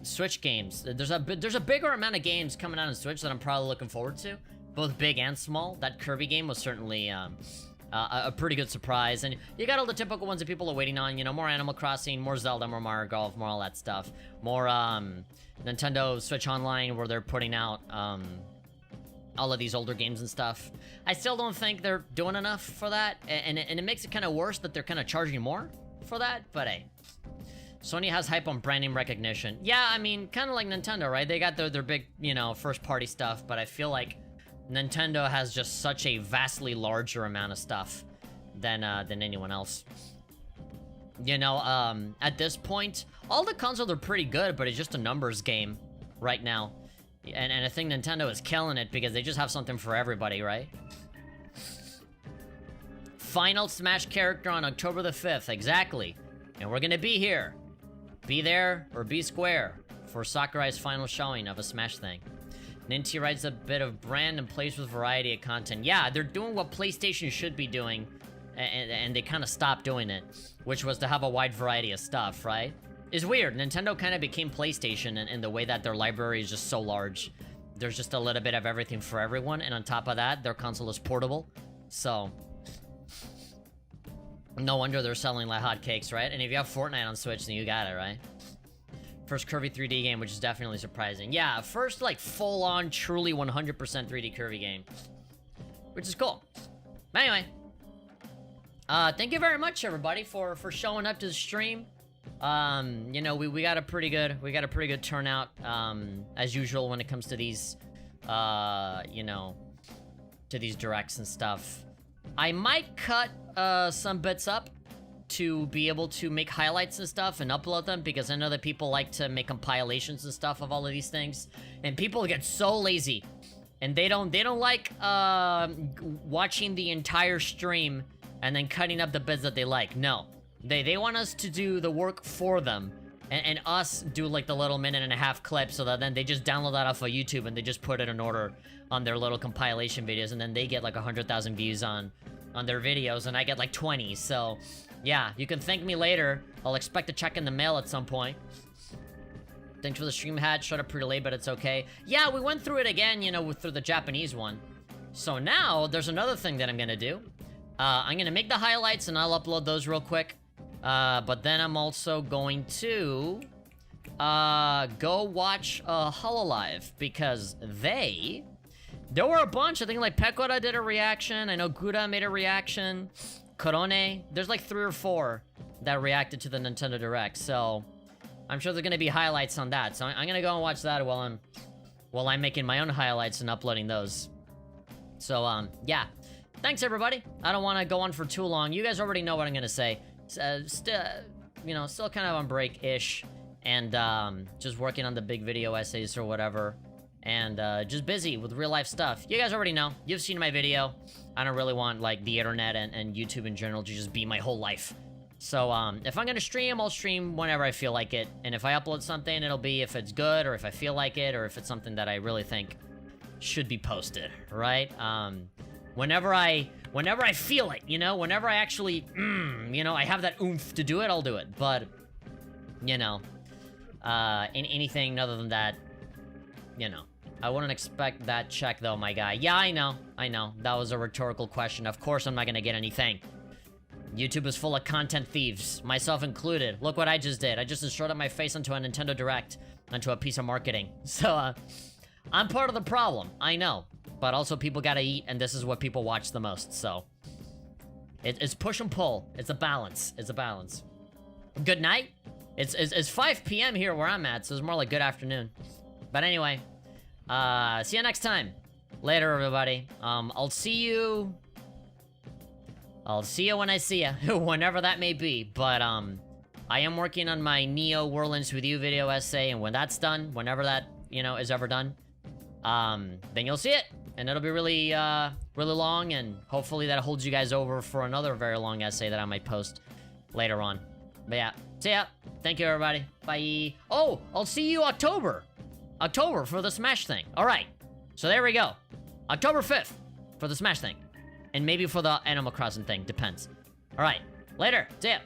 Switch games. There's a bigger amount of games coming out on Switch that I'm probably looking forward to, both big and small. That Kirby game was certainly, a pretty good surprise, and you got all the typical ones that people are waiting on, you know, more Animal Crossing, more Zelda, more Mario Golf, more all that stuff, more, Nintendo Switch Online, where they're putting out, all of these older games and stuff. I still don't think they're doing enough for that, and it makes it kind of worse that they're kind of charging more for that, but hey. Sony has hype on brand name recognition. Yeah, I mean, kind of like Nintendo, right? They got their big, you know, first-party stuff, but I feel like Nintendo has just such a vastly larger amount of stuff than anyone else. You know, at this point, all the consoles are pretty good, but it's just a numbers game right now. And I think Nintendo is killing it because they just have something for everybody, right? Final Smash character on October the 5th, exactly. And we're gonna be here. Be there or be square for Sakurai's final showing of a Smash thing. Ninty writes a bit of brand and plays with variety of content. Yeah, they're doing what PlayStation should be doing, and they kind of stopped doing it, which was to have a wide variety of stuff, right? It's weird. Nintendo kind of became PlayStation in the way that their library is just so large. There's just a little bit of everything for everyone, and on top of that, their console is portable. So, no wonder they're selling like hotcakes, right? And if you have Fortnite on Switch, then you got it, right? First Kirby 3D game, which is definitely surprising. Yeah, first, like, full-on, truly 100% 3D Kirby game. Which is cool. But anyway. Thank you very much, everybody, for showing up to the stream. You know, we got a pretty good turnout, as usual when it comes to these, you know, to these directs and stuff. I might cut, some bits up to be able to make highlights and stuff and upload them, because I know that people like to make compilations and stuff of all of these things, and people get so lazy, and they don't like watching the entire stream and then cutting up the bits that they like. No, they want us to do the work for them, and us do like the little minute-and-a-half clip, so that then they just download that off of YouTube and they just put it in order on their little compilation videos, and then they get like 100,000 views on their videos, and I get like 20. So yeah, you can thank me later. I'll expect a check in the mail at some point. Thanks for the stream hat. Showed up pretty late, but it's okay. Yeah, we went through it again, you know, through the Japanese one. So now there's another thing that I'm gonna do. I'm gonna make the highlights and I'll upload those real quick. But then I'm also going to go watch Hololive, because there were a bunch. I think like Pecora did a reaction. I know Gura made a reaction. Korone. There's like 3 or 4 that reacted to the Nintendo Direct. So I'm sure there's gonna be highlights on that. So I'm gonna go and watch that while I'm making my own highlights and uploading those. So yeah. Thanks everybody. I don't want to go on for too long. You guys already know what I'm gonna say. You know, still kind of on break-ish, and just working on the big video essays or whatever, and just busy with real-life stuff. You guys already know. You've seen my video. I don't really want, like, the internet and YouTube in general to just be my whole life. So, if I'm gonna stream, I'll stream whenever I feel like it, and if I upload something, it'll be if it's good, or if I feel like it, or if it's something that I really think should be posted, right? Whenever I feel it, you know, whenever I actually, you know, I have that oomph to do it, I'll do it. But, you know, anything other than that, you know. I wouldn't expect that check, though, my guy. Yeah, I know. That was a rhetorical question. Of course I'm not gonna get anything. YouTube is full of content thieves, myself included. Look what I just did. I just inserted my face into a Nintendo Direct, onto a piece of marketing. So, I'm part of the problem, I know. But also, people gotta eat, and this is what people watch the most, so... It's push and pull. It's a balance. It's a balance. Good night? It's 5 p.m. here where I'm at, so it's more like good afternoon. But anyway, see you next time. Later, everybody. I'll see you when I see you, whenever that may be. But, I am working on my Neo Whirlings with You video essay, and when that's done, whenever that, you know, is ever done, then you'll see it. And it'll be really, really long, and hopefully that holds you guys over for another very long essay that I might post later on. But yeah, see ya. Thank you, everybody. Bye. Oh, I'll see you October for the Smash thing. All right. So there we go. October 5th for the Smash thing. And maybe for the Animal Crossing thing. Depends. All right. Later. See ya.